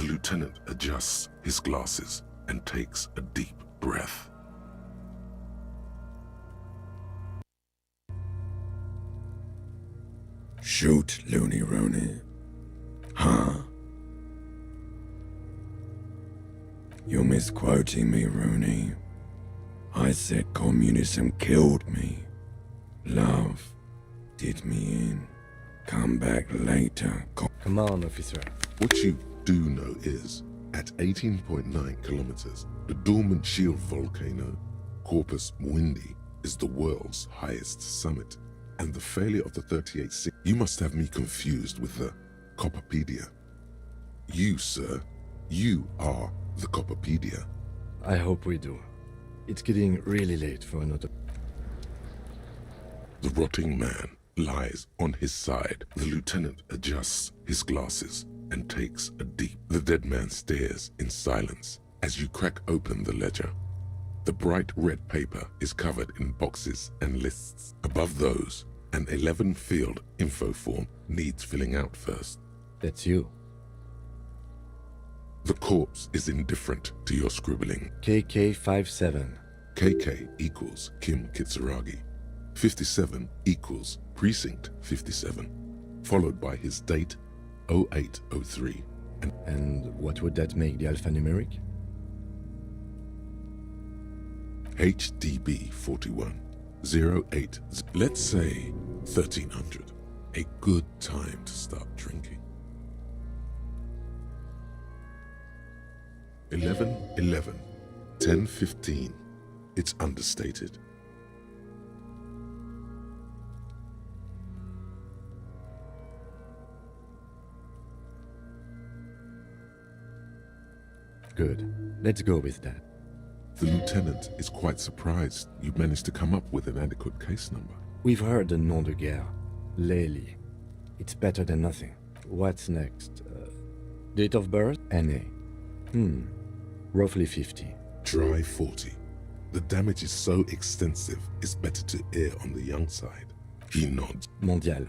lieutenant adjusts his glasses and takes a deep breath. Shoot, Looney Rooney. Huh? You're misquoting me, Rooney. I said communism killed me. Love did me in. Come back later. Come on, officer. What you do know is, at 18.9 kilometers, the dormant shield volcano, Corpus Mundi, is the world's highest summit. And the failure of the 38 you must have me confused with the Copperpedia. You, sir, you are the Copperpedia. I hope we do. It's getting really late for another... The rotting man lies on his side. The lieutenant adjusts his glasses and takes a deep... The dead man stares in silence as you crack open the ledger. The bright red paper is covered in boxes and lists. Above those, an 11-field info form needs filling out first. That's you. The corpse is indifferent to your scribbling. KK57. KK equals Kim Kitsuragi. 57 equals Precinct 57, followed by his date, 0803. And what would that make the alphanumeric? HDB 41, 08, let's say 1300. A good time to start drinking. 11:11, 10:15. It's understated. Good. Let's go with that. The lieutenant is quite surprised you managed to come up with an adequate case number. We've heard the nom de guerre. Lely. It's better than nothing. What's next? Date of birth? NA. Roughly 50. Try 40. The damage is so extensive, it's better to err on the young side. He nods. Mondial.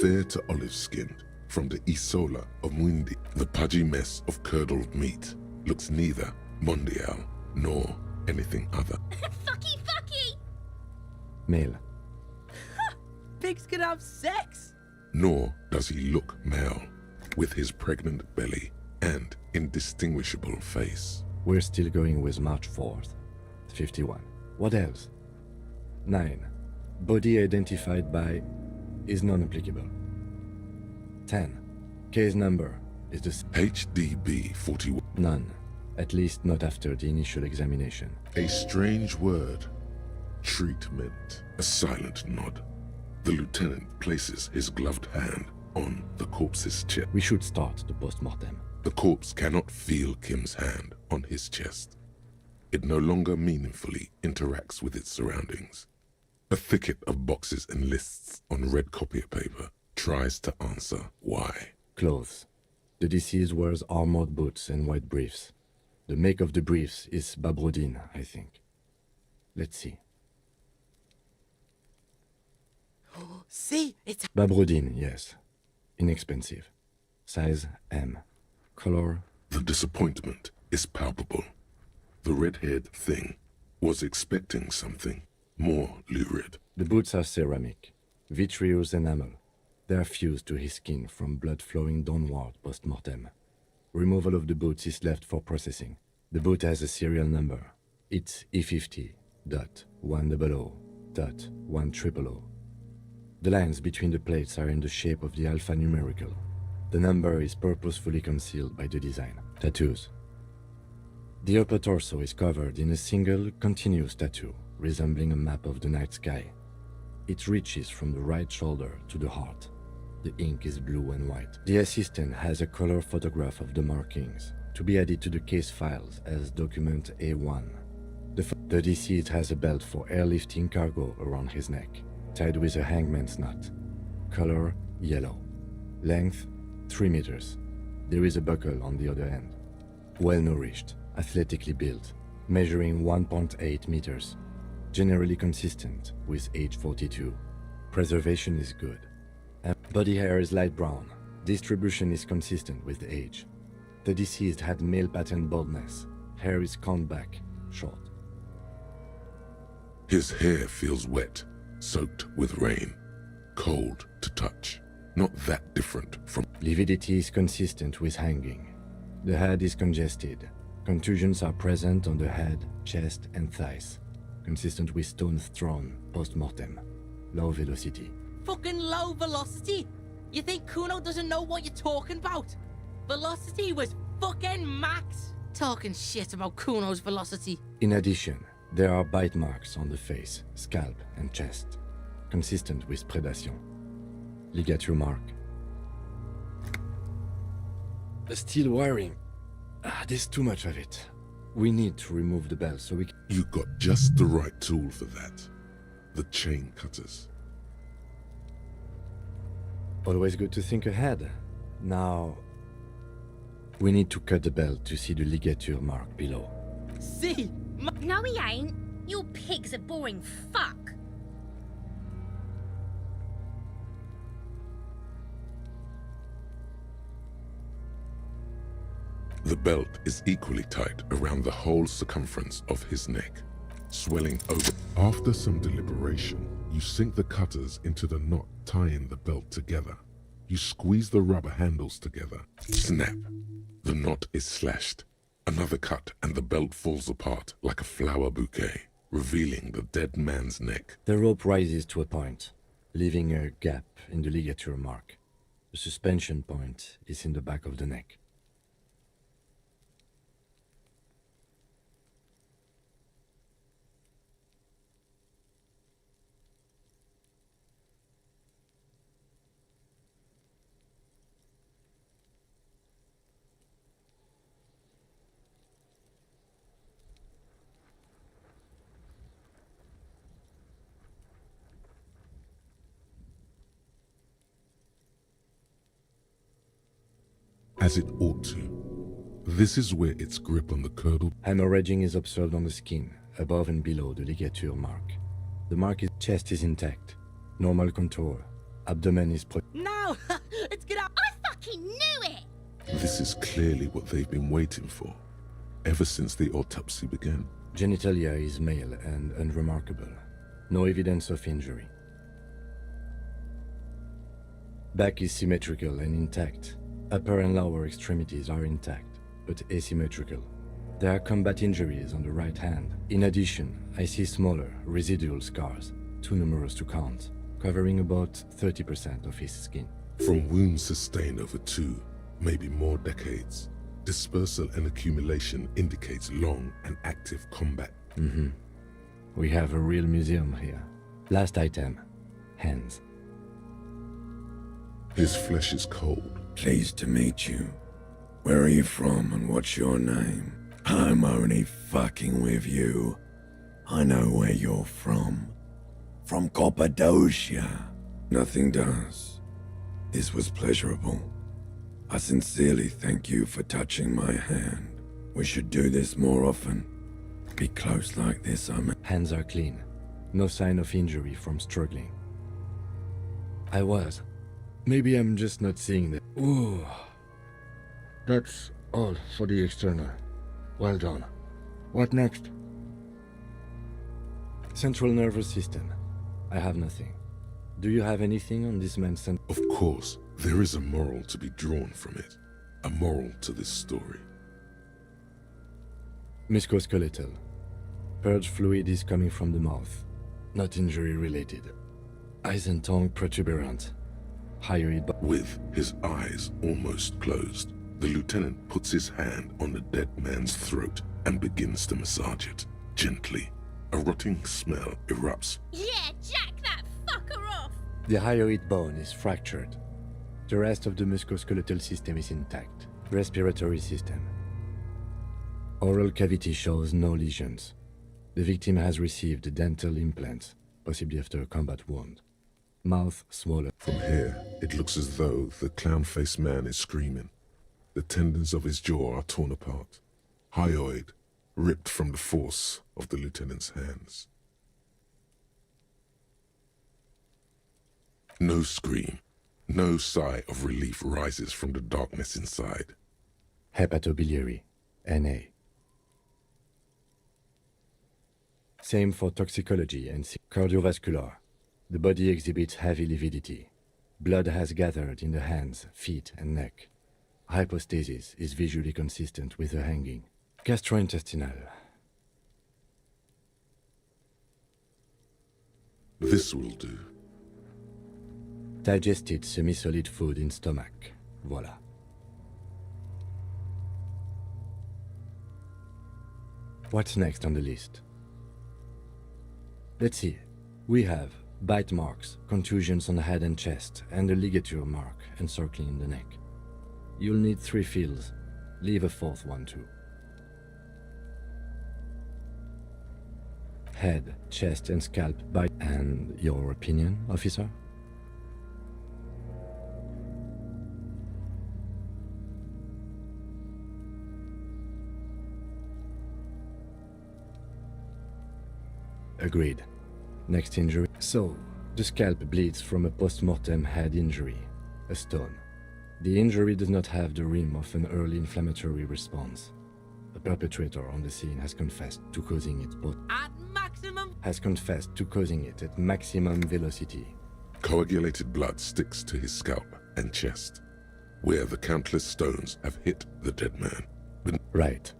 Fair to olive-skinned, from the Isola of Mundi. The pudgy mess of curdled meat looks neither mondial nor anything other. Fucky fucky! Male. Pigs can have sex! Nor does he look male, with his pregnant belly and indistinguishable face. We're still going with March 4th. 51. What else? 9. Body identified by is non-applicable. 10. Case number is the HDB 41. None. At least not after the initial examination. A strange word. Treatment. A silent nod. The lieutenant places his gloved hand on the corpse's chest. We should start the post-mortem. The corpse cannot feel Kim's hand on his chest. It no longer meaningfully interacts with its surroundings. A thicket of boxes and lists on red copier paper tries to answer why. Clothes. The deceased wears armored boots and white briefs. The make of the briefs is Babrodine, I think. Let's see. See, it's Babrodine, yes. Inexpensive. Size M. Color. The disappointment is palpable. The red-haired thing was expecting something more lurid. The boots are ceramic. Vitreous enamel. They are fused to his skin from blood flowing downward post-mortem. Removal of the boots is left for processing. The boot has a serial number. It's E50.100.100. The lines between the plates are in the shape of the alphanumerical. The number is purposefully concealed by the design. Tattoos. The upper torso is covered in a single, continuous tattoo, resembling a map of the night sky. It reaches from the right shoulder to the heart. The ink is blue and white. The assistant has a color photograph of the markings, to be added to the case files as document A1. The deceased has a belt for airlifting cargo around his neck, tied with a hangman's knot. Color yellow. Length 3 meters. There is a buckle on the other end. Well-nourished, athletically built, measuring 1.8 meters. Generally consistent with age 42. Preservation is good. Body hair is light brown. Distribution is consistent with the age. The deceased had male pattern baldness. Hair is combed back, short. His hair feels wet, soaked with rain, cold to touch. Not that different from Lividity is consistent with hanging. The head is congested. Contusions are present on the head, chest, and thighs, consistent with stones thrown post-mortem. Low velocity. Fucking low velocity? You think Kuno doesn't know what you're talking about? Velocity was fucking max. Talking shit about Kuno's velocity. In addition, there are bite marks on the face, scalp, and chest, consistent with predation. Ligature mark. The steel wiring. There's too much of it. We need to remove the bell so we can... You got just the right tool for that. The chain cutters. Always good to think ahead. Now, we need to cut the bell to see the ligature mark below. See? No, he ain't. Your pig's a boring fuck. The belt is equally tight around the whole circumference of his neck, swelling over. After some deliberation, you sink the cutters into the knot tying the belt together. You squeeze the rubber handles together. Snap. The knot is slashed. Another cut and the belt falls apart like a flower bouquet, revealing the dead man's neck. The rope rises to a point, leaving a gap in the ligature mark. The suspension point is in the back of the neck. As it ought to. This is where its grip on the curdle. Hemorrhaging is observed on the skin, above and below the ligature mark. The chest is intact, normal contour, abdomen is No! Let's get out! I fucking knew it! This is clearly what they've been waiting for, ever since the autopsy began. Genitalia is male and unremarkable. No evidence of injury. Back is symmetrical and intact. Upper and lower extremities are intact, but asymmetrical. There are combat injuries on the right hand. In addition, I see smaller, residual scars, too numerous to count, covering about 30% of his skin. From wounds sustained over 2, maybe more decades, dispersal and accumulation indicates long and active combat. We have a real museum here. Last item, hands. His flesh is cold. Pleased to meet you. Where are you from and what's your name? I'm only fucking with you. I know where you're from. From Cappadocia. Nothing does. This was pleasurable. I sincerely thank you for touching my hand. We should do this more often. Be close like this, Hands are clean. No sign of injury from struggling. I was. Maybe I'm just not seeing that. Ooh. That's all for the external. Well done. What next? Central nervous system. I have nothing. Do you have anything on this man's Of course, there is a moral to be drawn from it. A moral to this story. Musculoskeletal. Purge fluid is coming from the mouth. Not injury related. Eyes and tongue protuberant. Hyoid With his eyes almost closed, the lieutenant puts his hand on the dead man's throat and begins to massage it, gently. A rotting smell erupts. Yeah, jack that fucker off! The hyoid bone is fractured. The rest of the musculoskeletal system is intact. Respiratory system. Oral cavity shows no lesions. The victim has received dental implants, possibly after a combat wound. Mouth swollen. From here, it looks as though the clown-faced man is screaming. The tendons of his jaw are torn apart. Hyoid ripped from the force of the lieutenant's hands. No scream, no sigh of relief rises from the darkness inside. Hepatobiliary, Na. Same for toxicology and cardiovascular. The body exhibits heavy lividity. Blood has gathered in the hands, feet, and neck. Hypostasis is visually consistent with the hanging. Gastrointestinal. This will do. Digested semi-solid food in stomach. Voila. What's next on the list? Let's see. We have bite marks, contusions on the head and chest, and a ligature mark encircling the neck. You'll need 3 fields. Leave a 4th one too. Head, chest, and scalp bite. And your opinion, officer? Agreed. Next injury. So, the scalp bleeds from a post-mortem head injury, a stone. The injury does not have the rim of an early inflammatory response. The perpetrator on the scene has confessed to causing it at maximum velocity. Coagulated blood sticks to his scalp and chest, where the countless stones have hit the dead man. Right.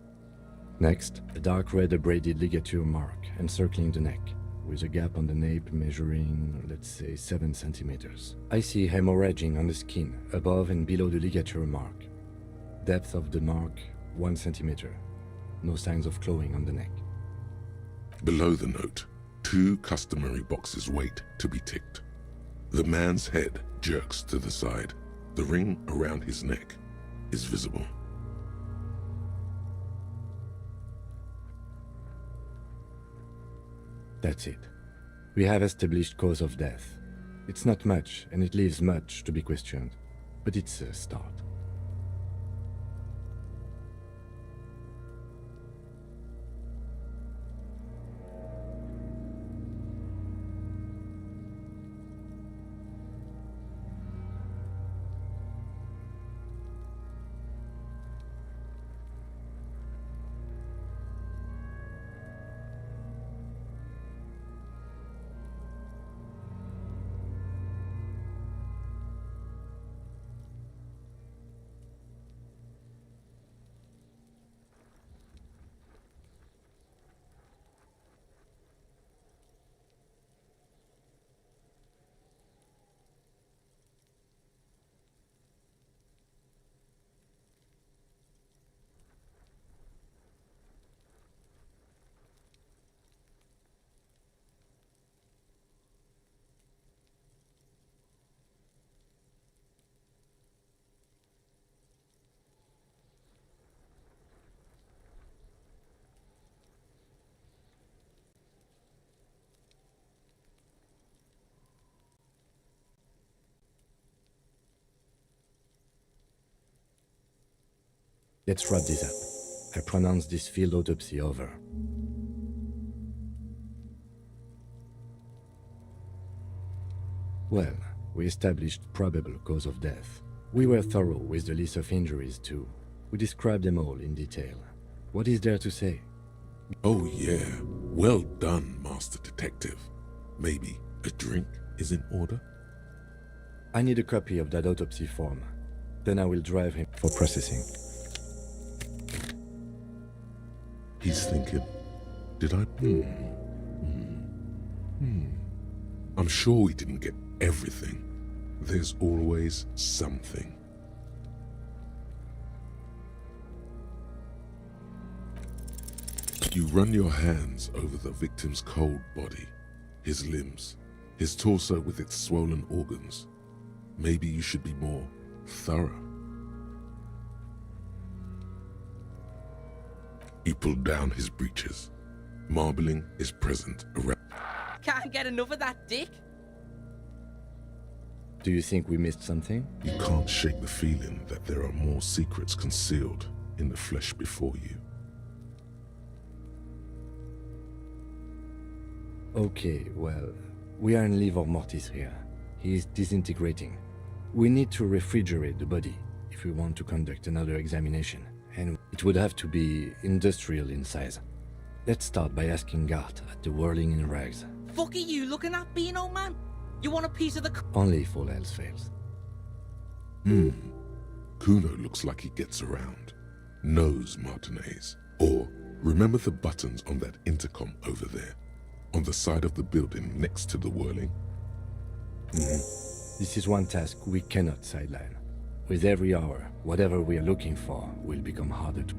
Next, a dark red abraded ligature mark encircling the neck, with a gap on the nape measuring, let's say, 7 centimeters. I see hemorrhaging on the skin, above and below the ligature mark. Depth of the mark, 1 centimeter. No signs of clawing on the neck. Below the note, 2 customary boxes wait to be ticked. The man's head jerks to the side. The ring around his neck is visible. That's it. We have established cause of death. It's not much, and it leaves much to be questioned, but it's a start. Let's wrap this up. I pronounce this field autopsy over. Well, we established probable cause of death. We were thorough with the list of injuries too. We described them all in detail. What is there to say? Oh yeah, well done, Master Detective. Maybe a drink is in order? I need a copy of that autopsy form. Then I will drive him for processing. He's thinking, did I? I'm sure we didn't get everything. There's always something. You run your hands over the victim's cold body, his limbs, his torso with its swollen organs. Maybe you should be more thorough. You pull down his breeches. Marbling is present around. Can't get enough of that dick. Do you think we missed something? You can't shake the feeling that there are more secrets concealed in the flesh before you. Okay, well, we are in livor mortis here. He is disintegrating. We need to refrigerate the body if we want to conduct another examination, It would have to be industrial in size. Let's start by asking Gart at the Whirling in Rags. Fuck are you looking at, Beano man? You want a piece of the... Only if all else fails. Kuno looks like he gets around. Knows Martinez. Or remember the buttons on that intercom over there? On the side of the building next to the Whirling? This is one task we cannot sideline. With every hour, whatever we are looking for will become harder to...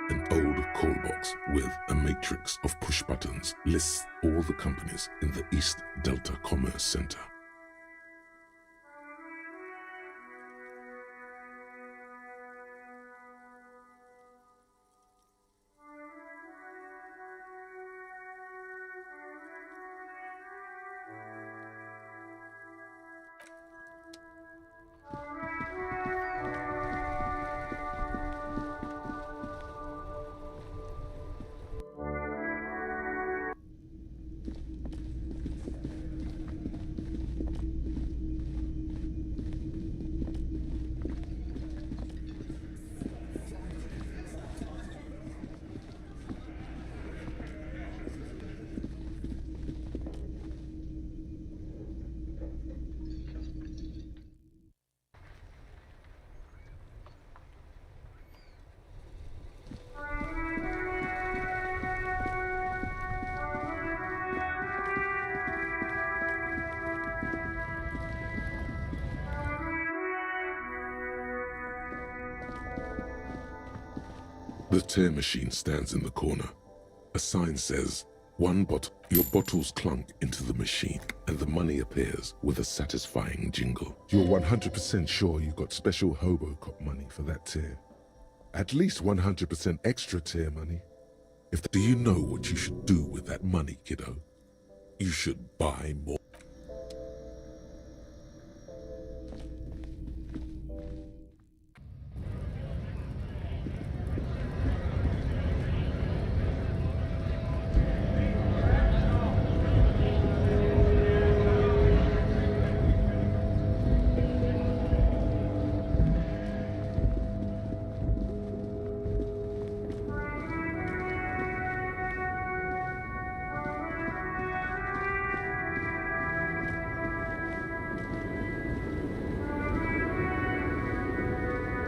An old call box with a matrix of push buttons lists all the companies in the East Delta Commerce Center. The tear machine stands in the corner. A sign says, your bottles clunk into the machine and the money appears with a satisfying jingle. You're 100% sure you got special Hobocop money for that tier? At least 100% extra tier money? Do you know what you should do with that money, kiddo? You should buy more.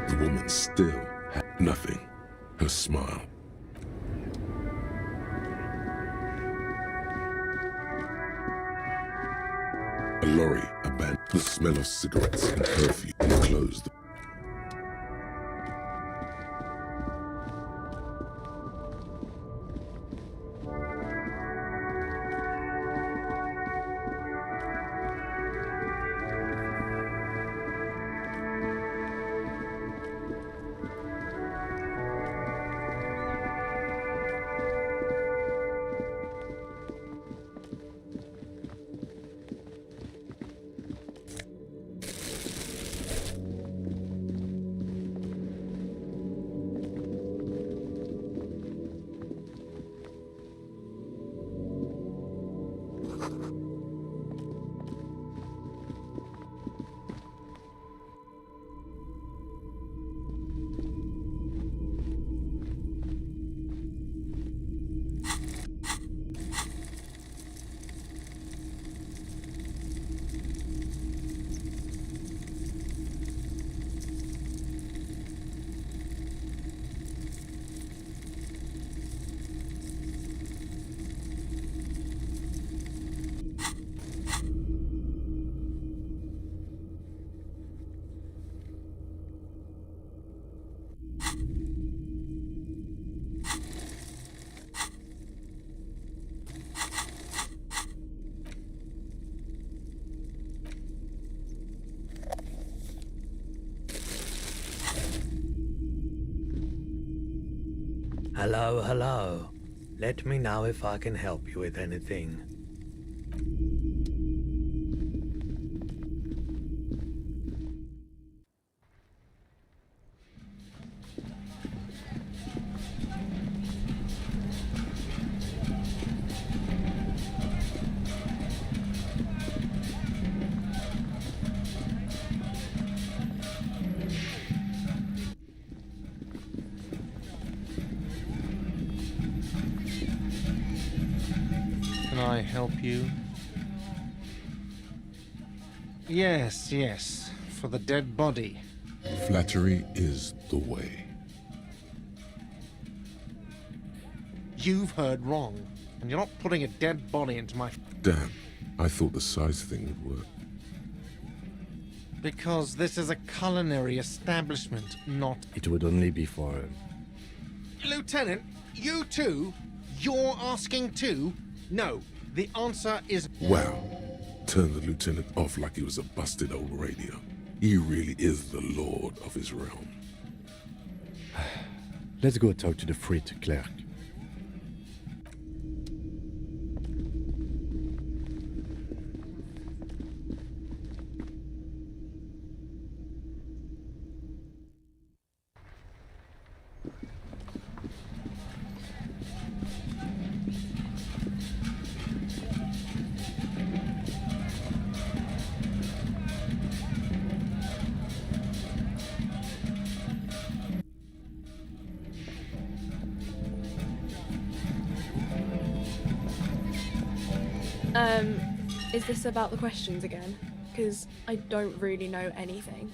The woman still had nothing. Her smile. A lorry abandoned. The smell of cigarettes and perfume enclosed. Hello, hello. Let me know if I can help you with anything. I help you? Yes, yes, for the dead body. Flattery is the way. You've heard wrong, and you're not putting a dead body into my... Damn, I thought the size thing would work. Because this is a culinary establishment, not... It would only be for... Lieutenant, you too? You're asking too? No, the answer is... Wow. Turn the lieutenant off like he was a busted old radio. He really is the lord of his realm. Let's go talk to the frit clerk. Is this about the questions again? Because I don't really know anything.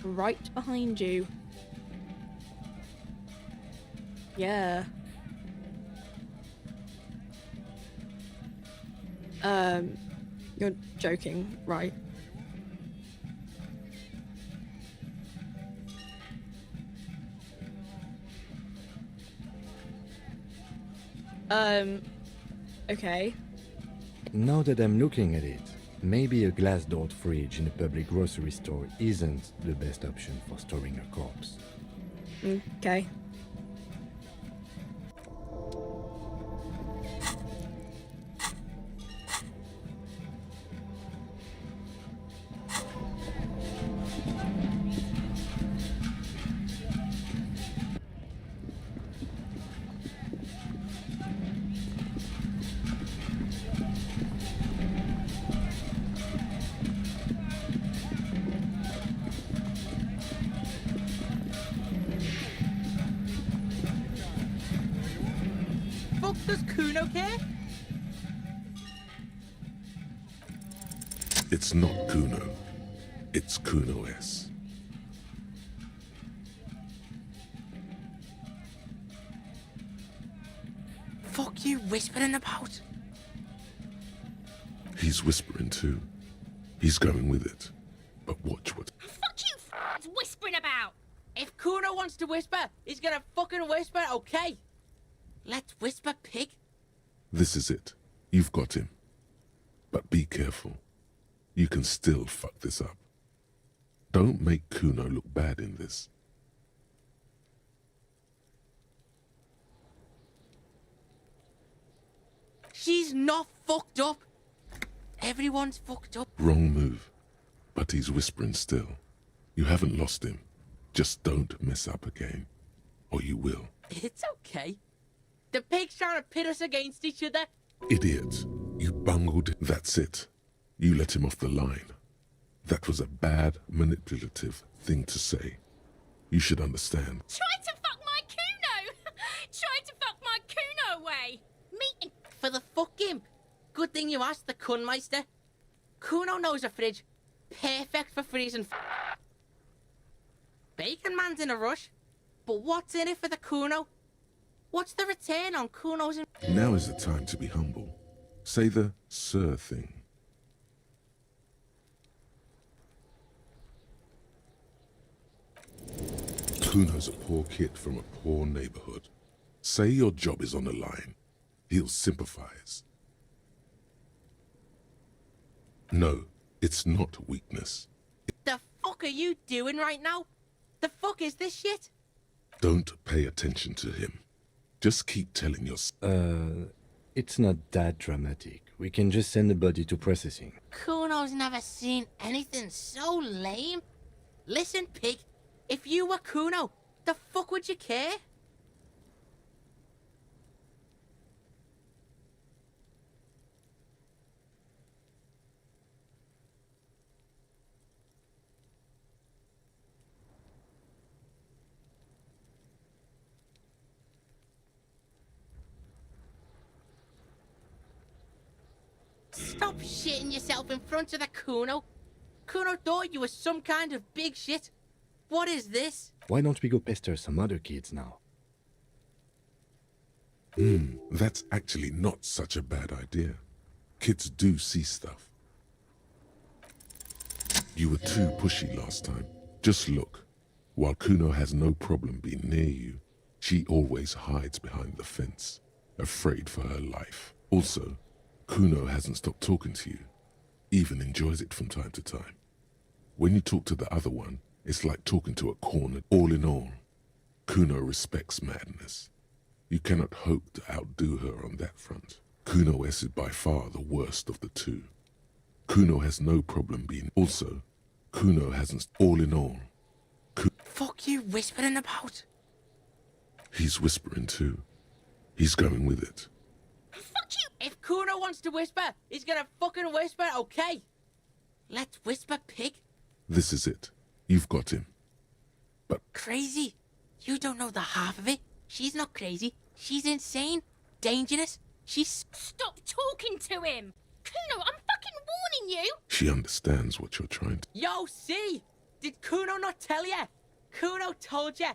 Right behind you. Yeah. You're joking, right? Okay. Now that I'm looking at it, maybe a glass-doored fridge in a public grocery store isn't the best option for storing a corpse. Okay. Fuck does Kuno care? It's not Kuno. It's Kuno S. Fuck you whispering about? He's whispering too. He's going with it. But watch what... Fuck you f***ing whispering about! If Kuno wants to whisper, he's gonna fucking whisper, okay? Let's whisper, pig. This is it. You've got him. But be careful. You can still fuck this up. Don't make Kuno look bad in this. She's not fucked up. Everyone's fucked up. Wrong move. But he's whispering still. You haven't lost him. Just don't mess up again. Or you will. It's okay. The pig's trying to pit us against each other. Idiot. You bungled. That's it. You let him off the line. That was a bad, manipulative thing to say. You should understand. Try to fuck my Kuno! Try to fuck my Kuno away! Me... For the fuck him. Good thing you asked the Kunmeister. Kuno knows a fridge. Perfect for freezing Bacon Man's in a rush. But what's in it for the Kuno? What's the return on Kuno's... Now is the time to be humble. Say the sir thing. Kuno's a poor kid from a poor neighborhood. Say your job is on the line. He'll sympathize. No, it's not weakness. The fuck are you doing right now? The fuck is this shit? Don't pay attention to him. Just keep telling yourself. It's not that dramatic. We can just send the body to processing. Kuno's never seen anything so lame. Listen, pig. If you were Kuno, the fuck would you care? Stop shitting yourself in front of the Kuno. Kuno thought you were some kind of big shit. What is this? Why don't we go pester some other kids now? That's actually not such a bad idea. Kids do see stuff. You were too pushy last time. Just look. While Kuno has no problem being near you, she always hides behind the fence, afraid for her life. Also, Kuno hasn't stopped talking to you, even enjoys it from time to time. When you talk to the other one, it's like talking to a corner. All in all, Kuno respects madness. You cannot hope to outdo her on that front. Kuno S is by far the worst of the two. Kuno has no problem being... Also, Kuno hasn't... All in all, Fuck you whispering about? he's whispering too. He's going with it. Fuck you! If Kuno wants to whisper, he's gonna fucking whisper, okay? Let's whisper, pig. This is it. You've got him. Crazy? You don't know the half of it. She's not crazy. She's insane. Dangerous. She's... Stop talking to him! Kuno, I'm fucking warning you! She understands what you're trying to... Yo, see? Did Kuno not tell ya? Kuno told ya.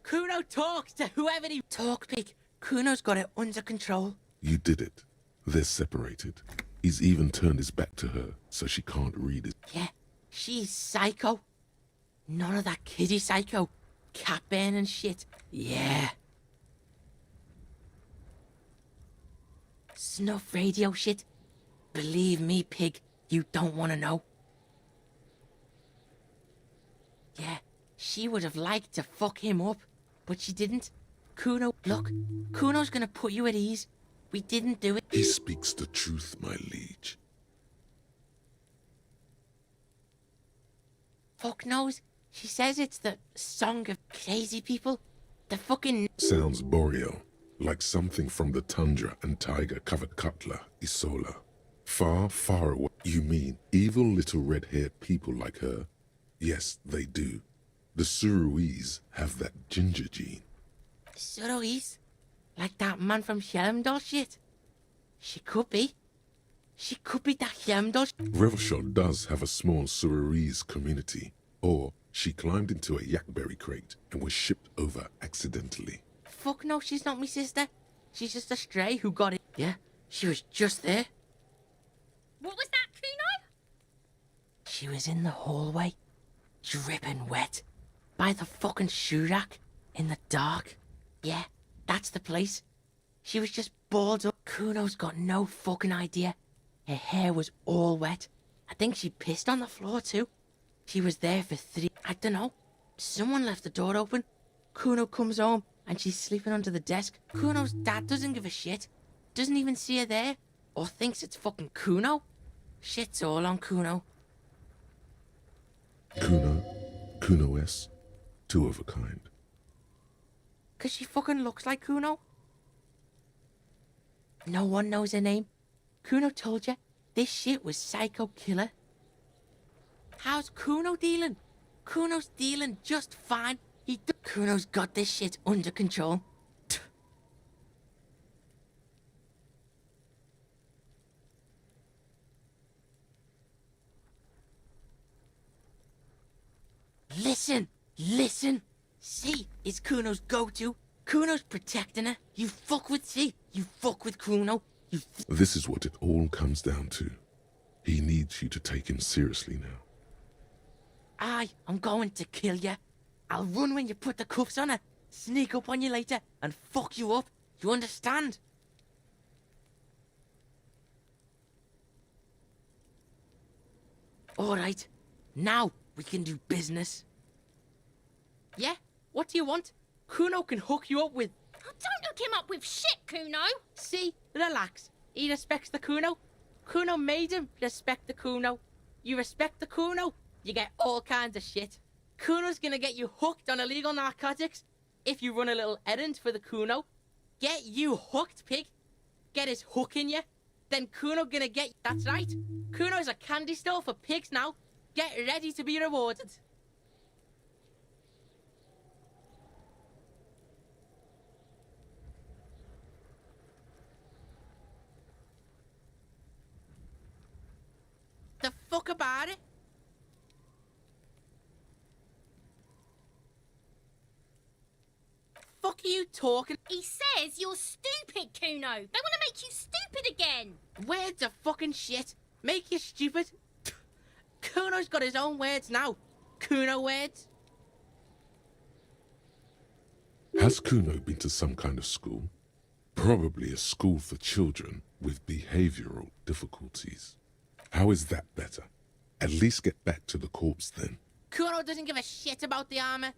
Kuno talks to whoever he... Talk, pig. Kuno's got it under control. You did it. They're separated. He's even turned his back to her, so she can't read it. Yeah, she's psycho. None of that kiddie psycho. Cat burning shit. Yeah. Snuff radio shit. Believe me, pig, you don't want to know. Yeah, she would have liked to fuck him up, but she didn't. Kuno, look, Kuno's gonna put you at ease. We didn't do it. He speaks the truth, my liege. Fuck knows. She says it's the song of crazy people. The fucking... Sounds boreal, like something from the tundra and tiger-covered cutler, Isola. Far, far away. You mean evil little red-haired people like her? Yes, they do. The Suruese have that ginger gene. Surois? Like that man from Helmdall shit? She could be. She could be that Helmdall. Revelshot does have a small Suruese community, or she climbed into a yakberry crate and was shipped over accidentally. Fuck no, she's not my sister. She's just a stray who got it. Yeah, she was just there. What was that, Kuno? She was in the hallway, dripping wet, by the fucking shoe rack, in the dark. Yeah, that's the place. She was just balled up. Kuno's got no fucking idea. Her hair was all wet. I think she pissed on the floor too. She was there for 3... I don't know. Someone left the door open. Kuno comes home and she's sleeping under the desk. Kuno's dad doesn't give a shit. Doesn't even see her there. Or thinks it's fucking Kuno. Shit's all on Kuno. Kuno S, two of a kind. 'Cause she fucking looks like Kuno. No one knows her name. Kuno told you this shit was Psycho Killer. How's Kuno dealing? Kuno's dealing just fine. Kuno's got this shit under control. Listen, listen. C is Kuno's go-to. Kuno's protecting her. You fuck with C, you fuck with Kuno. This is what it all comes down to. He needs you to take him seriously now. I'm going to kill you. I'll run when you put the cuffs on her, sneak up on you later, and fuck you up. You understand? Alright, now we can do business. Yeah? What do you want? Kuno can hook you up with... Oh, don't hook him up with shit, Kuno! See? Relax. He respects the Kuno. Kuno made him respect the Kuno. You respect the Kuno, you get all kinds of shit. Kuno's gonna get you hooked on illegal narcotics if you run a little errand for the Kuno. Get you hooked, pig. Get his hook in you. Then Kuno gonna get... That's right. Kuno's a candy store for pigs now. Get ready to be rewarded. fuck about it. Fuck are you talking? He says you're stupid, Kuno. They want to make you stupid again. Words are fucking shit. Make you stupid. Kuno's got his own words now. Kuno words. Has Kuno been to some kind of school? Probably a school for children with behavioral difficulties. How is that better? At least get back to the corpse then. Kuno doesn't give a shit about the armor.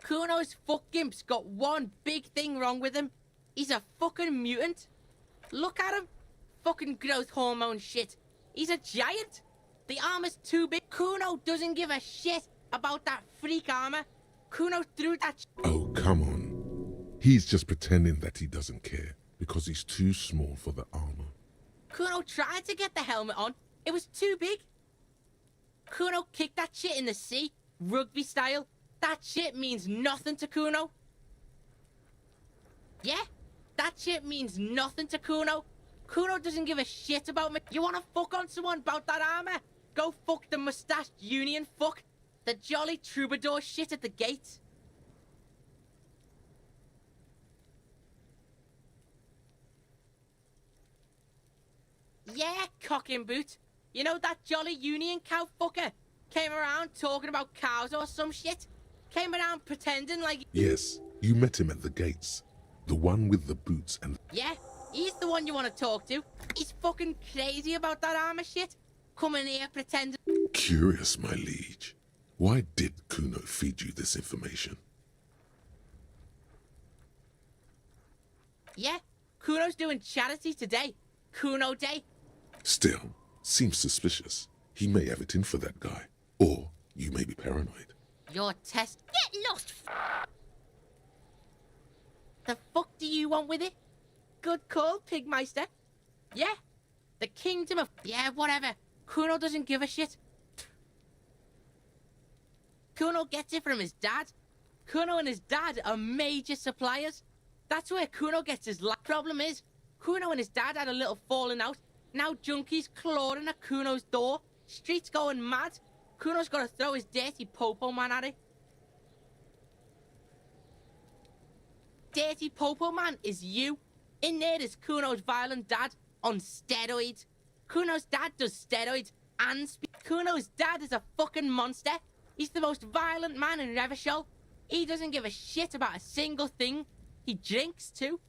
Kuno's fuck gimp's got one big thing wrong with him. He's a fucking mutant. Look at him. Fucking growth hormone shit. He's a giant. The armor's too big. Kuno doesn't give a shit about that freak armor. Kuno threw that Oh, come on. He's just pretending that he doesn't care because he's too small for the armor. Kuno tried to get the helmet on. It was too big. Kuno kicked that shit in the sea, rugby style. That shit means nothing to Kuno. Yeah, that shit means nothing to Kuno. Kuno doesn't give a shit about me. You wanna fuck on someone about that armor? Go fuck the mustached union fuck. The jolly troubadour shit at the gate. Yeah, cock and boot. You know that jolly union cow fucker? Came around talking about cows or some shit? Came around pretending like... Yes, you met him at the gates. The one with the boots and... Yeah, he's the one you want to talk to. He's fucking crazy about that armor shit. Coming here pretending... Curious, my liege. Why did Kuno feed you this information? Yeah, Kuno's doing charity today. Kuno Day. Still, seems suspicious. He may have it in for that guy. Or you may be paranoid. Your test... Get lost. The fuck do you want with it? Good call, Pigmeister. Yeah, the kingdom of... Yeah, whatever. Kuno doesn't give a shit. Kuno gets it from his dad. Kuno and his dad are major suppliers. That's where Kuno gets his problem is, Kuno and his dad had a little falling out. Now junkies clawing at Kuno's door. Streets going mad. Kuno's got to throw his dirty popo man at it. Dirty popo man is you. In there is Kuno's violent dad on steroids. Kuno's dad does steroids and Kuno's dad is a fucking monster. He's the most violent man in Revachol. He doesn't give a shit about a single thing. He drinks too.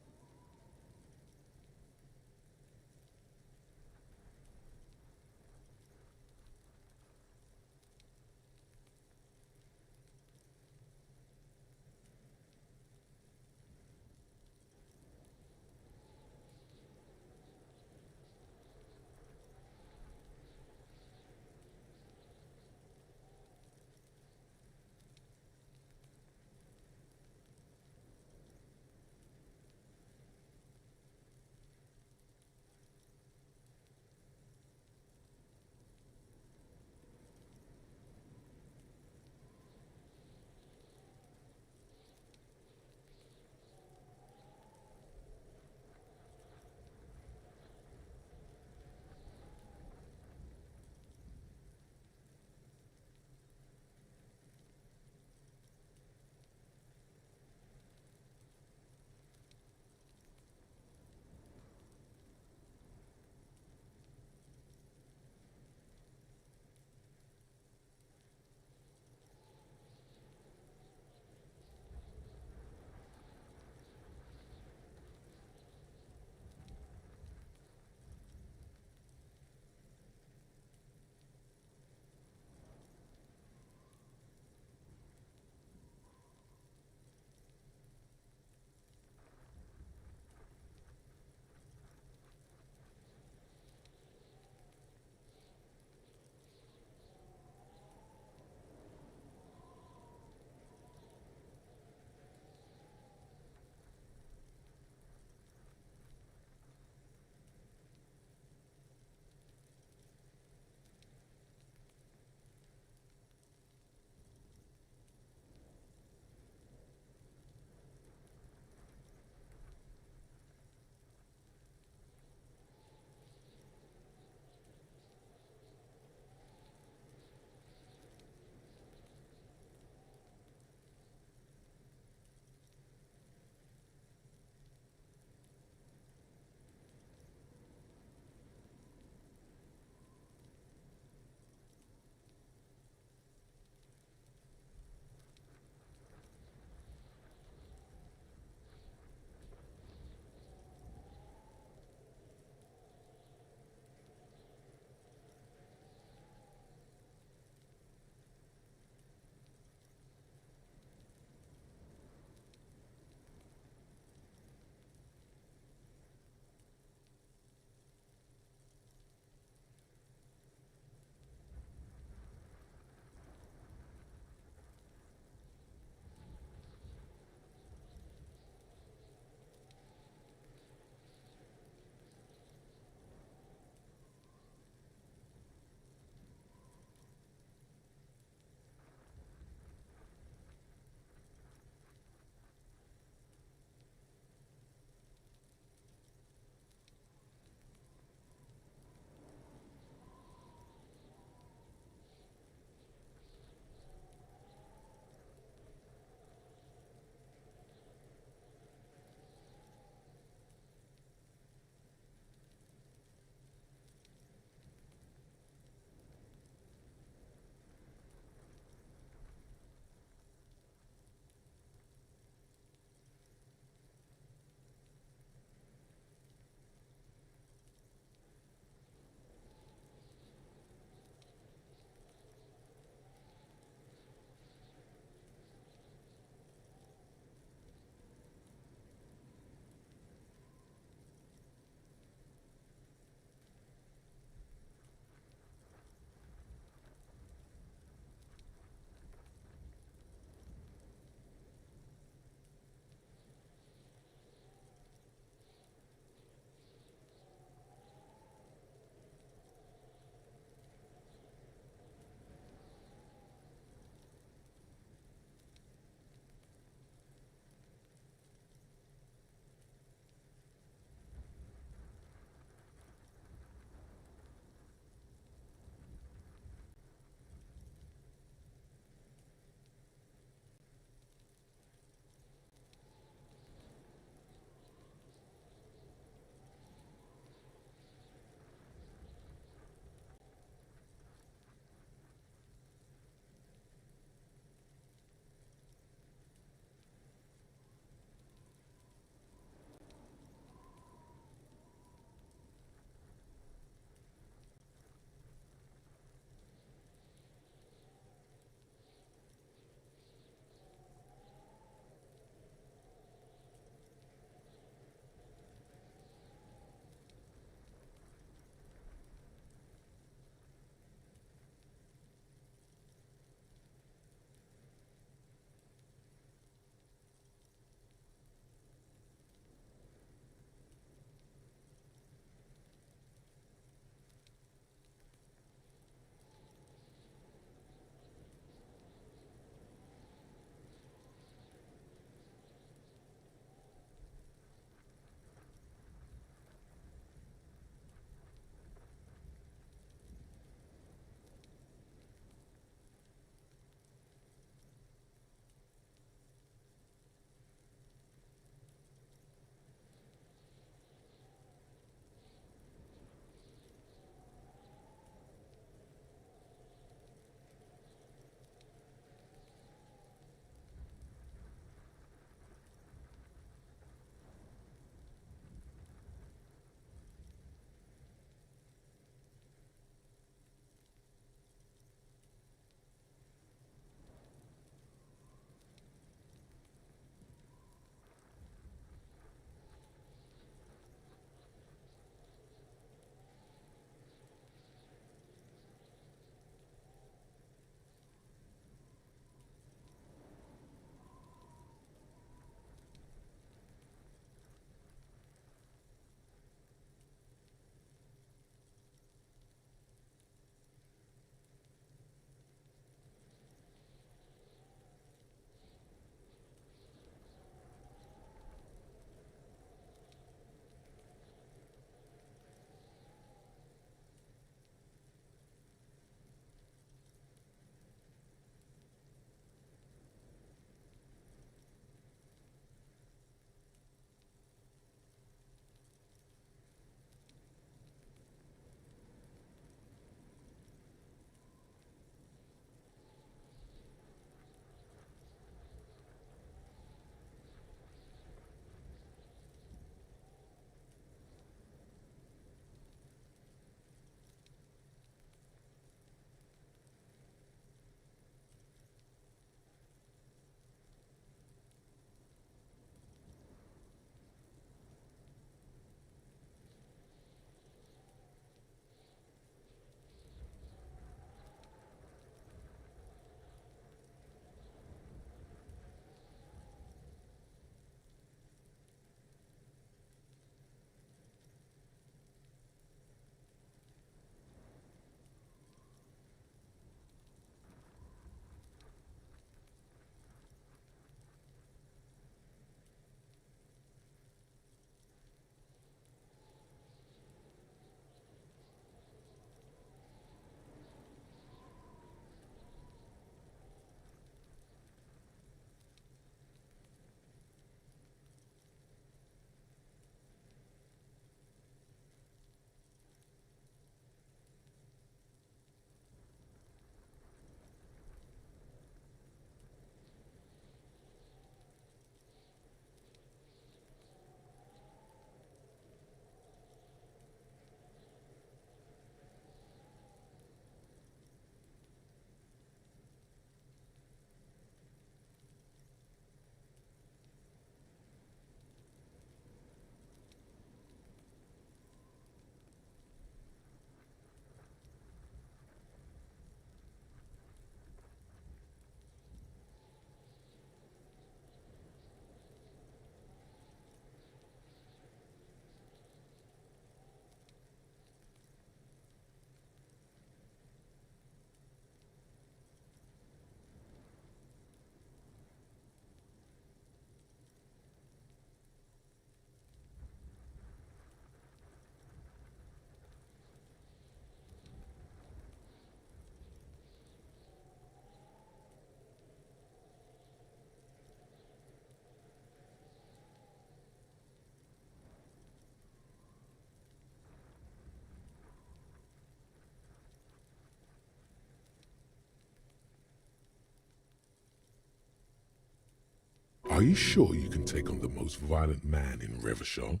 Are you sure you can take on the most violent man in Revachol?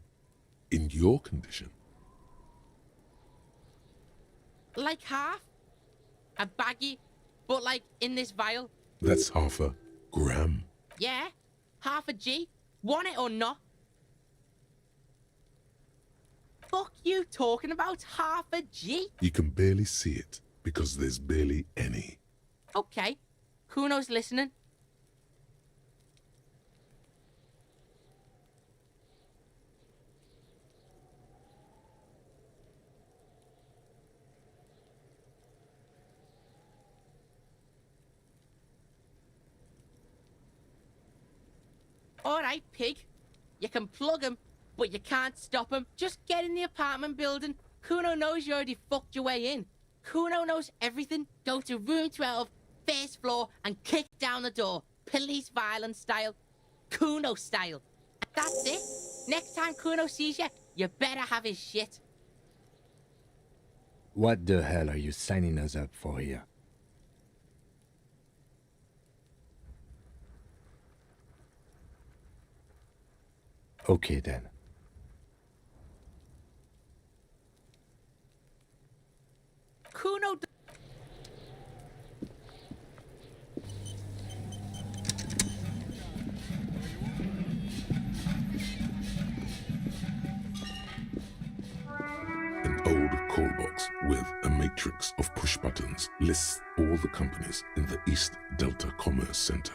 In your condition? Like half. A baggie, but like in this vial. That's half a gram. Yeah, half a G. Want it or not? Fuck you talking about half a G? You can barely see it because there's barely any. Okay, Kuno's listening. Alright, pig. You can plug him, but you can't stop him. Just get in the apartment building. Kuno knows you already fucked your way in. Kuno knows everything. Go to room 12, first floor, and kick down the door. Police violence style. Kuno style. That's it. Next time Kuno sees you, you better have his shit. What the hell are you signing us up for here? Okay then. Kuno. An old call box with a matrix of push buttons lists all the companies in the East Delta Commerce Center.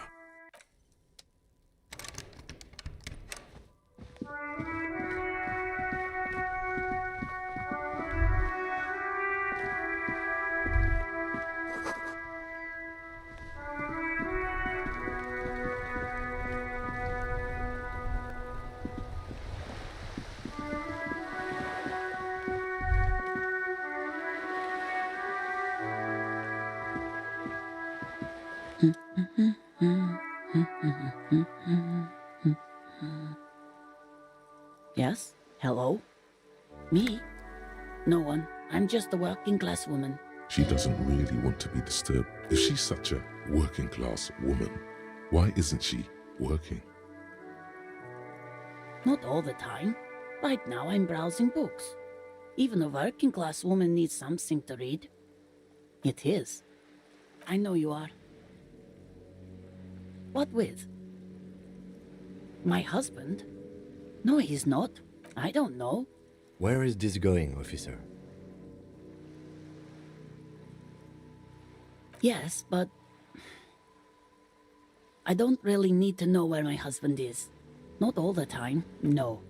Yes? Hello? Me? No one. I'm just a working class woman. She doesn't really want to be disturbed. If she's such a working class woman, why isn't she working? Not all the time. Right now I'm browsing books. Even a working class woman needs something to read. It is. I know you are. What with? My husband? No, he's not. I don't know. Where is this going, officer? Yes, but I don't really need to know where my husband is. Not all the time, no.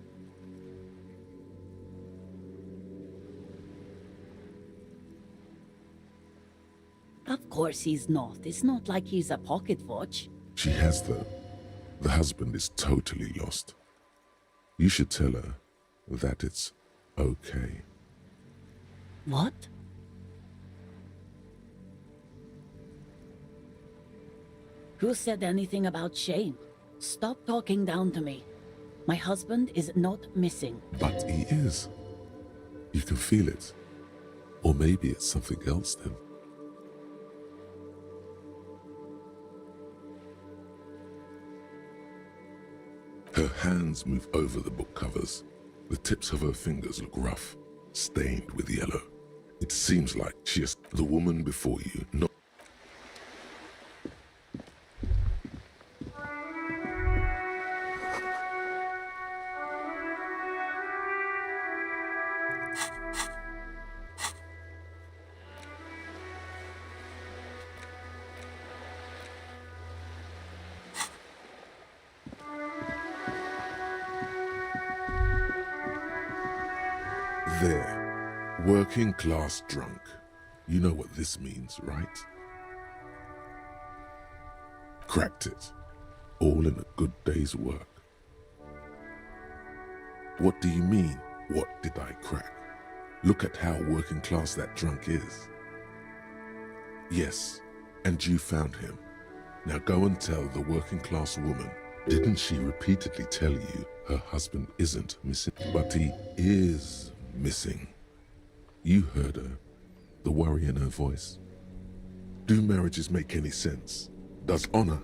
Of course he's not. It's not like he's a pocket watch. She has, though. The husband is totally lost. You should tell her that it's okay. What? Who said anything about shame? Stop talking down to me. My husband is not missing. But he is. You can feel it. Or maybe it's something else then. Her hands move over the book covers. The tips of her fingers look rough, stained with yellow. It seems like she is the woman before you, not... There. Working class drunk. You know what this means, right? Cracked it. All in a good day's work. What do you mean, what did I crack? Look at how working class that drunk is. Yes, and you found him. Now go and tell the working class woman. Didn't she repeatedly tell you her husband isn't missing? But he is missing. You heard her, the worry in her voice. Do marriages make any sense? Does honor?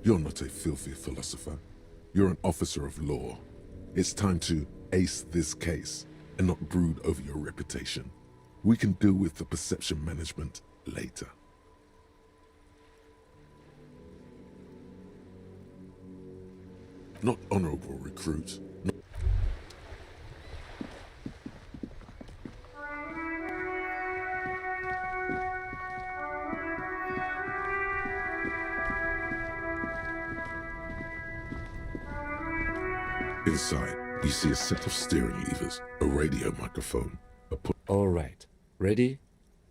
You're not a filthy philosopher. You're an officer of law. It's time to ace this case and not brood over your reputation. We can deal with the perception management later. Not honorable recruit. Inside, you see a set of steering levers, a radio microphone, All right. Ready?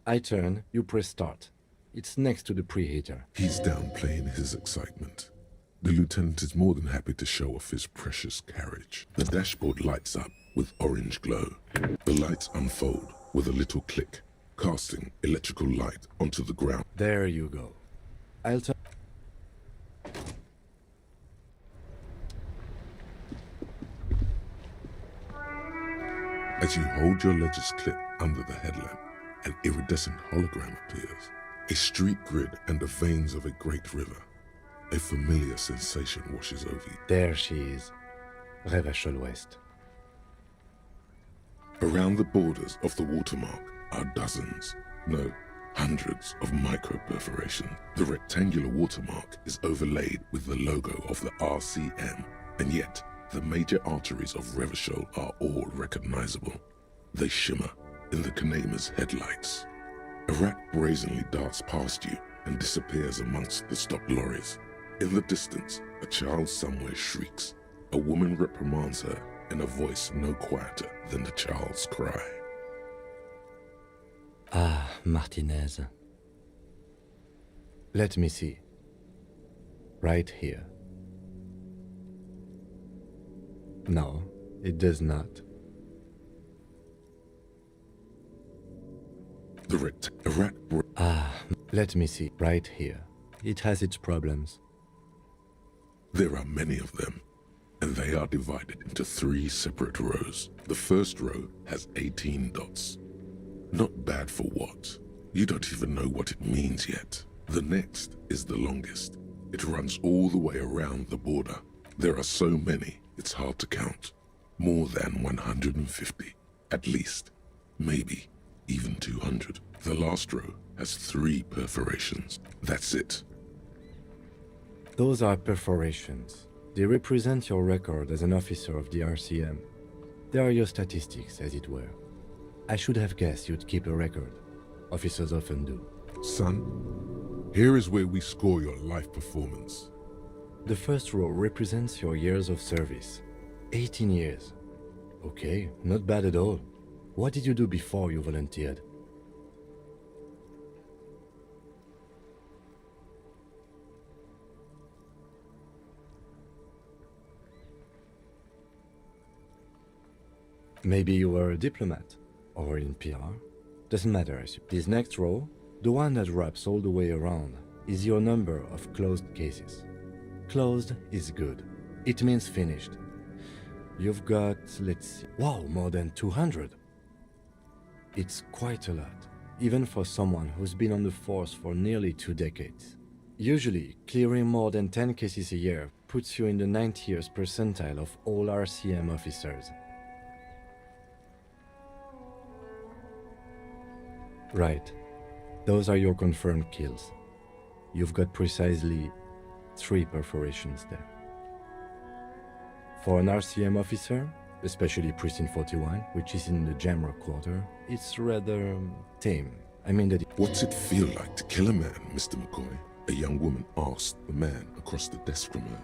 I turn, you press start. It's next to the preheater. He's downplaying his excitement. The lieutenant is more than happy to show off his precious carriage. The dashboard lights up with orange glow. The lights unfold with a little click, casting electrical light onto the ground. There you go. I'll turn. As you hold your ledger's clip under the headlamp, an iridescent hologram appears. A street grid and the veins of a great river. A familiar sensation washes over you. There she is. Revachol West. Around the borders of the watermark are dozens, no, hundreds of micro-perforations. The rectangular watermark is overlaid with the logo of the RCM, and yet the major arteries of Revachol are all recognizable. They shimmer in the Kanema's headlights. A rat brazenly darts past you and disappears amongst the stopped lorries. In the distance, a child somewhere shrieks. A woman reprimands her in a voice no quieter than the child's cry. Ah, Martinez. Let me see. Right here. No, it does not. Let me see. Right here. It has its problems. There are many of them, and they are divided into 3 separate rows. The first row has 18 dots. Not bad for what? You don't even know what it means yet. The next is the longest. It runs all the way around the border. There are so many, it's hard to count. More than 150, at least. Maybe even 200. The last row has 3 perforations. That's it. Those are perforations. They represent your record as an officer of the RCM. They are your statistics, as it were. I should have guessed you'd keep a record. Officers often do. Son, here is where we score your life performance. The first row represents your years of service. 18 years. Okay, not bad at all. What did you do before you volunteered? Maybe you were a diplomat, or in PR. Doesn't matter. This next row, the one that wraps all the way around, is your number of closed cases. Closed is good. It means finished. You've got, let's see, wow, more than 200. It's quite a lot, even for someone who's been on the force for nearly 2 decades. Usually, clearing more than 10 cases a year puts you in the 90th percentile of all RCM officers. Right. Those are your confirmed kills. You've got precisely 3 perforations there. For an RCM officer, especially Precinct 41, which is in the Jamrock quarter, it's rather tame. I mean that. What's it feel like to kill a man, Mr. McCoy? A young woman asked the man across the desk from her.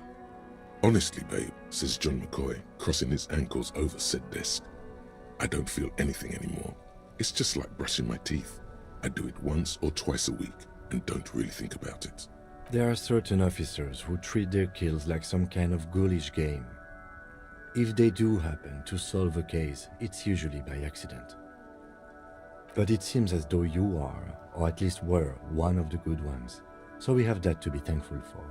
Honestly, babe, says John McCoy, crossing his ankles over said desk. I don't feel anything anymore. It's just like brushing my teeth. I do it once or twice a week and don't really think about it. There are certain officers who treat their kills like some kind of ghoulish game. If they do happen to solve a case, it's usually by accident. But it seems as though you are, or at least were, one of the good ones. So we have that to be thankful for.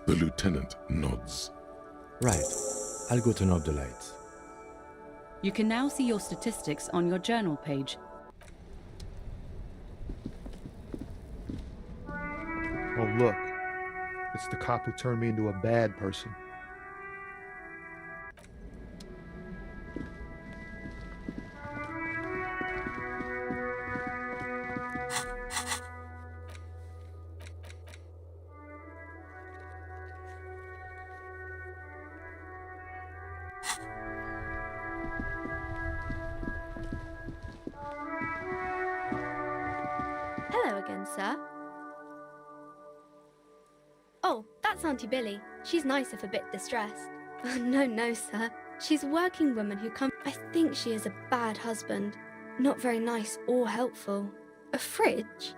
The lieutenant nods. Right. I'll go turn off the lights. You can now see your statistics on your journal page. Oh, look. It's the cop who turned me into a bad person. Hello again, sir. Oh, that's Auntie Billy. She's nice if a bit distressed. No, sir. She's a working woman who comes. I think she is a bad husband. Not very nice or helpful. A fridge?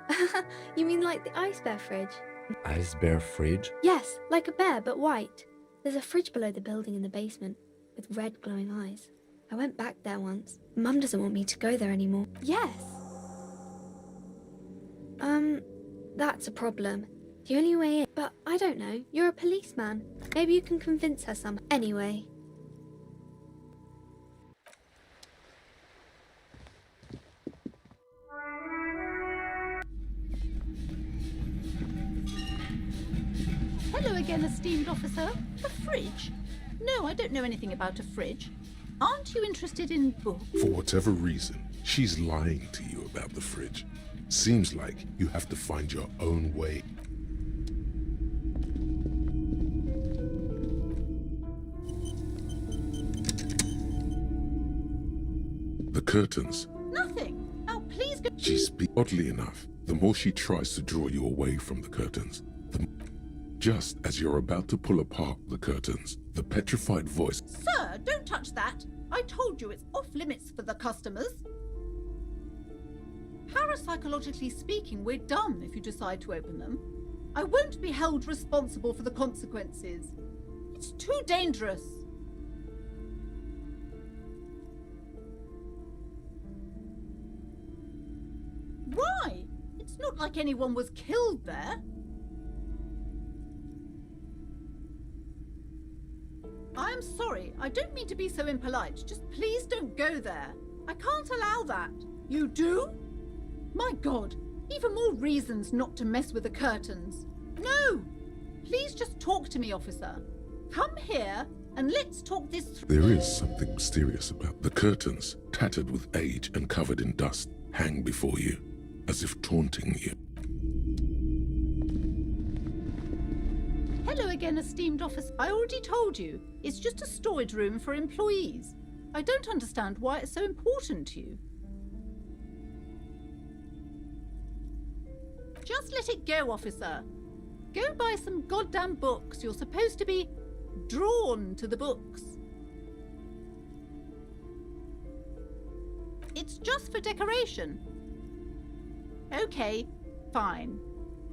You mean like the ice bear fridge? Ice bear fridge? Yes, like a bear but white. There's a fridge below the building in the basement with red glowing eyes. I went back there once. Mum doesn't want me to go there anymore. Yes. That's a problem. The only way in. But I don't know. You're a policeman. Maybe you can convince her somehow. Anyway. Hello again, esteemed officer. A fridge? No, I don't know anything about a fridge. Aren't you interested in books? For whatever reason, she's lying to you about the fridge. Seems like you have to find your own way. The curtains. Nothing. Oh, please go. Oddly enough, the more she tries to draw you away from the curtains, just as you're about to pull apart the curtains, the petrified voice. Sir, don't touch that. I told you it's off limits for the customers. Parapsychologically speaking, we're done if you decide to open them. I won't be held responsible for the consequences. It's too dangerous. Why? It's not like anyone was killed there. I'm sorry, I don't mean to be so impolite. Just please don't go there. I can't allow that. You do? My God, even more reasons not to mess with the curtains. No! Please just talk to me, officer. Come here and let's talk this through. There is something mysterious about the curtains, tattered with age and covered in dust, hang before you, as if taunting you. Hello again, esteemed officer. I already told you, it's just a storage room for employees. I don't understand why it's so important to you. Just let it go, officer. Go buy some goddamn books. You're supposed to be drawn to the books. It's just for decoration. Okay, fine.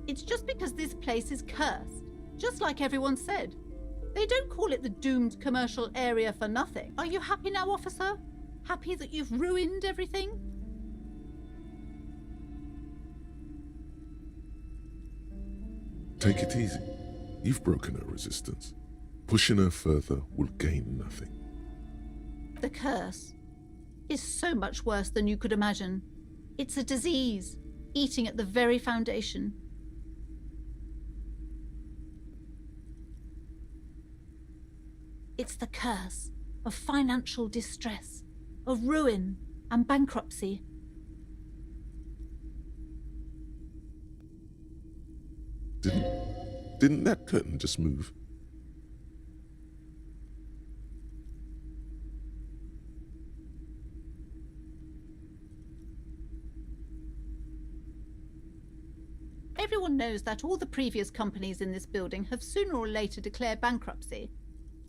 It's just because this place is cursed, just like everyone said. They don't call it the doomed commercial area for nothing. Are you happy now, officer? Happy that you've ruined everything? Take it easy. You've broken her resistance. Pushing her further will gain nothing. The curse is so much worse than you could imagine. It's a disease, eating at the very foundation. It's the curse of financial distress, of ruin and bankruptcy. Didn't that curtain just move? Everyone knows that all the previous companies in this building have sooner or later declared bankruptcy,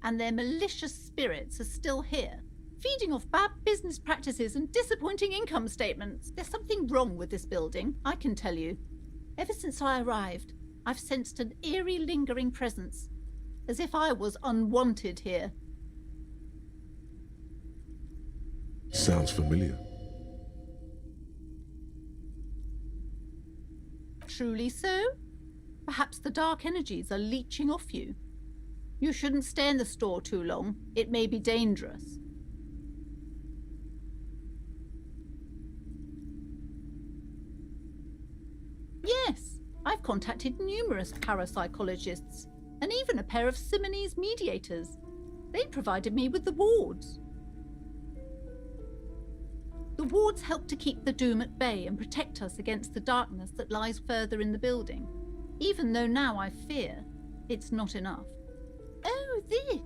and their malicious spirits are still here, feeding off bad business practices and disappointing income statements. There's something wrong with this building, I can tell you. Ever since I arrived, I've sensed an eerie, lingering presence, as if I was unwanted here. Sounds familiar. Truly so? Perhaps the dark energies are leeching off you. You shouldn't stay in the store too long. It may be dangerous. Yes, I've contacted numerous parapsychologists and even a pair of Simonese mediators. They provided me with the wards. The wards help to keep the doom at bay and protect us against the darkness that lies further in the building, even though now I fear it's not enough. Oh, this!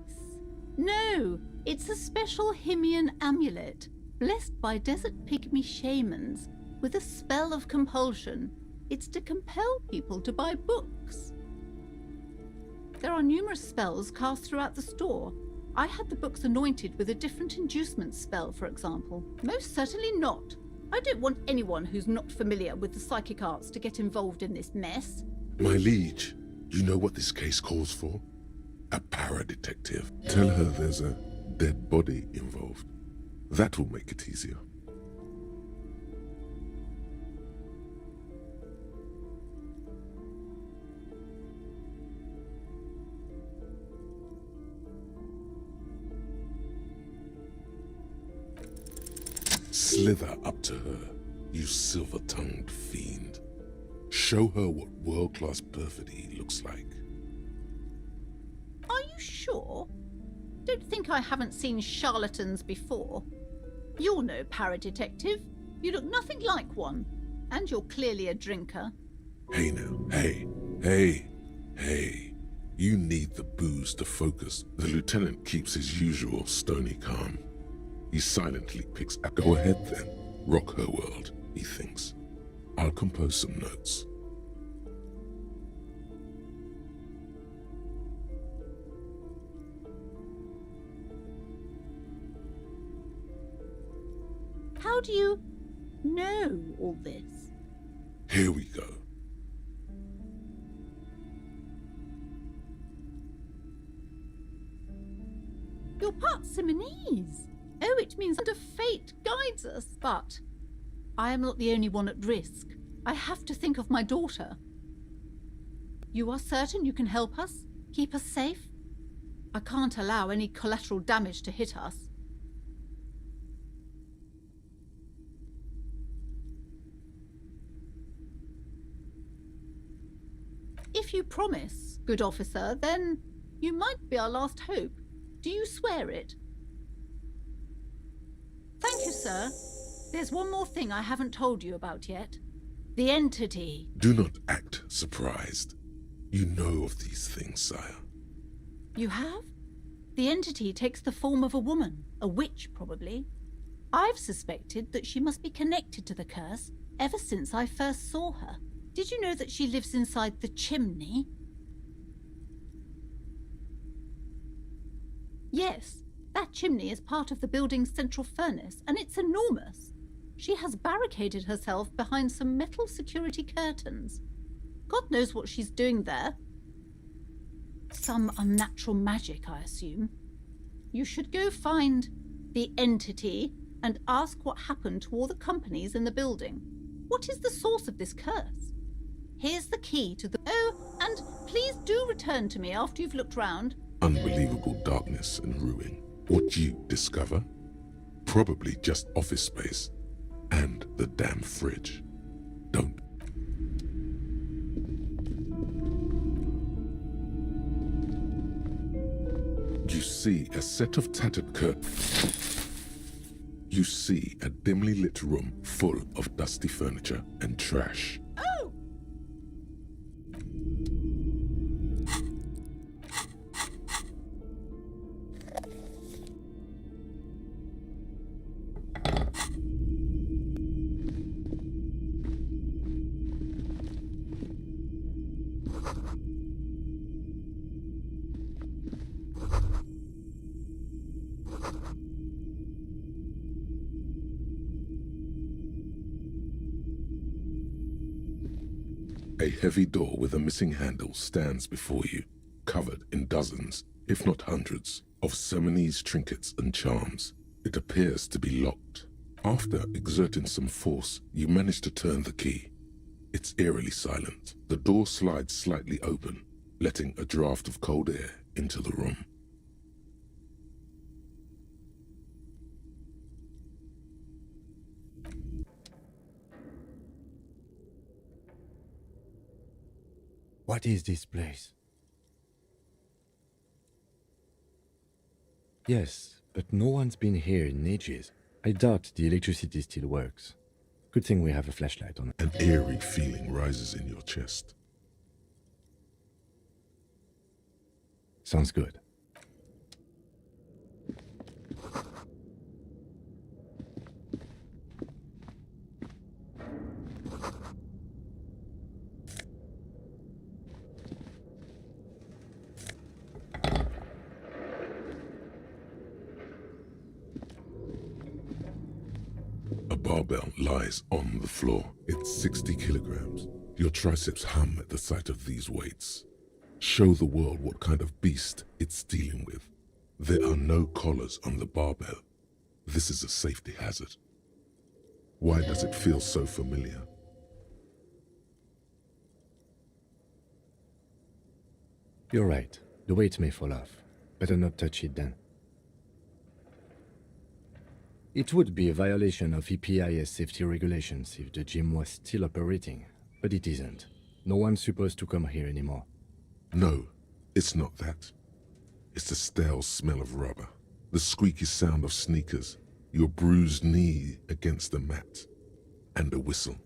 No, it's a special Himian amulet, blessed by desert pygmy shamans, with a spell of compulsion. It's to compel people to buy books. There are numerous spells cast throughout the store. I had the books anointed with a different inducement spell, for example. Most certainly not. I don't want anyone who's not familiar with the psychic arts to get involved in this mess. My liege, you know what this case calls for? A para-detective. Tell her there's a dead body involved. That will make it easier. Slither up to her, you silver-tongued fiend. Show her what world-class perfidy looks like. Are you sure? Don't think I haven't seen charlatans before. You're no para-detective. You look nothing like one. And you're clearly a drinker. Hey now, hey. You need the booze to focus. The lieutenant keeps his usual stony calm. He silently picks up. Go ahead then. Rock her world, he thinks. I'll compose some notes. How do you know all this? Here we go. You're part Simonese. Oh, it means that fate guides us. But I am not the only one at risk. I have to think of my daughter. You are certain you can help us? Keep us safe? I can't allow any collateral damage to hit us. If you promise, good officer, then you might be our last hope. Do you swear it? Thank you, sir. There's one more thing I haven't told you about yet. The entity. Do not act surprised. You know of these things, sire. You have? The entity takes the form of a woman, a witch probably. I've suspected that she must be connected to the curse ever since I first saw her. Did you know that she lives inside the chimney? Yes, that chimney is part of the building's central furnace, and it's enormous. She has barricaded herself behind some metal security curtains. God knows what she's doing there. Some unnatural magic, I assume. You should go find the entity and ask what happened to all the companies in the building. What is the source of this curse? Here's the key to the... Oh, and please do return to me after you've looked round. Unbelievable darkness and ruin. What you discover? Probably just office space. And the damn fridge. Don't. You see a set of tattered curtains. You see a dimly lit room full of dusty furniture and trash. Oh! A heavy door with a missing handle stands before you, covered in dozens, if not hundreds, of Simonese trinkets and charms. It appears to be locked. After exerting some force, you manage to turn the key. It's eerily silent. The door slides slightly open, letting a draft of cold air into the room. What is this place? Yes, but no one's been here in ages. I doubt the electricity still works. Good thing we have a flashlight on. An eerie feeling rises in your chest. Sounds good. A barbell lies on the floor. It's 60 kilograms. Your triceps hum at the sight of these weights. Show the world what kind of beast it's dealing with. There are no collars on the barbell. This is a safety hazard. Why does it feel so familiar? You're right. The weight may fall off. Better not touch it then. It would be a violation of EPIS safety regulations if the gym was still operating, but it isn't. No one's supposed to come here anymore. No, it's not that. It's the stale smell of rubber, the squeaky sound of sneakers, your bruised knee against the mat, and a whistle.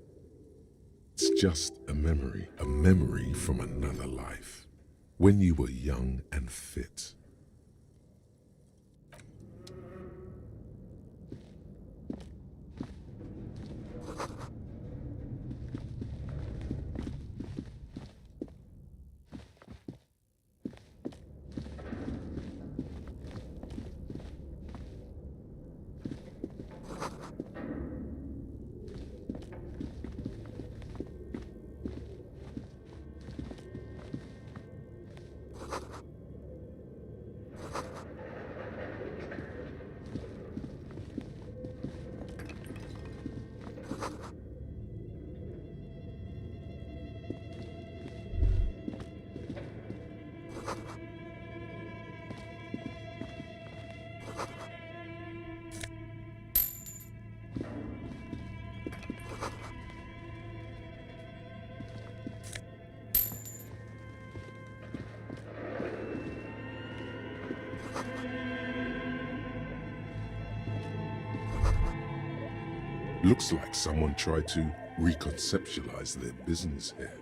It's just a memory from another life, when you were young and fit. Looks like someone tried to reconceptualize their business here.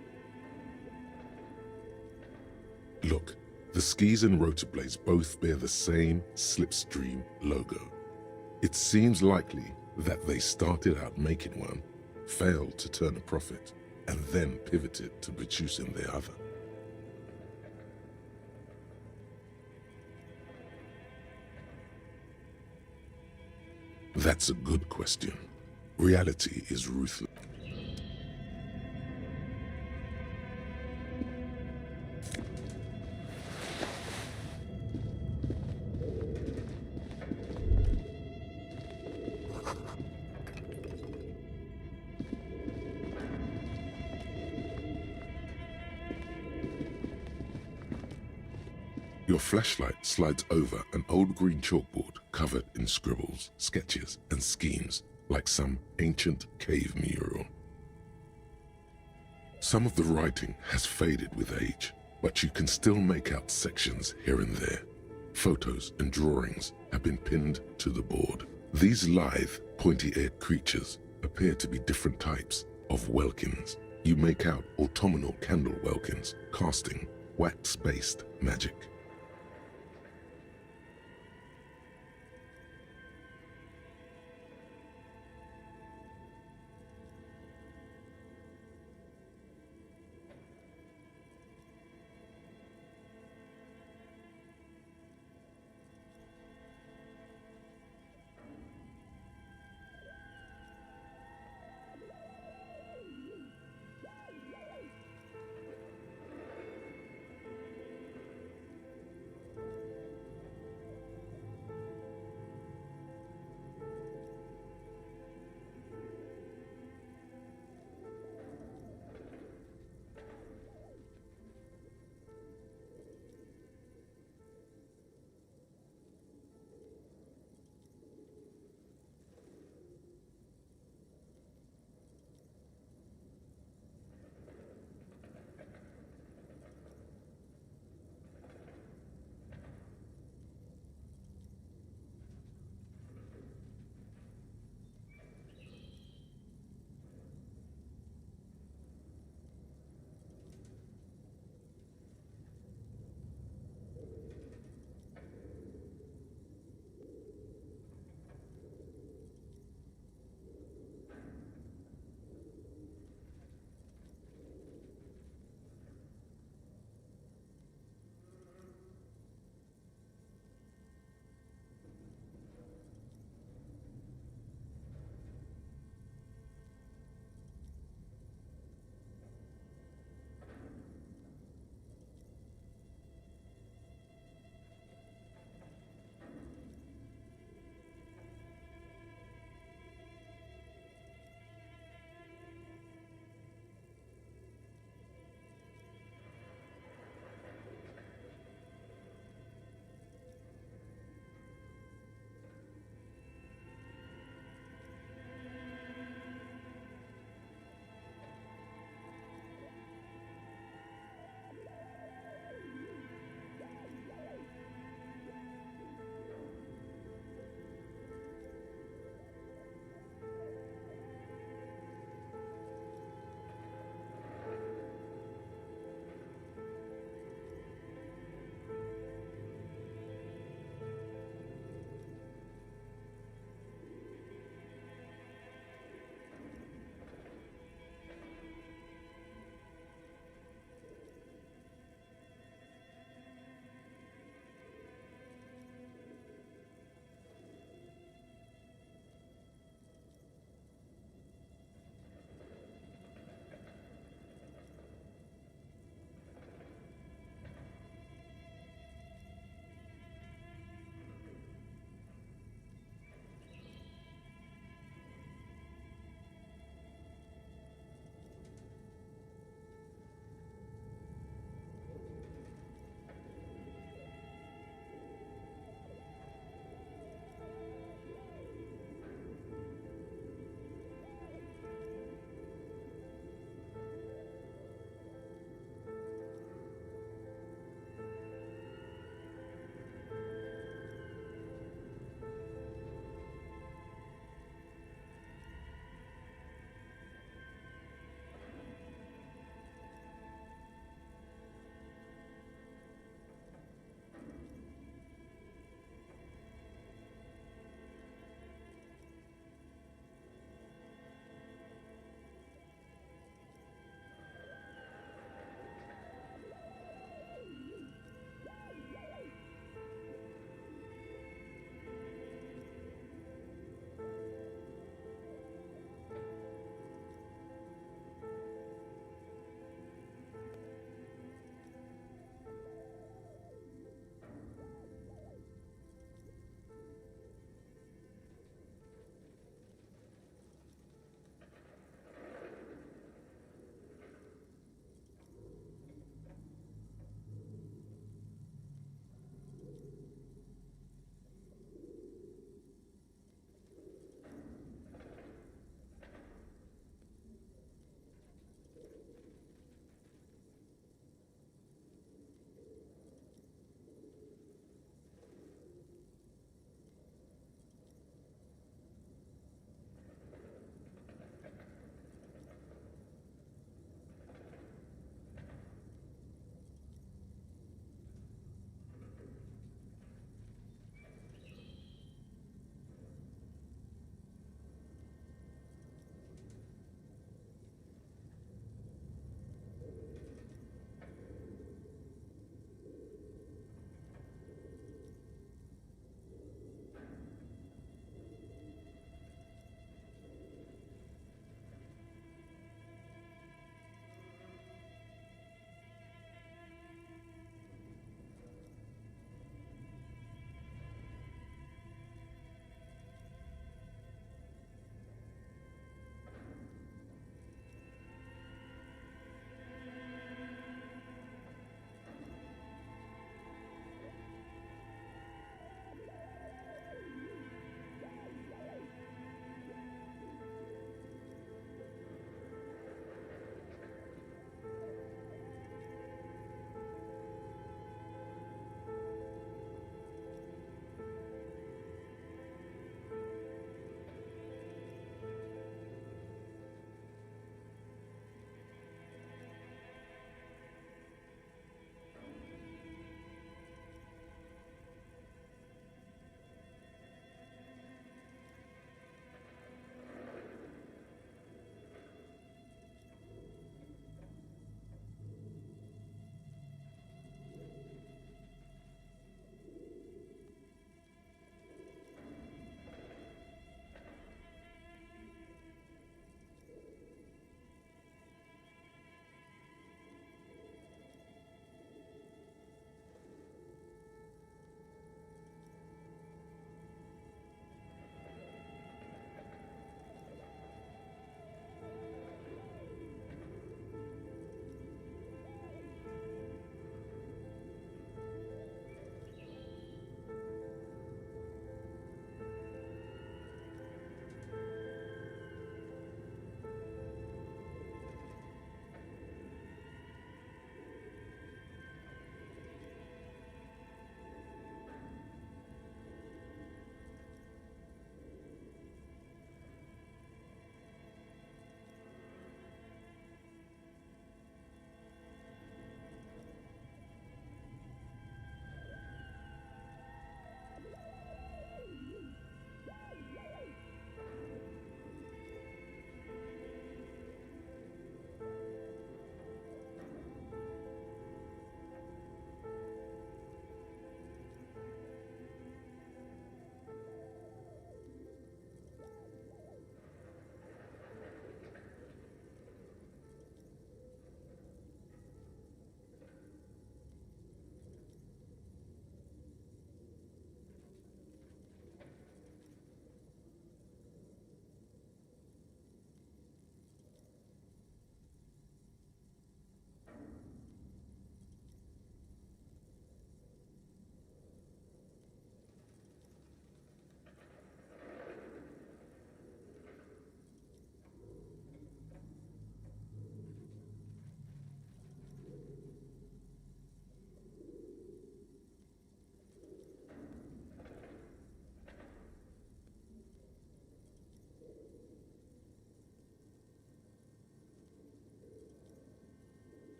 Look, the skis and rotor blades both bear the same Slipstream logo. It seems likely that they started out making one, failed to turn a profit, and then pivoted to producing the other. That's a good question. Reality is ruthless. Your flashlight slides over an old green chalkboard covered in scribbles, sketches, and schemes, like some ancient cave mural. Some of the writing has faded with age, but you can still make out sections here and there. Photos and drawings have been pinned to the board. These lithe, pointy-eared creatures appear to be different types of welkins. You make out autumnal candle welkins, casting wax-based magic.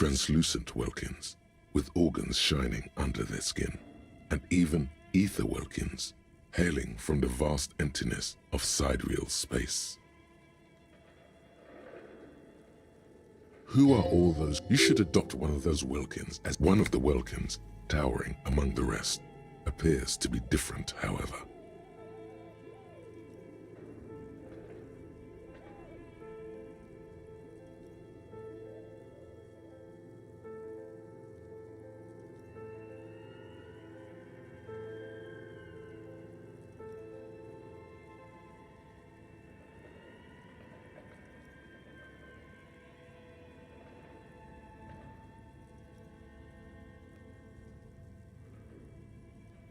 translucent Welkins, with organs shining under their skin, and even ether Welkins, hailing from the vast emptiness of sidereal space. Who are all those? You should adopt one of those Welkins, as one of the Welkins, towering among the rest, appears to be different, however.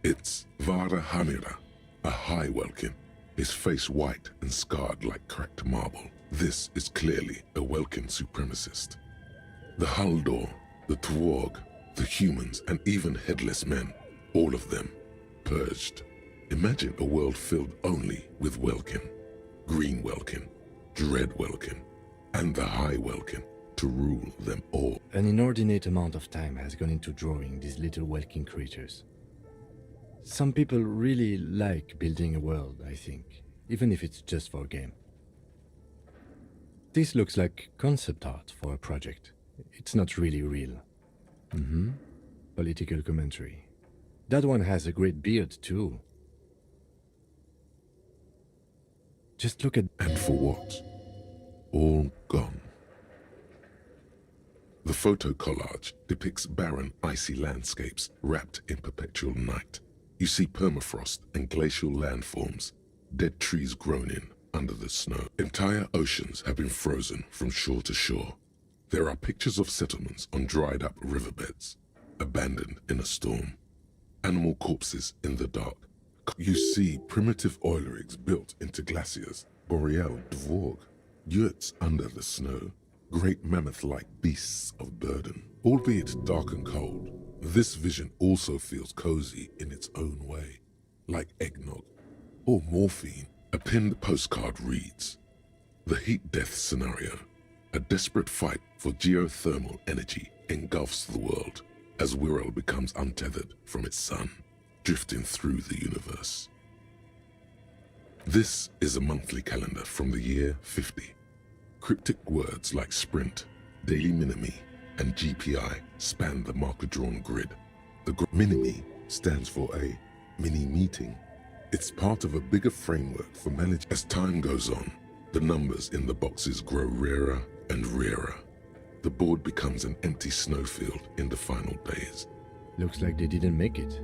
It's Vara Hamira, a high Welkin, his face white and scarred like cracked marble. This is clearly a Welkin supremacist. The Haldor, the Tworg, the humans, and even headless men, all of them, purged. Imagine a world filled only with Welkin, Green Welkin, Dread Welkin, and the High Welkin to rule them all. An inordinate amount of time has gone into drawing these little Welkin creatures. Some people really like building a world, I think, even if it's just for a game. This looks like concept art for a project. It's not really real. Political commentary. That one has a great beard, too. Just look at... And for what? All gone. The photo collage depicts barren, icy landscapes wrapped in perpetual night. You see permafrost and glacial landforms, dead trees grown in under the snow. Entire oceans have been frozen from shore to shore. There are pictures of settlements on dried up riverbeds, abandoned in a storm. Animal corpses in the dark. You see primitive oil rigs built into glaciers, boreal dvorg, yurts under the snow, great mammoth-like beasts of burden. Albeit dark and cold, this vision also feels cozy in its own way, like eggnog or morphine. A pinned postcard reads, "The heat death scenario, a desperate fight for geothermal energy engulfs the world as Wirral becomes untethered from its sun, drifting through the universe." This is a monthly calendar from the year 50. Cryptic words like sprint, daily minimi, and GPI span the marker-drawn grid. The minimi stands for a mini-meeting. It's part of a bigger framework for managing. As time goes on, the numbers in the boxes grow rarer and rarer. The board becomes an empty snowfield in the final days. Looks like they didn't make it.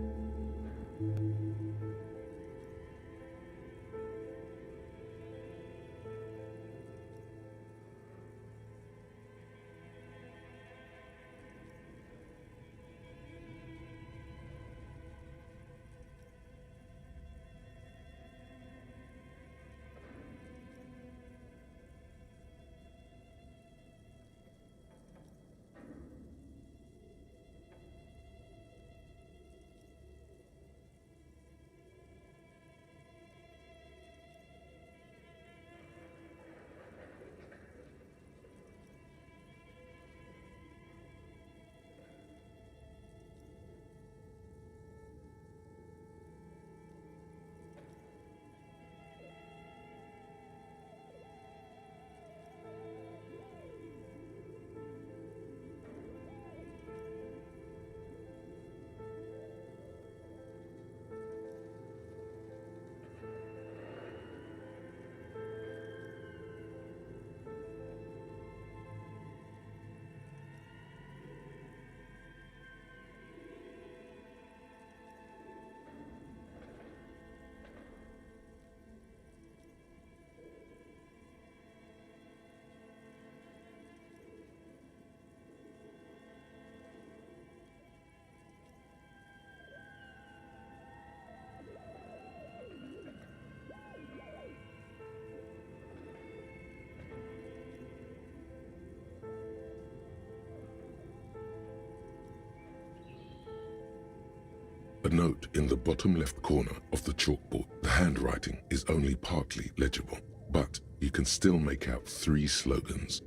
A note in the bottom left corner of the chalkboard. The handwriting is only partly legible, but you can still make out 3 slogans.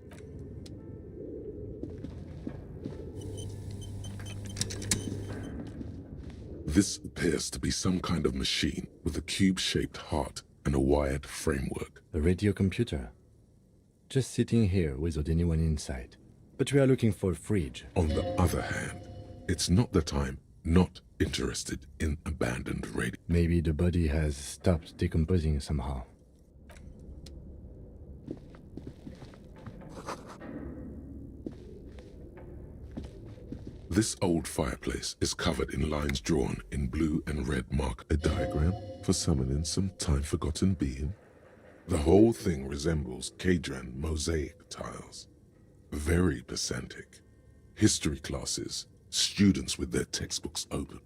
This appears to be some kind of machine with a cube-shaped heart and a wired framework. A radio computer. Just sitting here without anyone inside. But we are looking for a fridge. On the other hand, it's not that I'm not interested in abandoned radio. Maybe the body has stopped decomposing somehow. This old fireplace is covered in lines drawn in blue and red mark, a diagram for summoning some time-forgotten being. The whole thing resembles Kadran mosaic tiles. Very pedantic. History classes, students with their textbooks open.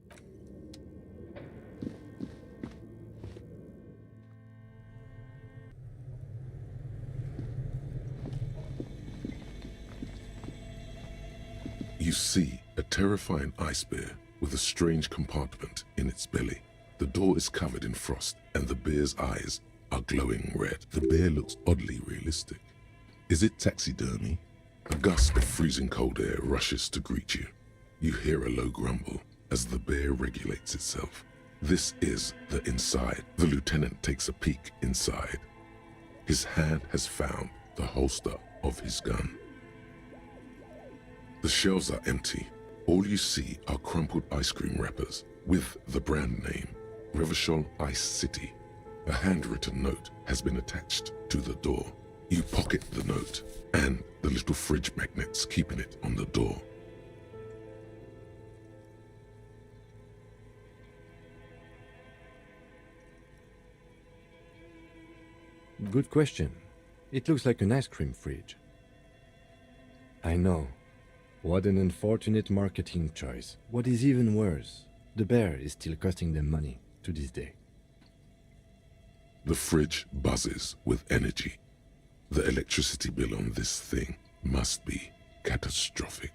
You see a terrifying ice bear with a strange compartment in its belly. The door is covered in frost and the bear's eyes are glowing red. The bear looks oddly realistic. Is it taxidermy? A gust of freezing cold air rushes to greet you. You hear a low grumble as the bear regulates itself. This is the inside. The lieutenant takes a peek inside. His hand has found the holster of his gun. The shelves are empty. All you see are crumpled ice cream wrappers with the brand name, Revachol Ice City. A handwritten note has been attached to the door. You pocket the note and the little fridge magnets keeping it on the door. Good question. It looks like an ice cream fridge. I know. What an unfortunate marketing choice. What is even worse, the bear is still costing them money to this day. The fridge buzzes with energy. The electricity bill on this thing must be catastrophic.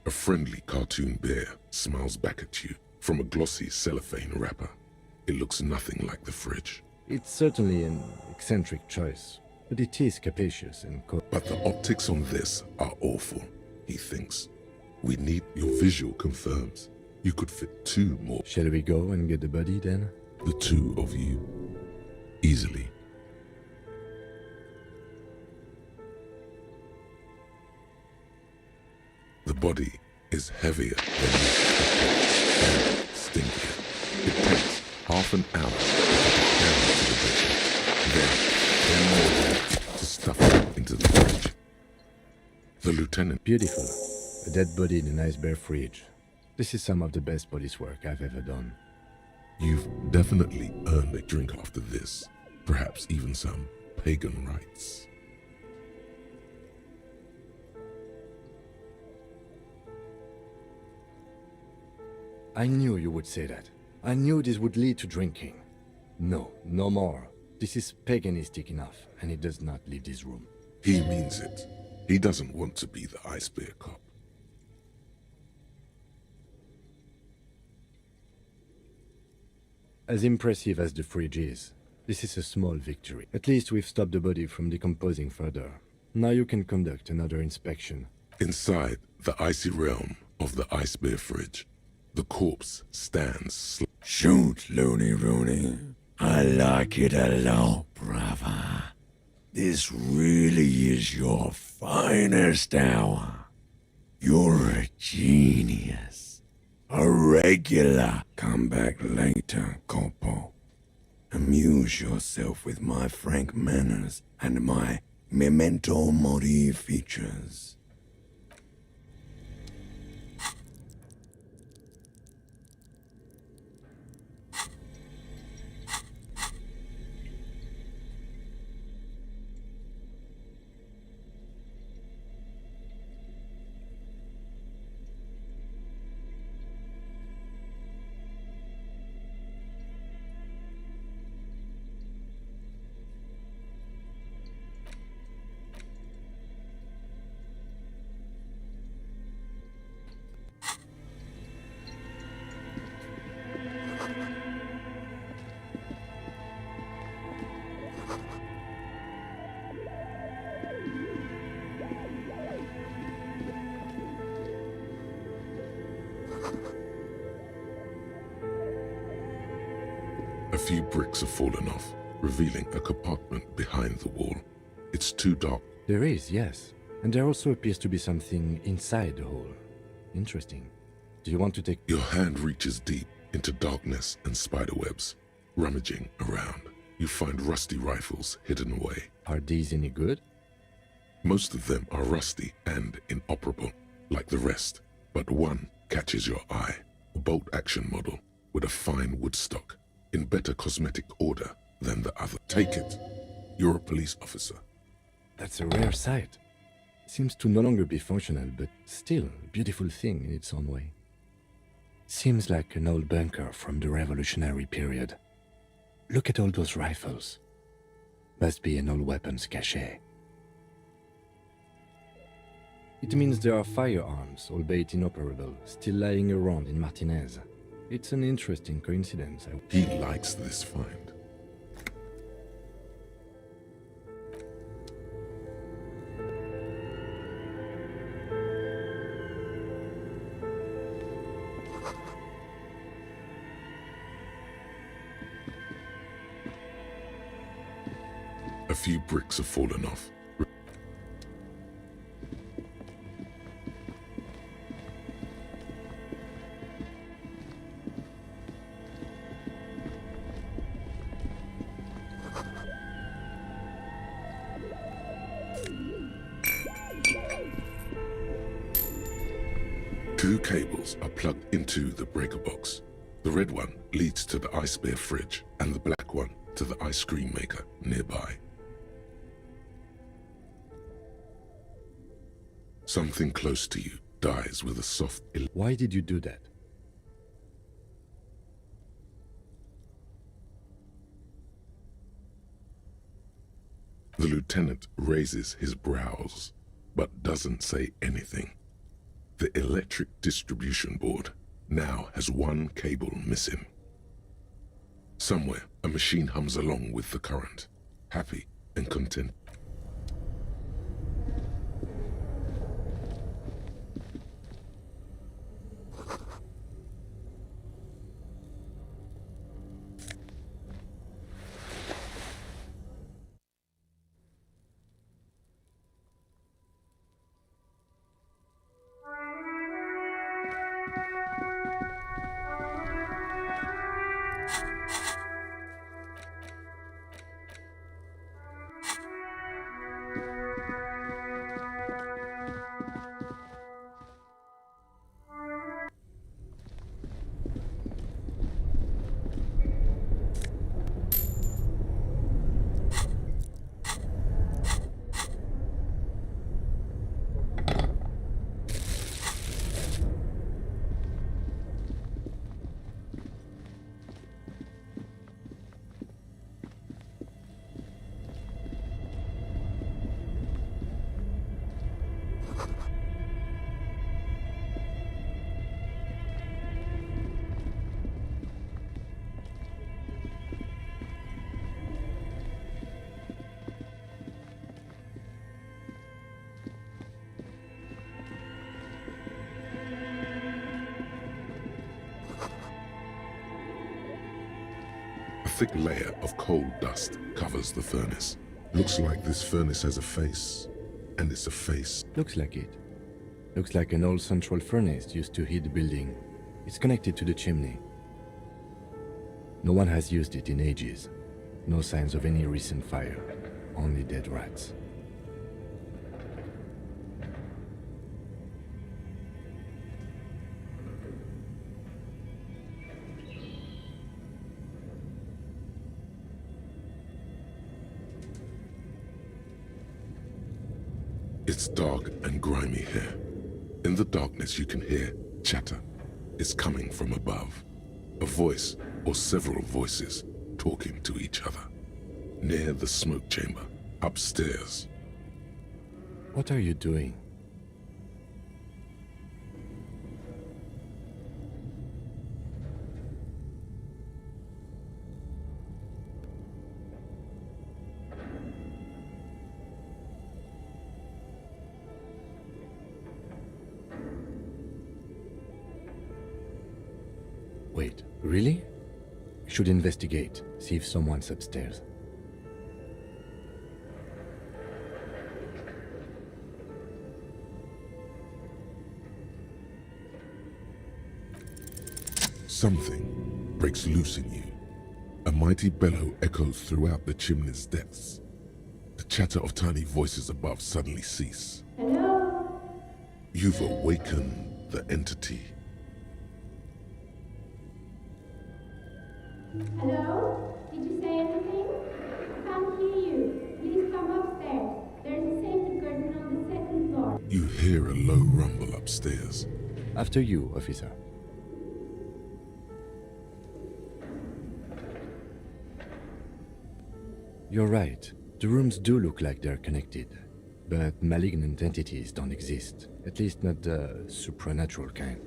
A friendly cartoon bear smiles back at you from a glossy cellophane wrapper. It looks nothing like the fridge. It's certainly an eccentric choice, but it is capacious and But the optics on this are awful, he thinks. We need your visual confirms. You could fit 2 more. Shall we go and get the body then? The 2 of you. Easily. The body is heavier than you expected and stinkier. It takes half an hour to get it down to the bed. Then 10 more minutes to stuff it into the fridge. The lieutenant. Beautiful. A dead body in an ice bear fridge. This is some of the best police work I've ever done. You've definitely earned a drink after this. Perhaps even some pagan rites. I knew you would say that. I knew this would lead to drinking. No, no more. This is paganistic enough, and he does not leave this room. He means it. He doesn't want to be the ice bear cop. As impressive as the fridge is, this is a small victory. At least we've stopped the body from decomposing further. Now you can conduct another inspection. Inside the icy realm of the ice bear fridge, the corpse stands. Shoot, Looney Rooney. I like it a lot, brother. This really is your finest hour. You're a genius. A regular. Come back later, Corpo. Amuse yourself with my frank manners and my memento mori features. few bricks have fallen off, revealing a compartment behind the wall. It's too dark. There is, yes. And there also appears to be something inside the hole. Interesting. Do you want to take... Your hand reaches deep into darkness and spiderwebs. Rummaging around, you find rusty rifles hidden away. Are these any good? Most of them are rusty and inoperable, like the rest. But one catches your eye. A bolt-action model with a fine wood stock, in better cosmetic order than the other. Take it. You're a police officer. That's a rare sight. Seems to no longer be functional, but still a beautiful thing in its own way. Seems like an old bunker from the revolutionary period. Look at all those rifles. Must be an old weapons cache. It means there are firearms, albeit inoperable, still lying around in Martinez. It's an interesting coincidence. He likes this find. A few bricks have fallen off. Two cables are plugged into the breaker box. The red one leads to the ice bear fridge and the black one to the ice cream maker nearby. Something close to you dies with a soft... Why did you do that? The lieutenant raises his brows, but doesn't say anything. The electric distribution board now has one cable missing. Somewhere, a machine hums along with the current, happy and content. A thick layer of coal dust covers the furnace. Looks like this furnace has a face, and it's a face. Looks like it. Looks like an old central furnace used to heat the building. It's connected to the chimney. No one has used it in ages. No signs of any recent fire. Only dead rats. It's dark and grimy here. In the darkness you can hear chatter. It's coming from above. A voice or several voices talking to each other. Near the smoke chamber, upstairs. What are you doing? Wait, really? Should investigate, see if someone's upstairs. Something breaks loose in you. A mighty bellow echoes throughout the chimney's depths. The chatter of tiny voices above suddenly cease. Hello? You've awakened the entity. Hello? Did you say anything? I can't hear you. Please come upstairs. There's a safety curtain on the second floor. You hear a low rumble upstairs. After you, officer. You're right. The rooms do look like they're connected, but malignant entities don't exist. At least not the supernatural kind.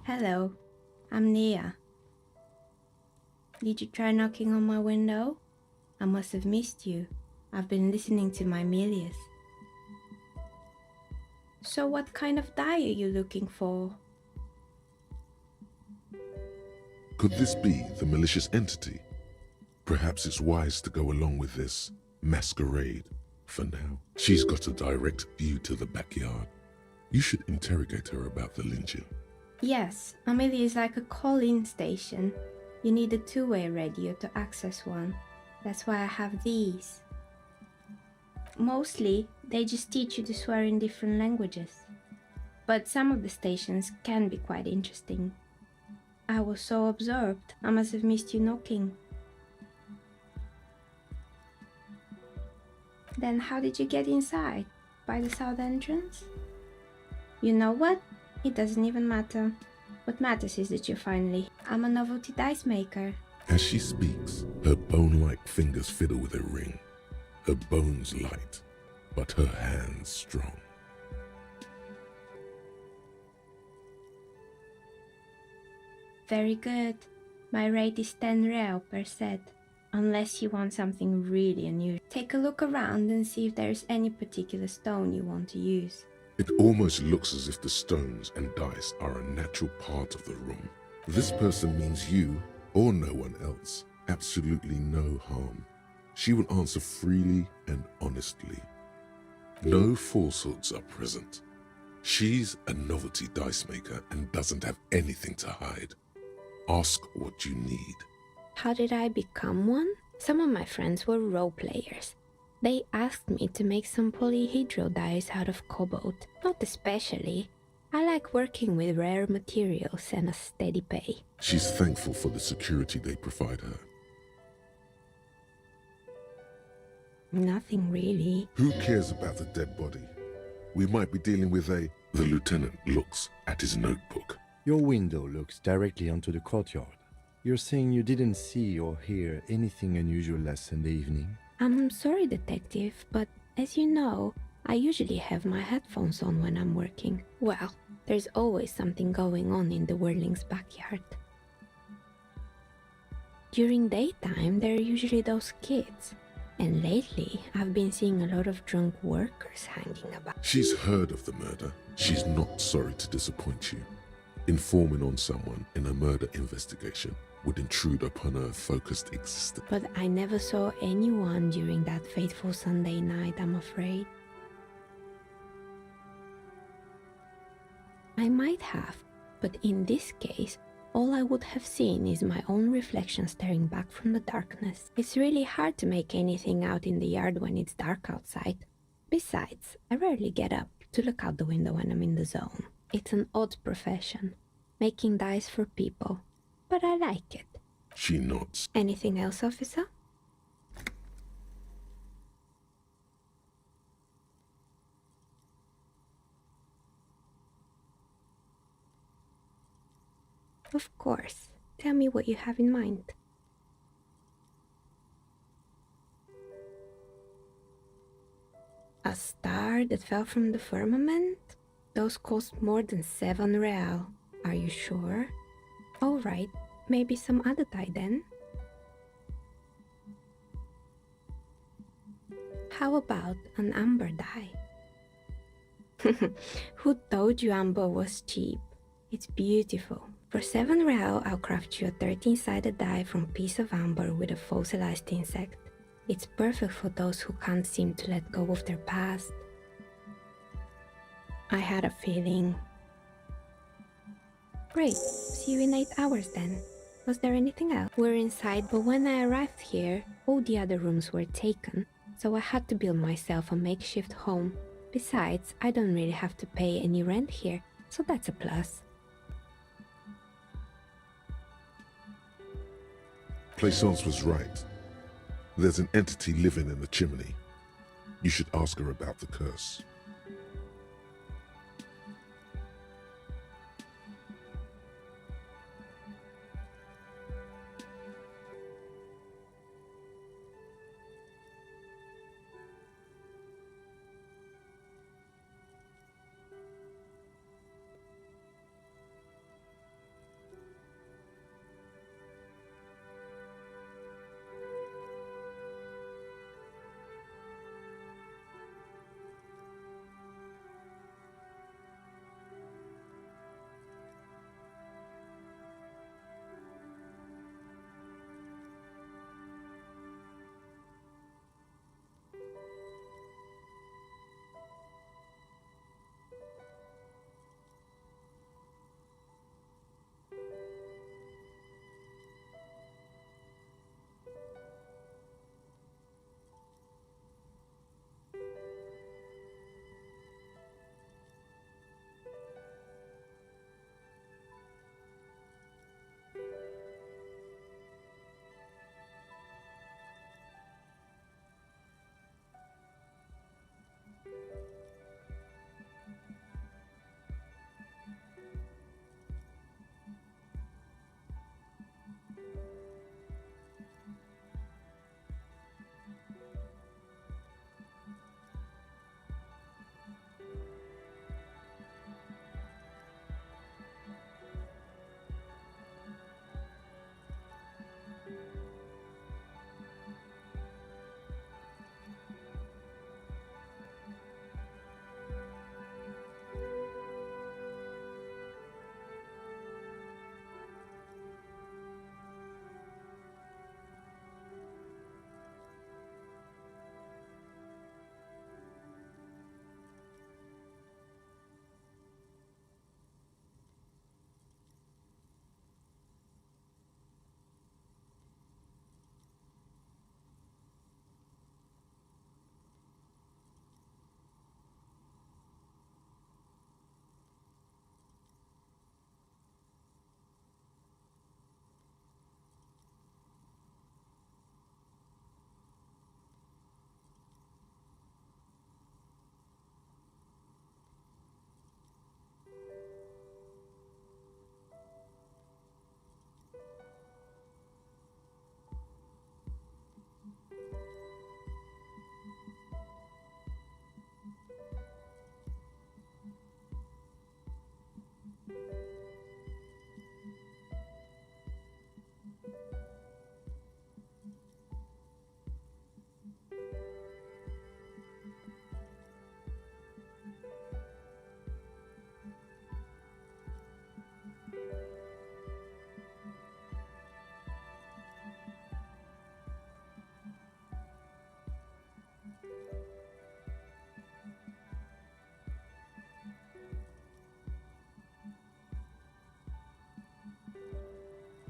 Hello, I'm Nia. Did you try knocking on my window? I must have missed you. I've been listening to my Milius. So what kind of dye are you looking for? Could this be the malicious entity? Perhaps it's wise to go along with this masquerade for now. She's got a direct view to the backyard. You should interrogate her about the lynching. Yes, Amelia is like a call-in station. You need a two-way radio to access one. That's why I have these. Mostly, they just teach you to swear in different languages. But some of the stations can be quite interesting. I was so absorbed, I must have missed you knocking. Then how did you get inside? By the south entrance? You know what? It doesn't even matter. What matters is that you're finally... I'm a novelty dice maker. As she speaks, her bone-like fingers fiddle with a ring. Her bones light, but her hands strong. Very good. My rate is 10 real per set. Unless you want something really unusual. Take a look around and see if there's any particular stone you want to use. It almost looks as if the stones and dice are a natural part of the room. This person means you, or no one else, absolutely no harm. She will answer freely and honestly. No falsehoods are present. She's a novelty dice maker and doesn't have anything to hide. Ask what you need. How did I become one? Some of my friends were role players. They asked me to make some polyhedral dice out of cobalt. Not especially. I like working with rare materials and a steady pay. She's thankful for the security they provide her. Nothing really. Who cares about the dead body? We might be dealing with a... The lieutenant looks at his notebook. Your window looks directly onto the courtyard. You're saying you didn't see or hear anything unusual last Sunday evening? I'm sorry, detective, but as you know, I usually have my headphones on when I'm working. Well, there's always something going on in the Whirling's backyard. During daytime, there are usually those kids. And lately, I've been seeing a lot of drunk workers hanging about. She's heard of the murder. She's not sorry to disappoint you. Informing on someone in a murder investigation would intrude upon her focused existence. But I never saw anyone during that fateful Sunday night, I'm afraid. I might have, but in this case, all I would have seen is my own reflection staring back from the darkness. It's really hard to make anything out in the yard when it's dark outside. Besides, I rarely get up to look out the window when I'm in the zone. It's an odd profession, making dice for people, but I like it. She nods. Anything else, officer? Of course. Tell me what you have in mind. A star that fell from the firmament? Those cost more than 7 real. Are you sure? Alright, maybe some other dye then? How about an amber dye? Who told you amber was cheap? It's beautiful. For 7 real, I'll craft you a 13-sided dye from piece of amber with a fossilized insect. It's perfect for those who can't seem to let go of their past. I had a feeling. Great, see you in 8 hours then. Was there anything else? We're inside, but when I arrived here, all the other rooms were taken, so I had to build myself a makeshift home. Besides, I don't really have to pay any rent here, so that's a plus. Plaisance was right. There's an entity living in the chimney. You should ask her about the curse.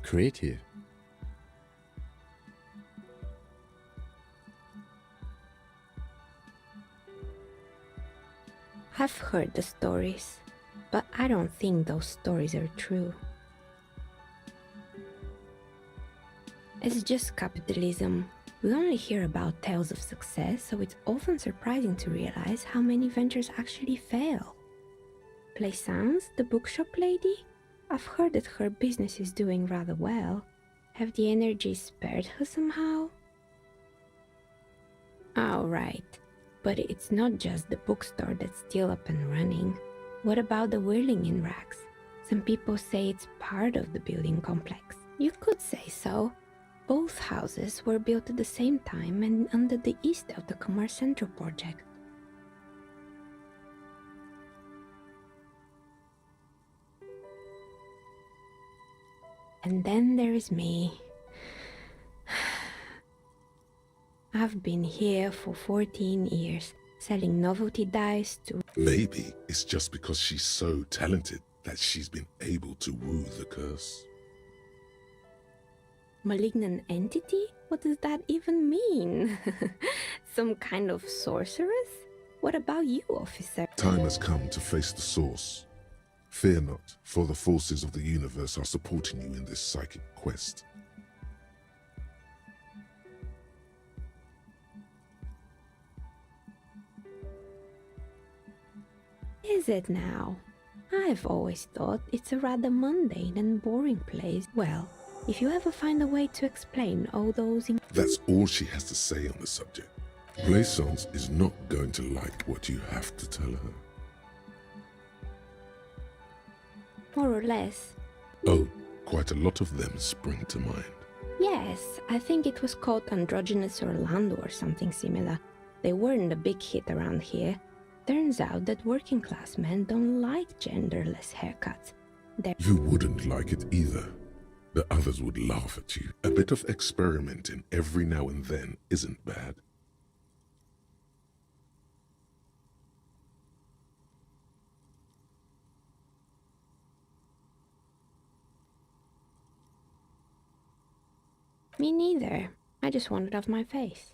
Creative. I've heard the stories, but I don't think those stories are true. It's just capitalism. We only hear about tales of success, so it's often surprising to realize how many ventures actually fail. Plaisance, the bookshop lady? I've heard that her business is doing rather well. Have the energies spared her somehow? Oh, right. But it's not just the bookstore that's still up and running. What about the whirling in rags? Some people say it's part of the building complex. You could say so. Both houses were built at the same time and under the east of the Commerce Central project. And then there is me. I've been here for 14 years, selling novelty dice to... Maybe it's just because she's so talented that she's been able to woo the curse. Malignant entity? What does that even mean? Some kind of sorceress? What about you, officer? Time has come to face the source. Fear not, for the forces of the universe are supporting you in this psychic quest. Is it now? I've always thought it's a rather mundane and boring place. Well, if you ever find a way to explain all those... That's all she has to say on the subject. Blaisance is not going to like what you have to tell her. More or less. Oh, quite a lot of them spring to mind. Yes, I think it was called Androgynous Orlando or something similar. They weren't a big hit around here. Turns out that working class men don't like genderless haircuts. You wouldn't like it either. The others would laugh at you. A bit of experimenting every now and then isn't bad. Me neither. I just want it off my face.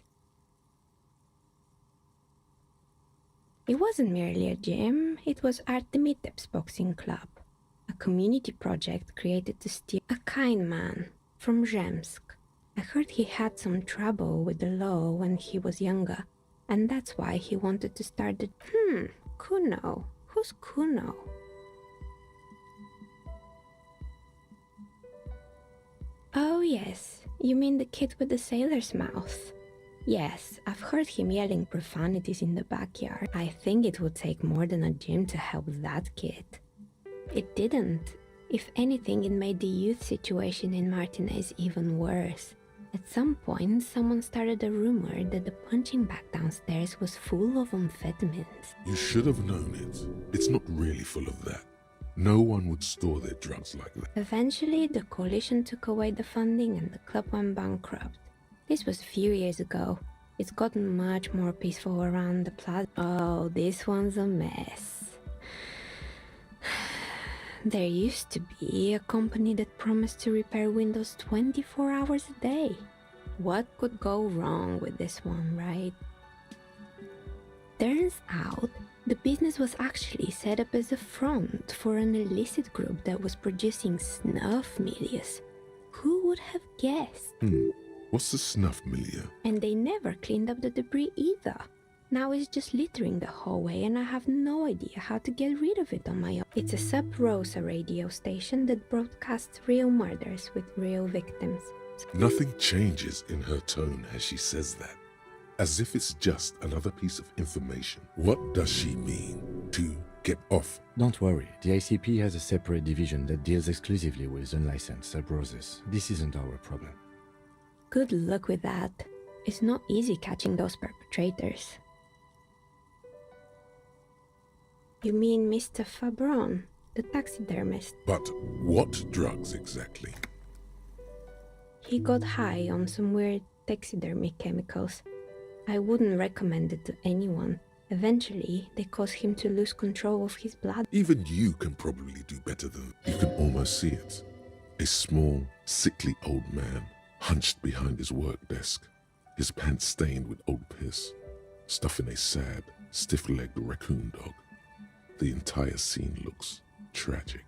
It wasn't merely a gym, it was Artemitep's boxing club. A community project created to steal a kind man from Zemsk. I heard he had some trouble with the law when he was younger, and that's why he wanted to start the... Kuno. Who's Kuno? Oh yes, you mean the kid with the sailor's mouth. Yes, I've heard him yelling profanities in the backyard. I think it would take more than a gym to help that kid. It didn't. If anything, it made the youth situation in Martinez even worse. At some point, someone started a rumor that the punching bag downstairs was full of amphetamines. You should have known it. It's not really full of that. No one would store their drugs like that. Eventually, the coalition took away the funding and the club went bankrupt. This was a few years ago. It's gotten much more peaceful around the plaza. Oh, this one's a mess. There used to be a company that promised to repair windows 24 hours a day. What could go wrong with this one, right? Turns out, the business was actually set up as a front for an illicit group that was producing snuff milias. Who would have guessed? What's the snuff milieu? And they never cleaned up the debris either. Now it's just littering the hallway and I have no idea how to get rid of it on my own. It's a Sub Rosa radio station that broadcasts real murders with real victims. Nothing changes in her tone as she says that. As if it's just another piece of information. What does she mean to get off? Don't worry, the ICP has a separate division that deals exclusively with unlicensed sub-roses. This isn't our problem. Good luck with that. It's not easy catching those perpetrators. You mean Mr. Fabron, the taxidermist? But what drugs exactly? He got high on some weird taxidermy chemicals. I wouldn't recommend it to anyone. Eventually, they caused him to lose control of his blood. Even you can probably do better than... You can almost see it. A small, sickly old man, hunched behind his work desk, his pants stained with old piss, stuffing a sad, stiff-legged raccoon dog. The entire scene looks tragic.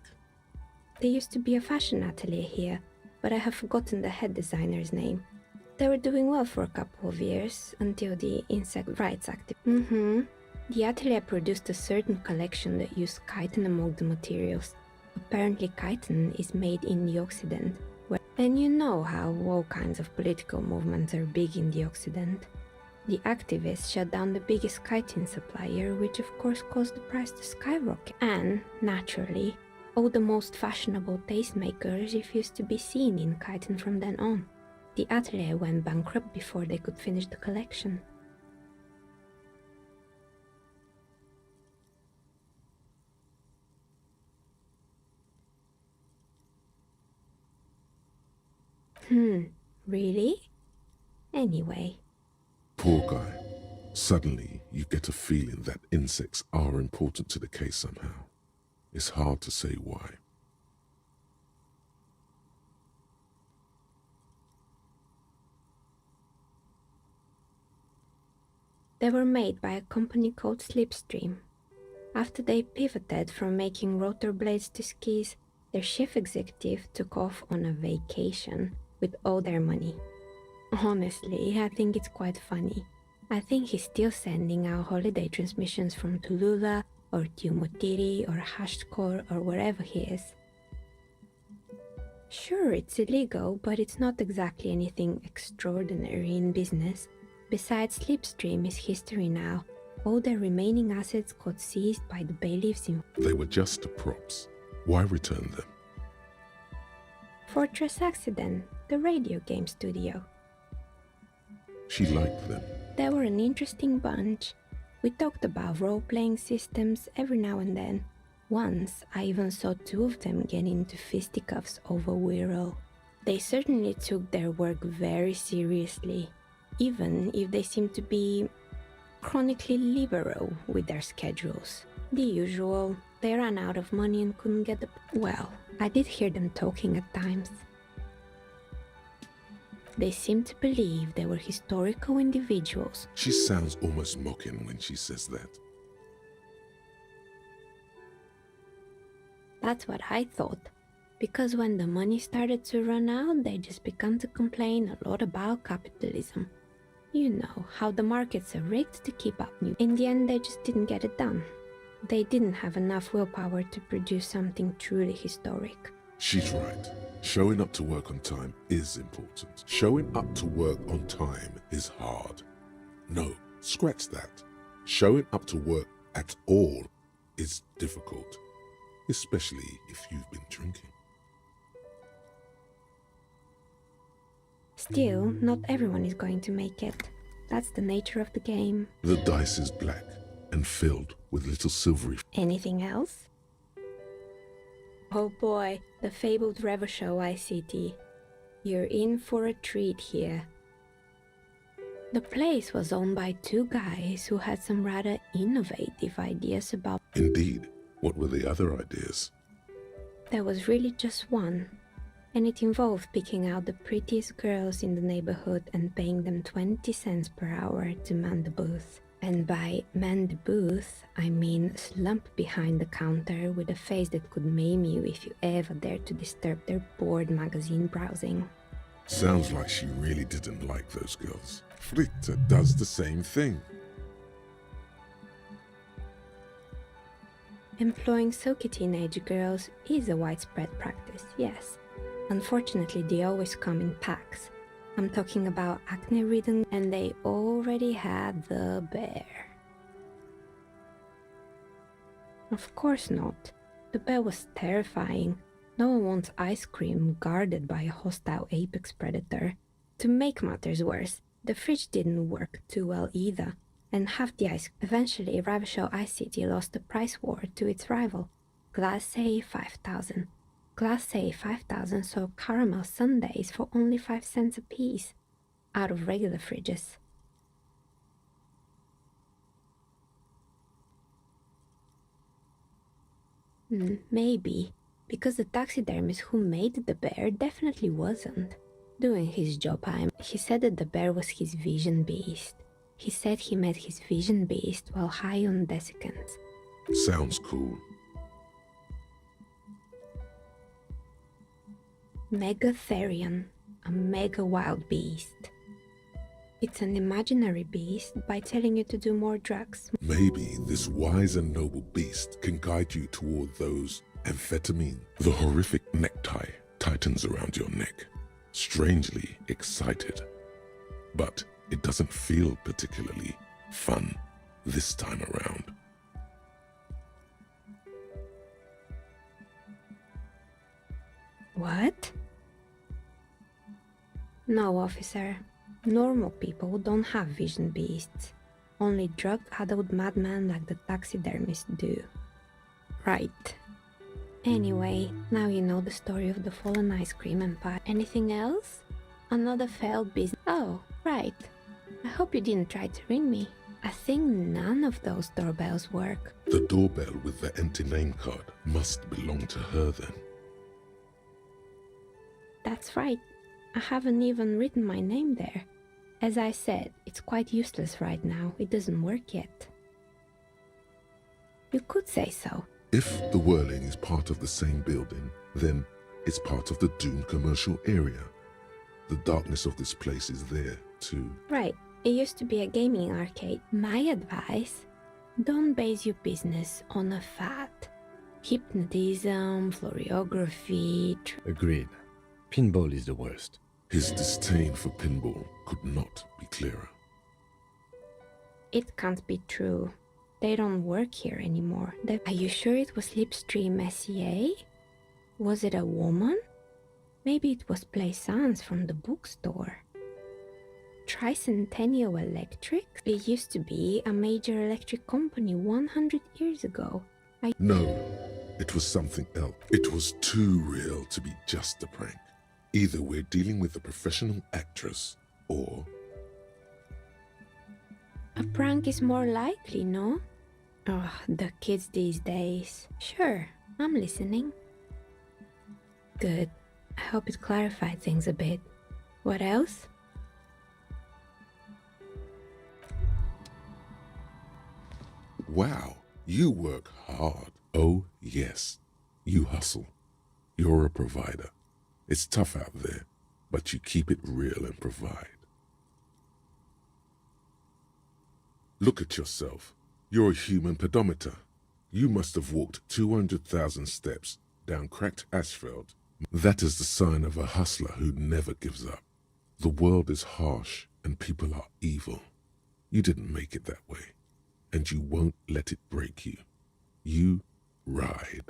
There used to be a fashion atelier here, but I have forgotten the head designer's name. They were doing well for a couple of years, until the insect rights activists. The atelier produced a certain collection that used chitin among the materials. Apparently chitin is made in the Occident, and you know how all kinds of political movements are big in the Occident. The activists shut down the biggest chitin supplier, which of course caused the price to skyrocket. And, naturally, all the most fashionable tastemakers refused to be seen in chitin from then on. The atelier went bankrupt before they could finish the collection. Really? Anyway. Poor guy. Suddenly, you get a feeling that insects are important to the case somehow. It's hard to say why. They were made by a company called Slipstream. After they pivoted from making rotor blades to skis, their chief executive took off on a vacation with all their money. Honestly, I think it's quite funny. I think he's still sending out holiday transmissions from Tulula or Tiumotiri or Hashtkor or wherever he is. Sure, it's illegal, but it's not exactly anything extraordinary in business. Besides, Slipstream is history now. All their remaining assets got seized by the bailiffs in... They were just the props. Why return them? Fortress Accident, the radio game studio. She liked them. They were an interesting bunch. We talked about role-playing systems every now and then. Once, I even saw two of them get into fisticuffs over Wirral. They certainly took their work very seriously, even if they seemed to be chronically liberal with their schedules. The usual, they ran out of money and couldn't get the... Well, I did hear them talking at times. They seemed to believe they were historical individuals. She sounds almost mocking when she says that. That's what I thought. Because when the money started to run out, they just began to complain a lot about capitalism. You know, how the markets are rigged to keep up new. In the end, they just didn't get it done. They didn't have enough willpower to produce something truly historic. She's right. Showing up to work on time is important. Showing up to work on time is hard. No, scratch that. Showing up to work at all is difficult, especially if you've been drinking. Still, not everyone is going to make it. That's the nature of the game. The dice is black and filled with little silvery... Anything else? Oh boy, the fabled Revo Show ICT. You're in for a treat here. The place was owned by two guys who had some rather innovative ideas about... Indeed. What were the other ideas? There was really just one. And it involved picking out the prettiest girls in the neighborhood and paying them 20 cents per hour to man the booth. And by man the booth, I mean slump behind the counter with a face that could maim you if you ever dared to disturb their bored magazine browsing. Sounds like she really didn't like those girls. Fritta does the same thing. Employing silky teenage girls is a widespread practice, yes. Unfortunately, they always come in packs. I'm talking about acne-ridden, and they already had the bear. Of course not. The bear was terrifying. No one wants ice cream guarded by a hostile apex predator. To make matters worse, the fridge didn't work too well either, and half the ice... Eventually, Ravishell Ice City lost the price war to its rival, Glacé 5000. Glacé 5000 sold caramel sundaes for only 5 cents a piece, out of regular fridges. Maybe, because the taxidermist who made the bear definitely wasn't. Doing his job, he said that the bear was his vision beast. He said he met his vision beast while high on desiccants. Sounds cool. Megatherion, a mega wild beast. It's an imaginary beast by telling you to do more drugs. Maybe this wise and noble beast can guide you toward those Amphetamine. The horrific necktie tightens around your neck, strangely excited. But it doesn't feel particularly fun this time around. What? No, officer. Normal people don't have vision beasts. Only drug-addled madmen like the taxidermists do. Right. Anyway, now you know the story of the fallen ice cream empire. Anything else? Another failed business. Oh, right. I hope you didn't try to ring me. I think none of those doorbells work. The doorbell with the empty name card must belong to her then. That's right. I haven't even written my name there. As I said, it's quite useless right now. It doesn't work yet. You could say so. If the Whirling is part of the same building, then it's part of the Dune commercial area. The darkness of this place is there, too. Right. It used to be a gaming arcade. My advice, don't base your business on a fad. Hypnotism, fluorography... Agreed. Pinball is the worst. His disdain for pinball could not be clearer. It can't be true. They don't work here anymore. Are you sure it was Slipstream SEA? Was it a woman? Maybe it was Plaisance from the bookstore. Tricentennial Electric? It used to be a major electric company 100 years ago. No, it was something else. It was too real to be just a prank. Either we're dealing with a professional actress, or... A prank is more likely, no? Oh, the kids these days. Sure, I'm listening. Good. I hope it clarified things a bit. What else? Wow, you work hard. Oh, yes. You hustle. You're a provider. It's tough out there, but you keep it real and provide. Look at yourself. You're a human pedometer. You must have walked 200,000 steps down cracked asphalt. That is the sign of a hustler who never gives up. The world is harsh and people are evil. You didn't make it that way, and you won't let it break you. You ride.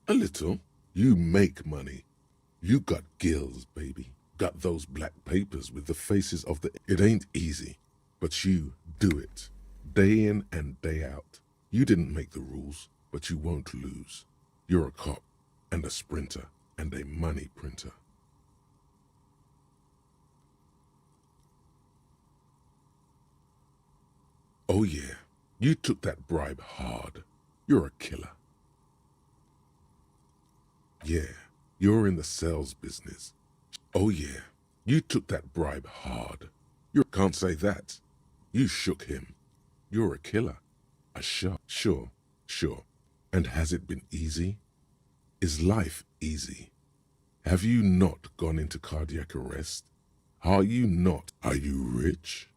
A little. You make money. You got gills, baby. Got those black papers with the faces of the... It ain't easy, but you do it. Day in and day out. You didn't make the rules, but you won't lose. You're a cop, and a sprinter, and a money printer. Oh yeah, You took that bribe hard. You're a killer. Yeah, you're in the sales business. Oh yeah, you took that bribe hard. You can't say that. You shook him. You're a killer. A shot. Sure, sure. And has it been easy? Is life easy? Have you not gone into cardiac arrest? Are you not? Are you rich?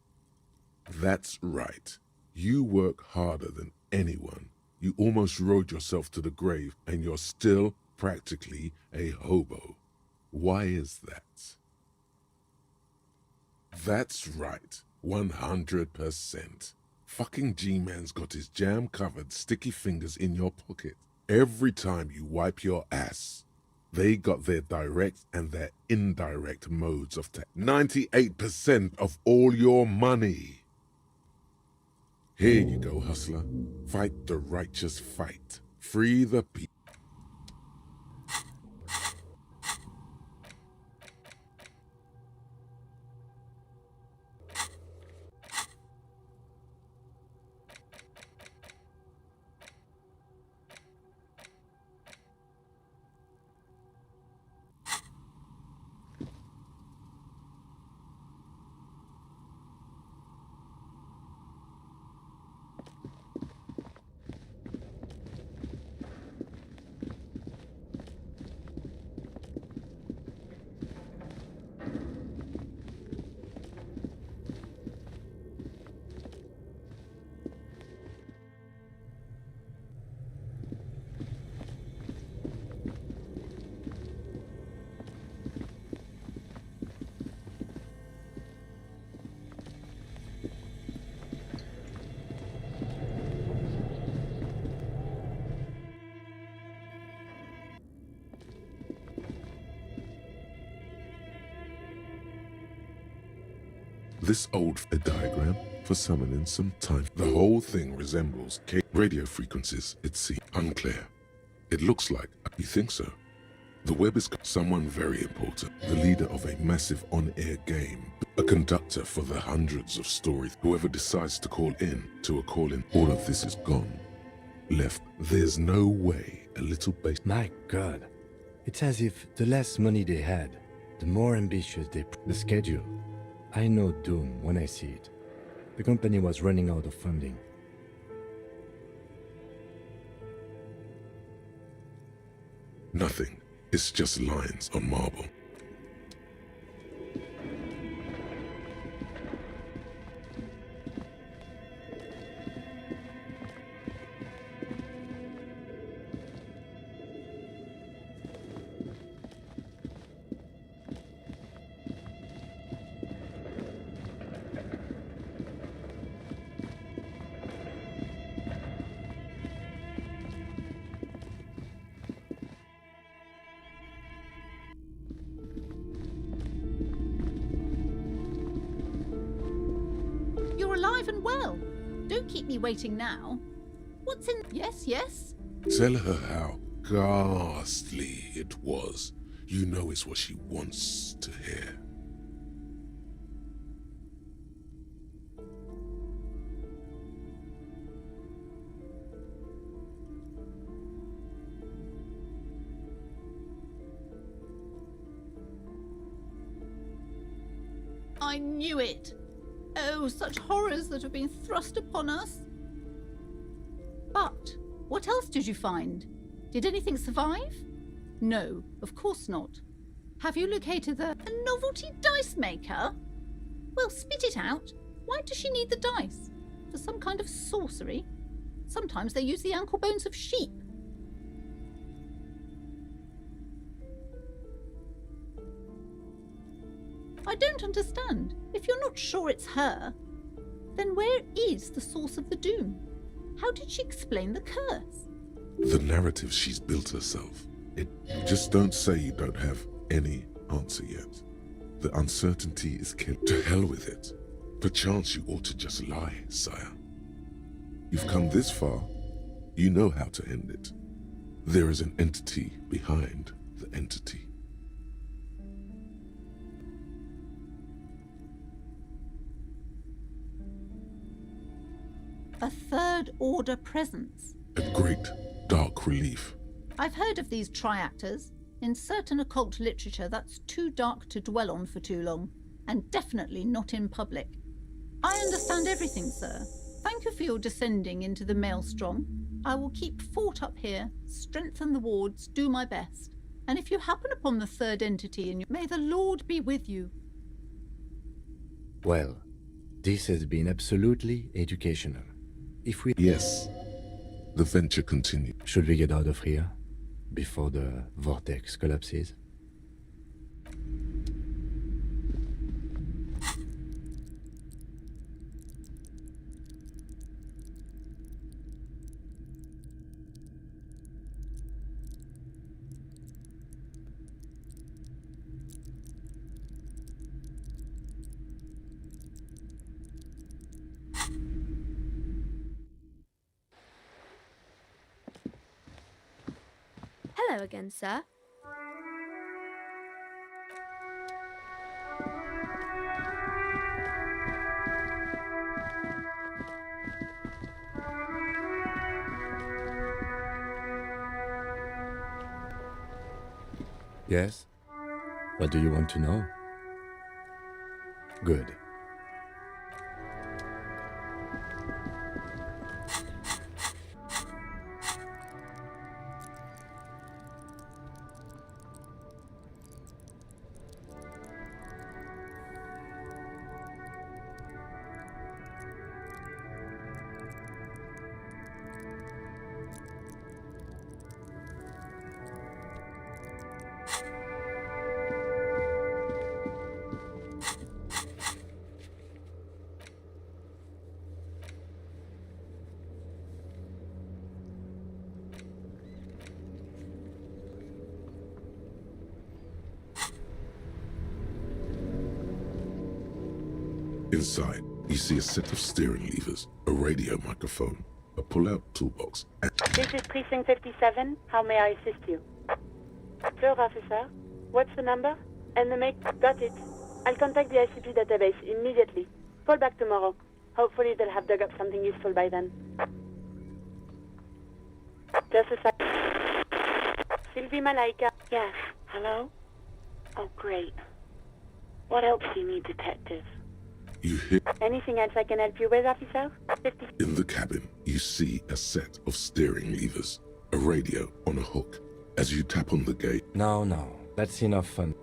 That's right. You work harder than anyone. You almost rode yourself to the grave and you're still practically a hobo. Why is that? That's right. 100%. Fucking G-Man's got his jam-covered sticky fingers in your pocket. Every time you wipe your ass, they got their direct and their indirect modes of 98% of all your money. Here you go, hustler. Fight the righteous fight. Free the people. This old diagram for summoning some time. The whole thing resembles radio frequencies, it seems. Unclear. It looks like, you think so? The web is someone very important, the leader of a massive on-air game, a conductor for the hundreds of stories. Whoever decides to call in to a call-in, all of this is gone. Left. There's no way a little base. My God. It's as if the less money they had, the more ambitious the schedule. I know doom when I see it. The company was running out of funding. Nothing. It's just lines on marble. You're alive and well. Don't keep me waiting now. What's in... Yes, yes? Tell her how ghastly it was. You know it's what she wants to hear. I knew it. Oh, such horrors that have been thrust upon us. But what else did you find? Did anything survive? No, of course not. Have you located a novelty dice maker? Well, spit it out. Why does she need the dice? For some kind of sorcery? Sometimes they use the ankle bones of sheep. I don't understand. If you're not sure it's her, then where is the source of the doom? How did she explain the curse? The narrative she's built herself. Just don't say you don't have any answer yet. The uncertainty is killing. To hell with it. Perchance you ought to just lie, sire. You've come this far. You know how to end it. There is an entity behind the entity. A third order presence. A great dark relief. I've heard of these triactors. In certain occult literature, that's too dark to dwell on for too long, and definitely not in public. I understand everything, sir. Thank you for your descending into the maelstrom. I will keep fort up here, strengthen the wards, do my best. And if you happen upon the third entity, may the Lord be with you. Well, this has been absolutely educational. If we... Yes. The venture continues. Should we get out of here before the vortex collapses? Hello again, sir. Yes? What do you want to know? Good. Inside, you see a set of steering levers, a radio microphone, a pull-out toolbox, and... This is Precinct 57. How may I assist you? Sure, officer. What's the number? And the make? Got it. I'll contact the ICP database immediately. Call back tomorrow. Hopefully they'll have dug up something useful by then. Just a sec. Sylvie Malaika. Yes. Hello? Oh, great. What else do you need, detective? You hear... Anything else I can help you with, officer? In the cabin, you see a set of steering levers, a radio on a hook. As you tap on the gate... No, that's enough fun.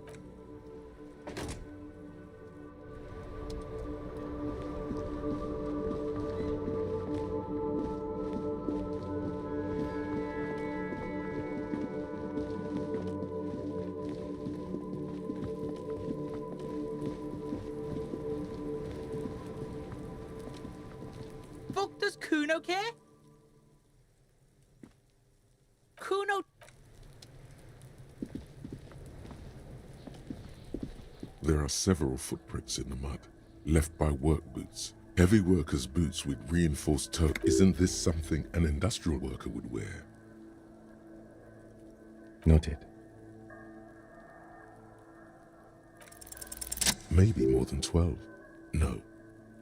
Fuck, does Kuno care? Kuno... There are several footprints in the mud, left by work boots. Heavy workers' boots with reinforced toe. Isn't this something an industrial worker would wear? Noted. Maybe more than 12. No.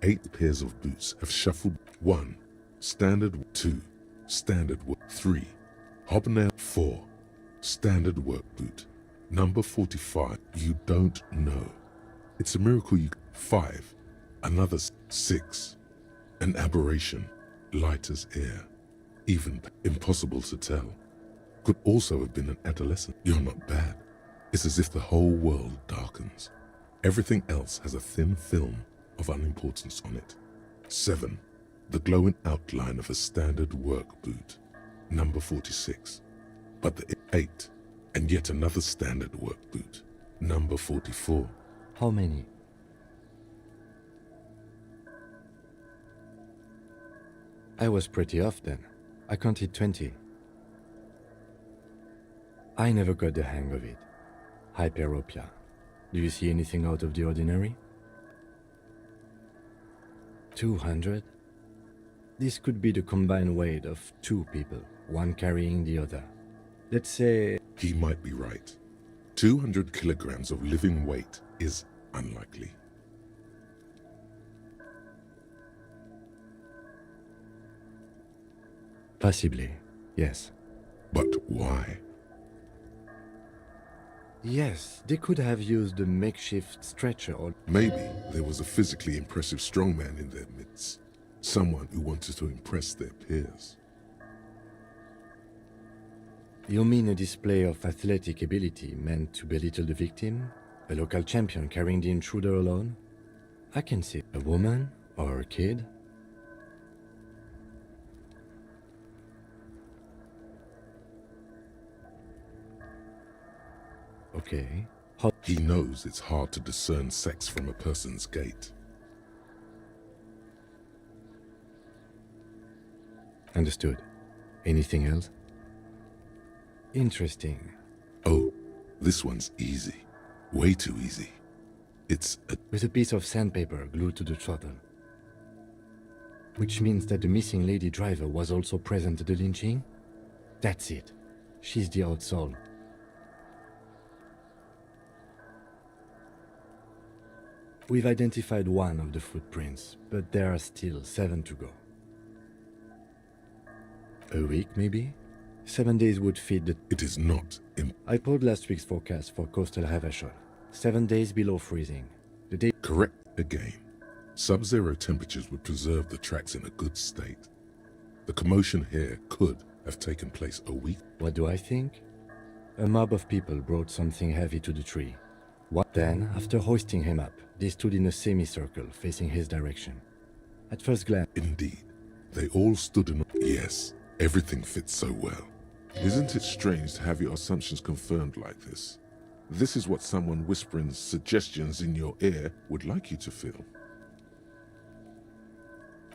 8 pairs of boots have shuffled. 1. Standard. 2. Standard work. 3. Hobnail. 4. Standard work boot. Number 45. You don't know. It's a miracle you... 5. Another 6. An aberration. Light as air. Even impossible to tell. Could also have been an adolescent. You're not bad. It's as if the whole world darkens. Everything else has a thin film of unimportance on it. 7. The glowing outline of a standard work boot. Number 46. But the 8. And yet another standard work boot. Number 44. How many? I was pretty off then. I counted 20. I never got the hang of it. Hyperopia. Do you see anything out of the ordinary? 200? This could be the combined weight of 2 people, one carrying the other. Let's say... He might be right. 200 kilograms of living weight is unlikely. Possibly, yes. But why? Yes, they could have used a makeshift stretcher or... Maybe there was a physically impressive strongman in their midst. Someone who wanted to impress their peers. You mean a display of athletic ability meant to belittle the victim? A local champion carrying the intruder alone? I can see a woman or a kid. Okay. He knows it's hard to discern sex from a person's gait. Understood. Anything else? Interesting. Oh, this one's easy. Way too easy. It's a... With a piece of sandpaper glued to the throttle. Which means that the missing lady driver was also present at the lynching? That's it. She's the odd soul. We've identified one of the footprints, but there are still 7 to go. A week, maybe? 7 days would fit the... It is not I pulled last week's forecast for coastal Havashol. 7 days below freezing. The day... Correct again. Sub-zero temperatures would preserve the tracks in a good state. The commotion here could have taken place a week. What do I think? A mob of people brought something heavy to the tree. What then, after hoisting him up, they stood in a semicircle facing his direction. At first glance... Indeed. They all stood in... Yes, everything fits so well. Isn't it strange to have your assumptions confirmed like this? This is what someone whispering suggestions in your ear would like you to feel.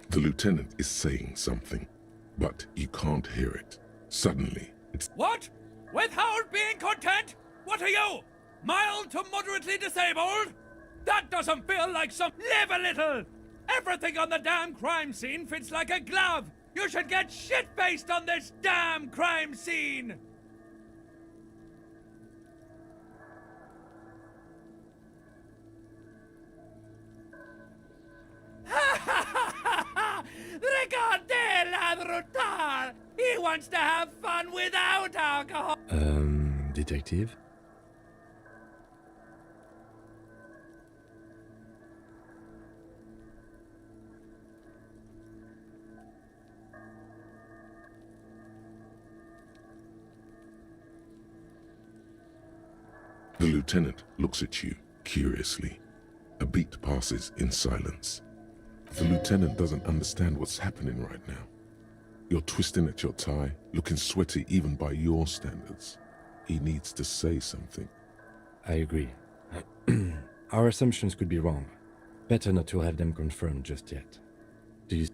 The lieutenant is saying something, but you can't hear it. Suddenly, it's... What? Withhold being content? What are you? Mild to moderately disabled? That doesn't feel like some... Live a little! Everything on the damn crime scene fits like a glove! You should get shit-faced on this damn crime scene! Regardez la brutal! He wants to have fun without alcohol! Detective? The lieutenant looks at you curiously. A beat passes in silence. The lieutenant doesn't understand what's happening right now. You're twisting at your tie, looking sweaty even by your standards. He needs to say something. I agree. Our assumptions could be wrong. Better not to have them confirmed just yet. Do you...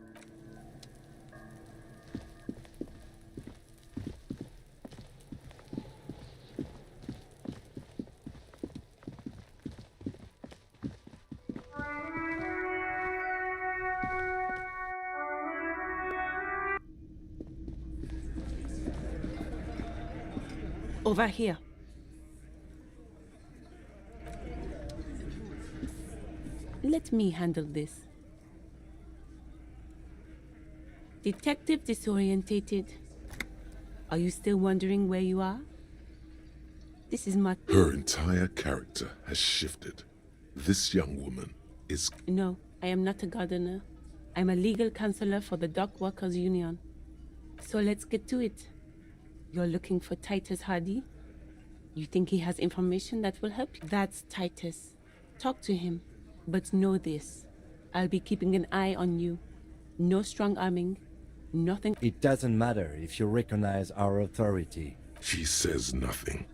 Over here. Let me handle this. Detective disorientated. Are you still wondering where you are? This is my... Her entire character has shifted. This young woman is... No, I am not a gardener. I'm a legal counselor for the Dock Workers Union. So let's get to it. You're looking for Titus Hardy? You think he has information that will help you? That's Titus. Talk to him. But know this. I'll be keeping an eye on you. No strong arming. Nothing. It doesn't matter if you recognize our authority. She says nothing.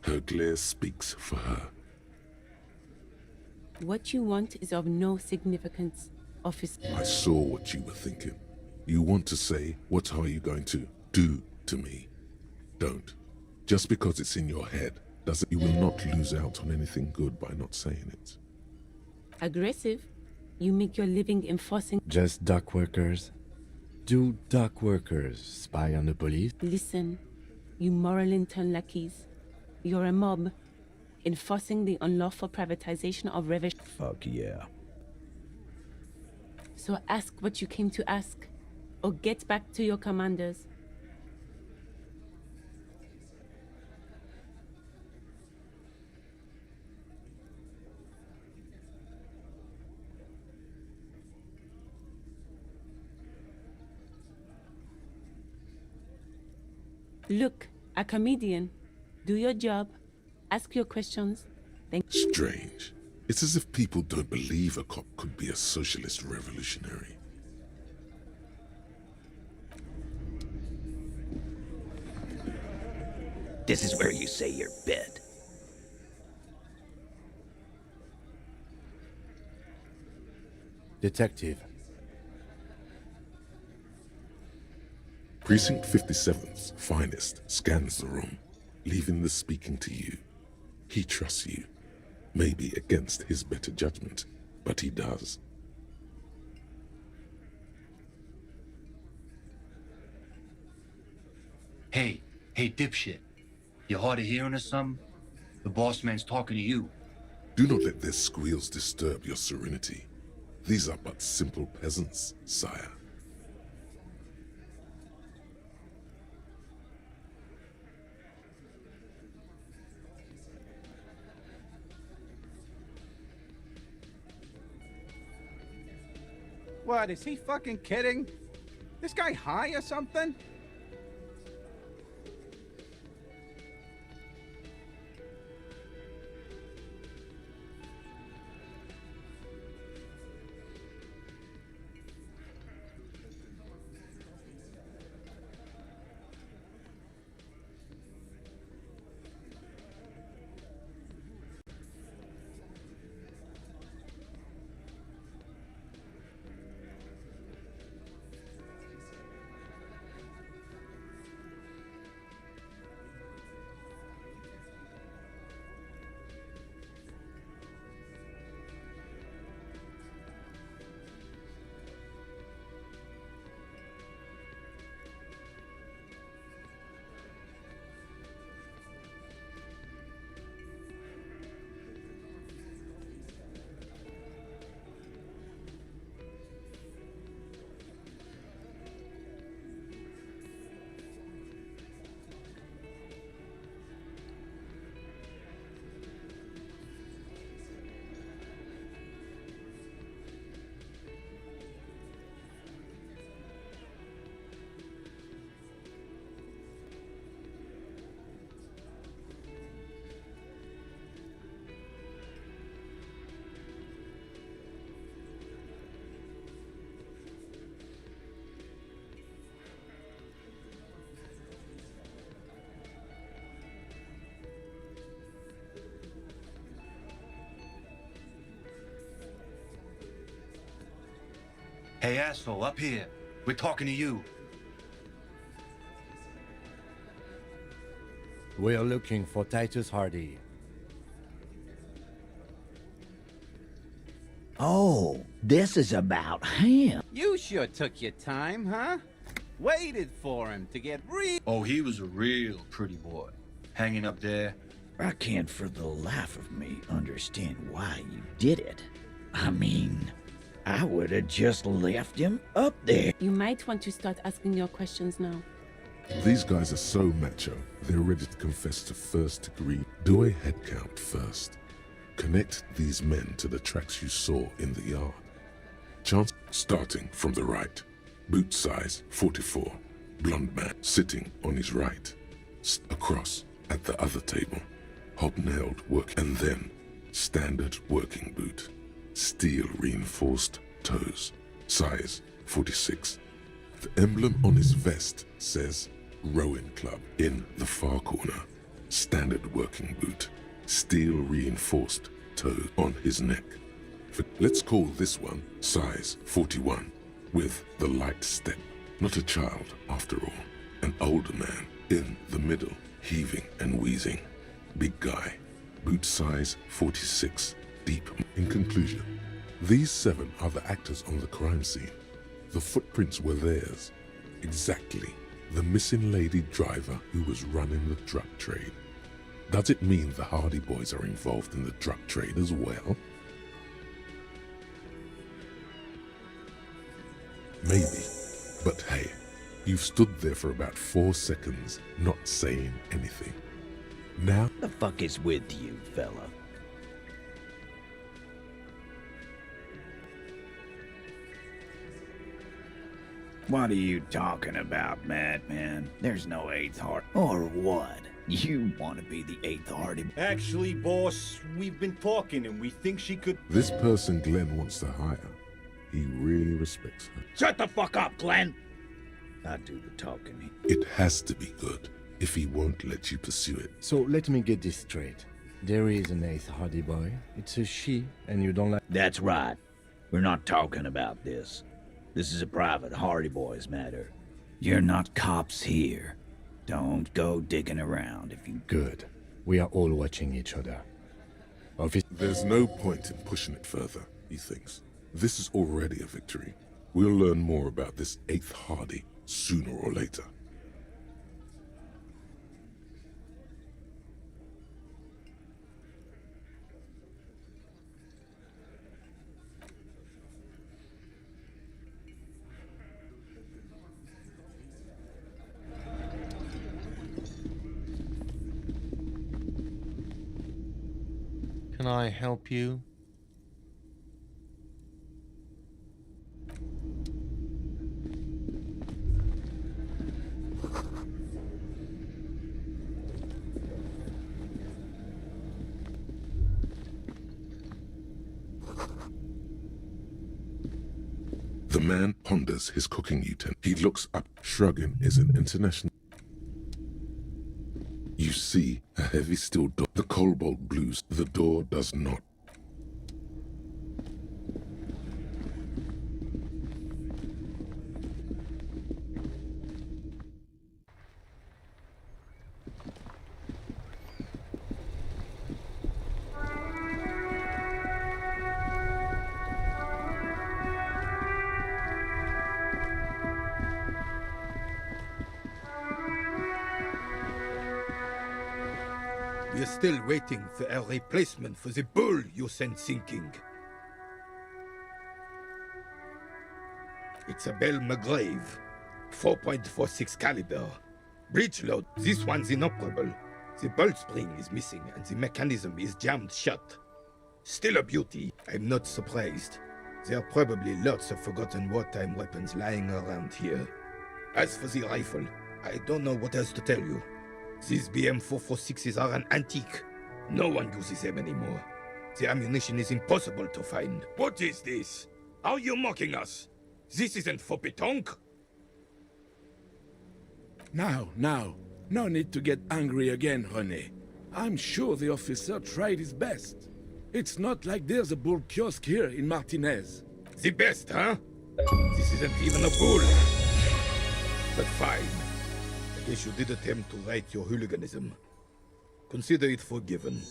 Her glare speaks for her. What you want is of no significance, officer. I saw what you were thinking. You want to say, what are you going to do to me? Don't. Just because it's in your head, doesn't... You will not lose out on anything good by not saying it. Aggressive? You make your living enforcing... Just dock workers? Do dock workers spy on the police? Listen, you moral intern lackeys. You're a mob, enforcing the unlawful privatization of revenue. Fuck yeah. So ask what you came to ask, or get back to your commanders. Look, a comedian. Do your job, ask your questions, then... Strange. It's as if people don't believe a cop could be a socialist revolutionary. This is where you say your bid. Detective. Precinct 57's finest scans the room, leaving the speaking to you. He trusts you. Maybe against his better judgment, but he does. Hey, dipshit. You hard of hearing or something? The boss man's talking to you. Do not let their squeals disturb your serenity. These are but simple peasants, sire. What, is he fucking kidding? This guy high or something? Hey, asshole, up here. We're talking to you. We're looking for Titus Hardy. Oh, this is about him. You sure took your time, huh? Waited for him to get real. Oh, he was a real pretty boy. Hanging up there. I can't for the life of me understand why you did it. I mean, I would have just left him up there. You might want to start asking your questions now. These guys are so macho, they're ready to confess to first degree. Do a head count first. Connect these men to the tracks you saw in the yard. Chance starting from the right. Boot size 44. Blonde man sitting on his right. Across at the other table. Hobnailed work and then standard working boot. Steel reinforced toes. Size 46. The emblem on his vest says Rowing Club in the far corner. Standard working boot. Steel reinforced toe on his neck. Let's call this one size 41 with the light step. Not a child after all. An older man in the middle, heaving and wheezing. Big guy. Boot size 46. Deep. In conclusion, these 7 are the actors on the crime scene. The footprints were theirs. Exactly. The missing lady driver who was running the drug trade. Does it mean the Hardy Boys are involved in the drug trade as well? Maybe. But hey, you've stood there for about 4 seconds, not saying anything. Now... The fuck is with you, fella? What are you talking about, madman? There's no eighth heart. Or what? You want to be the eighth Hardy? Actually, boss, we've been talking and we think she could... This person Glenn wants to hire, he really respects her. Shut the fuck up, Glenn! I do the talking. It has to be good if he won't let you pursue it. So let me get this straight. There is an eighth Hardy boy. It's a she, and you don't like... That's right. We're not talking about this. This is a private Hardy Boys matter. You're not cops here. Don't go digging around if you... Good. We are all watching each other. There's no point in pushing it further, he thinks. This is already a victory. We'll learn more about this eighth Hardy sooner or later. Can I help you? The man ponders his cooking utensil. He looks up. Shrugging is an international... You see a heavy steel door. The cobalt blues. The door does not. We're still waiting for a replacement for the bull you sent sinking. It's a Bell McGrave, 4.46 caliber. Breech load, this one's inoperable. The bolt spring is missing and the mechanism is jammed shut. Still a beauty, I'm not surprised. There are probably lots of forgotten wartime weapons lying around here. As for the rifle, I don't know what else to tell you. These BM-446s are an antique. No one uses them anymore. The ammunition is impossible to find. What is this? Are you mocking us? This isn't for pétanque. Now. No need to get angry again, René. I'm sure the officer tried his best. It's not like there's a bull kiosk here in Martinez. The best, huh? This isn't even a bull. But fine. I guess you did attempt to right your hooliganism. Consider it forgiven.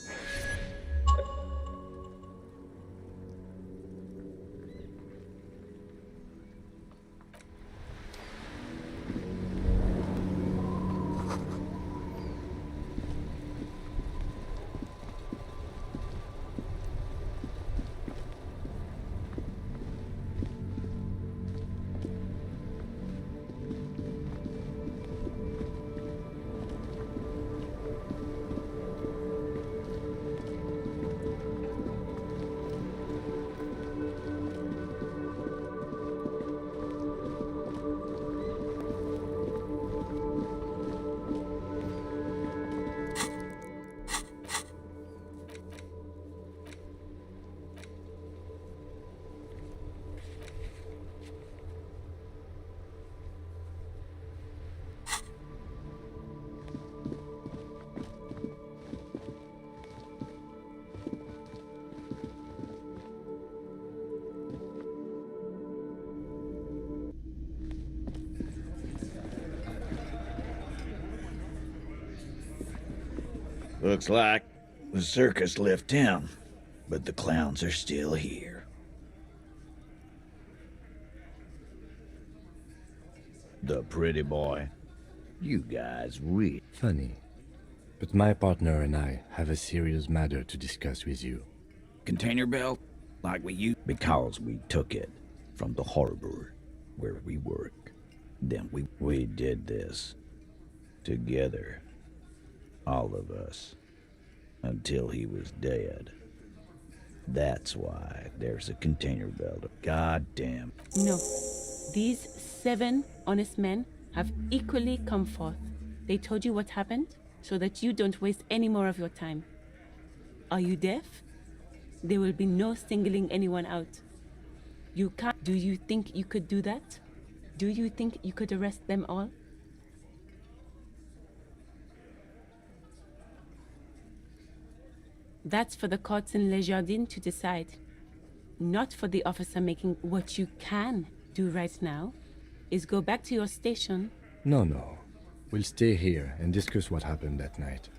Looks like the circus left town, but the clowns are still here. The pretty boy. You guys really... Funny. But my partner and I have a serious matter to discuss with you. Container belt? Like we used? Because we took it from the harbor where we work. Then we did this. Together. All of us. Until he was dead. That's why there's a container belt. Goddamn. No. These 7 honest men have equally come forth. They told you what happened so that you don't waste any more of your time. Are you deaf? There will be no singling anyone out. You can't. Do you think you could do that? Do you think you could arrest them all? That's for the courts in Les Jardins to decide. Not for the officer making. What you can do right now is go back to your station. No. We'll stay here and discuss what happened that night.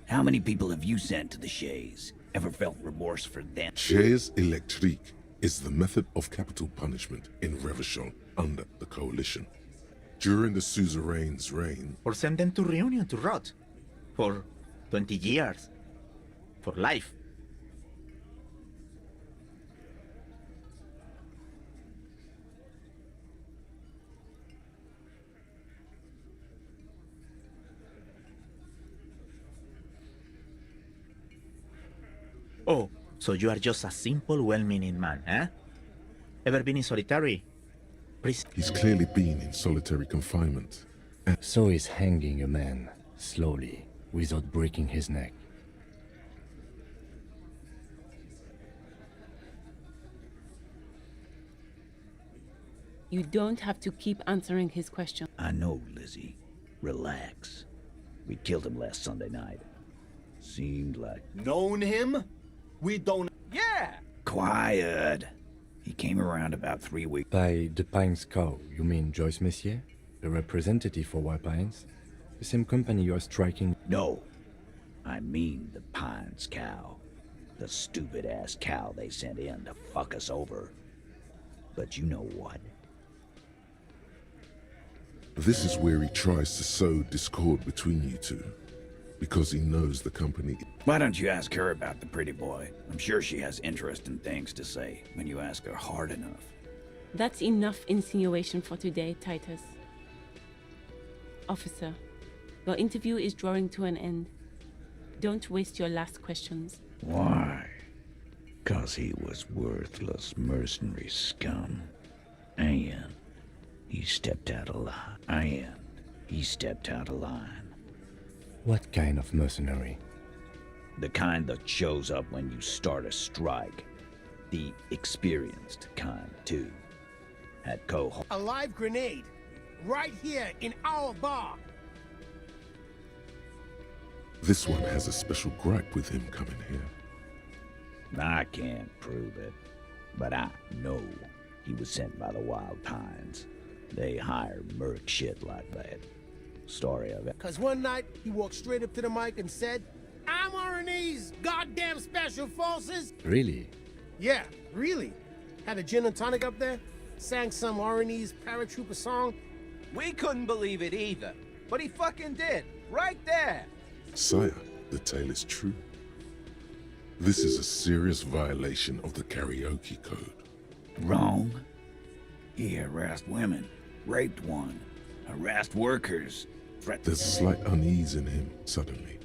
How many people have you sent to the Shays? Ever felt remorse for them? Chaise électrique is the method of capital punishment in Revachol under the Coalition. During the suzerain's reign, Or send them to Reunion to rot. For 20 years. For life. Oh, so you are just a simple, well-meaning man, eh? Ever been in solitary? he's clearly been in solitary confinement. So is hanging a man, slowly, without breaking his neck. You don't have to keep answering his question. I know, Lizzie. Relax. We killed him last Sunday night. Seemed like... Known him? We don't... Yeah! Quiet. He came around about 3 weeks... By the Pines cow, you mean Joyce Messier? The representative for White Pines? The same company you are striking? No. I mean the Pines cow. The stupid-ass cow they sent in to fuck us over. But you know what? This is where he tries to sow discord between you two, because he knows the company. Why don't you ask her about the pretty boy? I'm sure she has interesting things to say when you ask her hard enough. That's enough insinuation for today, Titus. Officer, your interview is drawing to an end. Don't waste your last questions. Why? 'Cause he was worthless mercenary scum. And he stepped out of line. What kind of mercenary? The kind that shows up when you start a strike. The experienced kind, too. Had A live grenade. Right here in our bar. This one has a special gripe with him coming here. I can't prove it, but I know he was sent by the Wild Pines. They hire merc shit like that. Story of it. 'Cause one night, he walked straight up to the mic and said, "I'm RNE's goddamn special forces." Really? Yeah, really. Had a gin and tonic up there, sang some RNE's paratrooper song. We couldn't believe it either, but he fucking did, right there. Sire, the tale is true. This is a serious violation of the karaoke code. Wrong. He harassed women, raped one, harassed workers, There's a slight unease in him suddenly.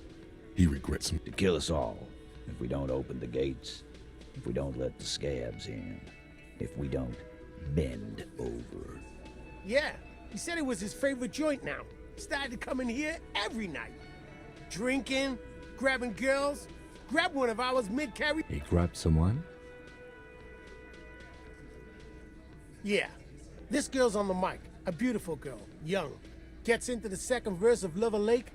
He regrets him. To kill us all if we don't open the gates, if we don't let the scabs in, if we don't bend over. Yeah, he said it was his favorite joint now. Started to come in here every night. Drinking, grabbing girls. Grabbed one of ours mid-carry. He grabbed someone? Yeah. This girl's on the mic. A beautiful girl. Young. Gets into the second verse of Lover Lake.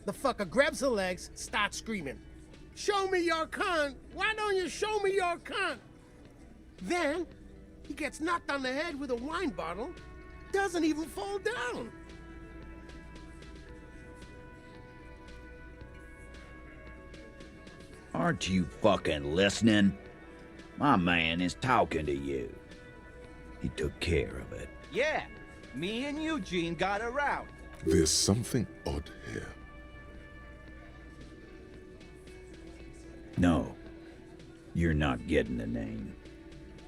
The fucker grabs her legs, starts screaming. "Show me your cunt! Why don't you show me your cunt?" Then, he gets knocked on the head with a wine bottle. Doesn't even fall down. Aren't you fucking listening? My man is talking to you. He took care of it. Yeah, me and Eugene got around. There's something odd here. No, you're not getting the name.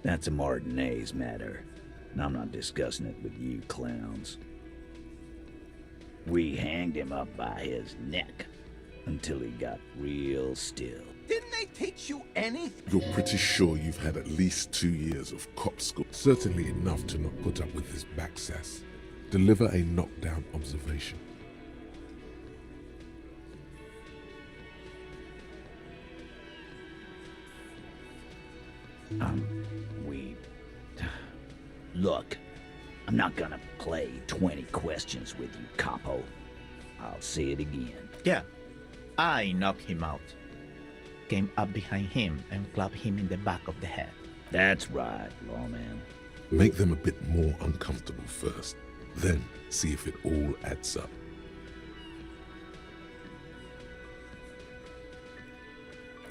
That's a Martinez matter, and I'm not discussing it with you clowns. We hanged him up by his neck until he got real still. Didn't they teach you anything? You're pretty sure you've had at least 2 years of cop school. Certainly enough to not put up with his back sass. Deliver a knockdown observation. Look, I'm not gonna play 20 questions with you, capo. I'll say it again. Yeah, I knocked him out. Came up behind him and clapped him in the back of the head. That's right, lawman. Make them a bit more uncomfortable first, then see if it all adds up.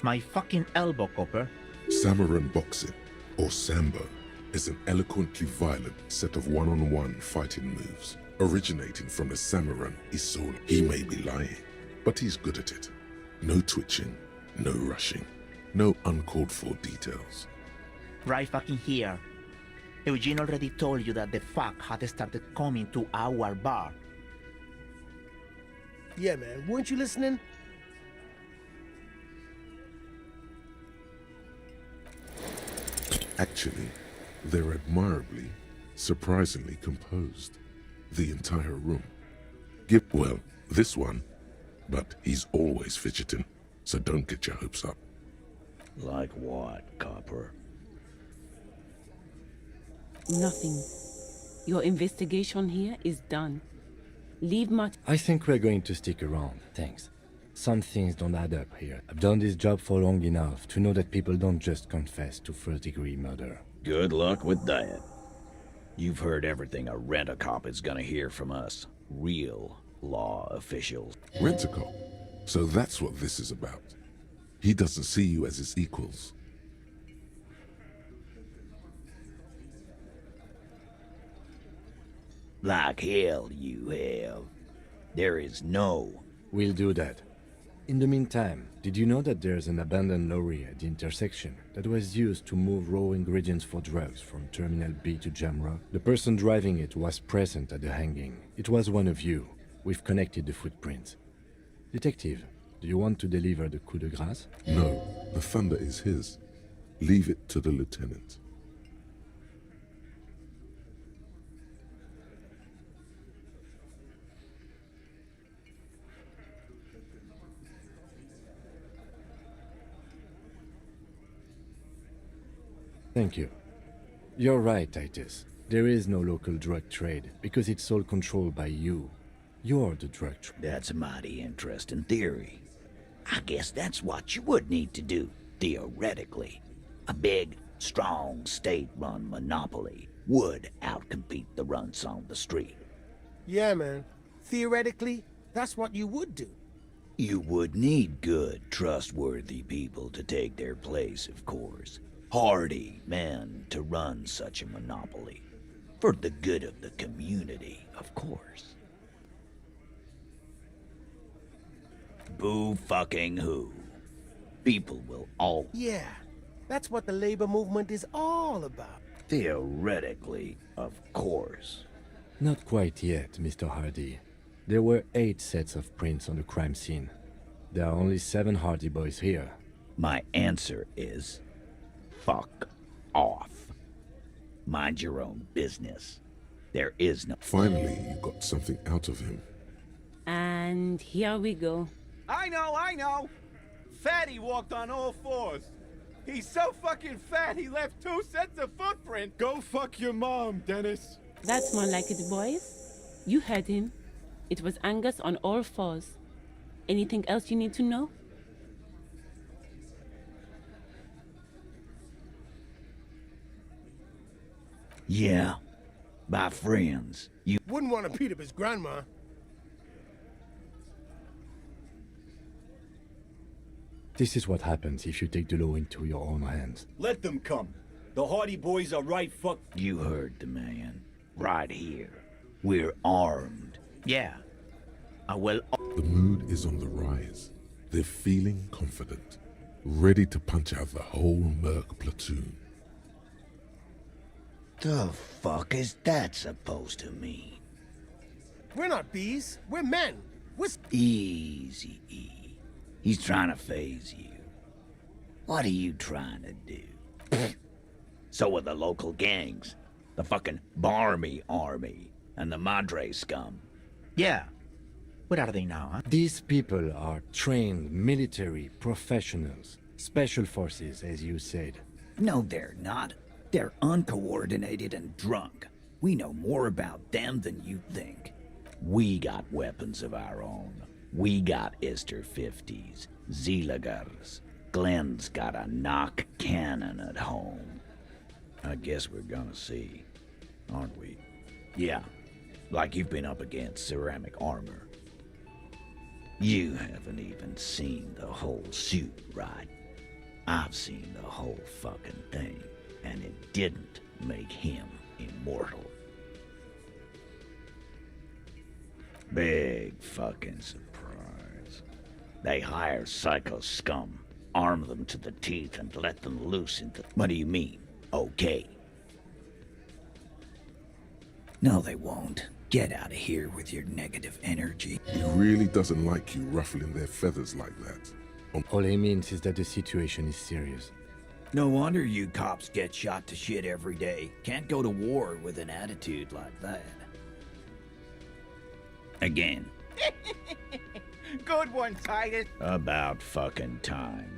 My fucking elbow, Copper. Samuran boxing, or Sambo, is an eloquently violent set of one-on-one fighting moves, originating from the Samuran Isolo. He may be lying, but he's good at it. No twitching, no rushing, no uncalled for details. Right fucking here. Eugene already told you that the fuck had started coming to our bar. Yeah, man, weren't you listening? Actually, they're admirably, surprisingly composed. The entire room. Well, this one, but he's always fidgeting, so don't get your hopes up. Like what, Copper? Nothing. Your investigation here is done. Leave Martin. I think we're going to stick around, thanks. Some things don't add up here. I've done this job for long enough to know that people don't just confess to first-degree murder. Good luck with that. You've heard everything a rent-a-cop is gonna hear from us. Real law officials. Rent-a-cop. So that's what this is about. He doesn't see you as his equals. Like hell you have. There is no... We'll do that. In the meantime, did you know that there's an abandoned lorry at the intersection that was used to move raw ingredients for drugs from Terminal B to Jamrock? The person driving it was present at the hanging. It was one of you. We've connected the footprints. Detective, do you want to deliver the coup de grâce? No, the thunder is his. Leave it to the lieutenant. Thank you. You're right, Titus. There is no local drug trade because it's all controlled by you. You're the drug trade. That's a mighty interesting theory. I guess that's what you would need to do, theoretically. A big, strong, state-run monopoly would outcompete the runts on the street. Yeah, man. Theoretically, that's what you would do. You would need good, trustworthy people to take their place, of course. Hardy men to run such a monopoly. For the good of the community, of course. Boo fucking who. People will all... Yeah, that's what the labor movement is all about. Theoretically, of course. Not quite yet, Mr. Hardy. There were 8 sets of prints on the crime scene. There are only 7 Hardy boys here. My answer is... fuck off. Mind your own business. There is no... Finally, you got something out of him. And here we go. I know! Fatty walked on all 4s. He's so fucking fat he left 2 sets of footprint. Go fuck your mom, Dennis. That's more like it, boys. You heard him. It was Angus on all 4s. Anything else you need to know? Yeah. My friends. You wouldn't want to beat up his grandma. This is what happens if you take the law into your own hands. Let them come. The Hardy Boys are right fuck... You heard the man. Right here. We're armed. Yeah. Well... The mood is on the rise. They're feeling confident. Ready to punch out the whole Merc platoon. The fuck is that supposed to mean? We're not bees. We're men. We're... Easy, E. He's trying to phase you. What are you trying to do? So are the local gangs. The fucking Barmy Army and the Madre scum. Yeah. Where are they now, huh? These people are trained military professionals. Special forces, as you said. No, they're not. They're uncoordinated and drunk. We know more about them than you think. We got weapons of our own. We got Ister 50s, Zeelagers. Glenn's got a knock cannon at home. I guess we're gonna see, aren't we? Yeah, like you've been up against ceramic armor. You haven't even seen the whole suit, right? I've seen the whole fucking thing, and it didn't make him immortal. Big fucking surprise. They hire psycho scum, arm them to the teeth, and let them loose into... What do you mean, okay? No, they won't. Get out of here with your negative energy. He really doesn't like you ruffling their feathers like that. All he means is that the situation is serious. No wonder you cops get shot to shit every day. Can't go to war with an attitude like that. Again. Good one, Titus. About fucking time.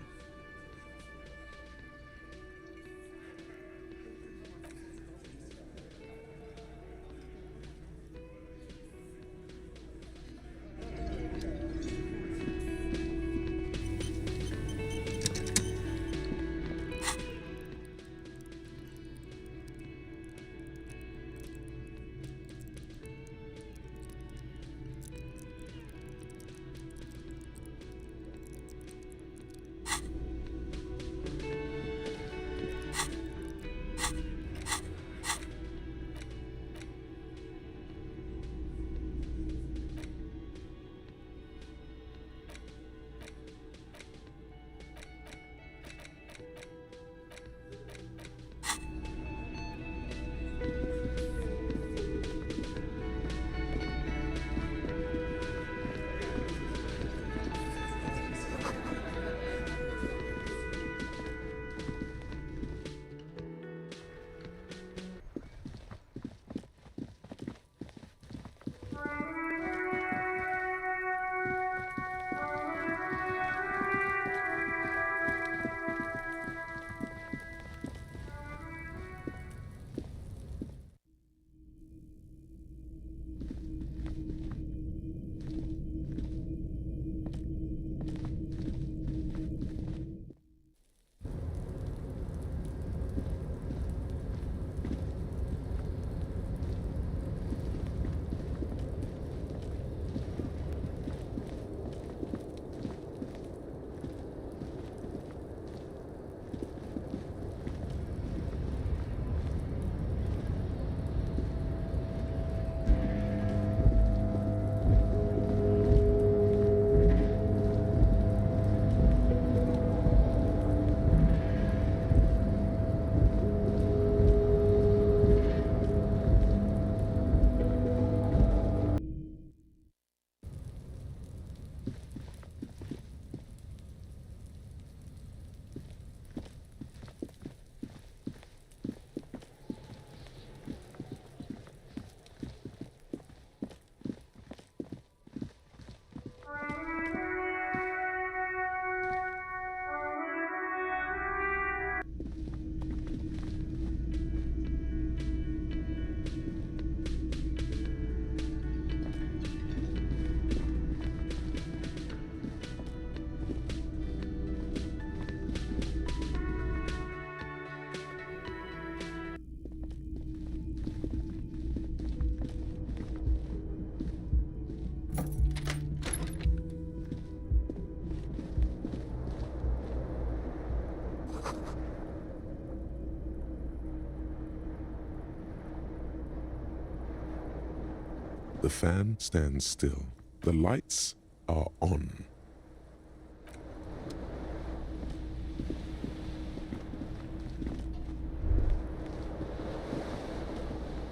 The fan stands still. The lights are on.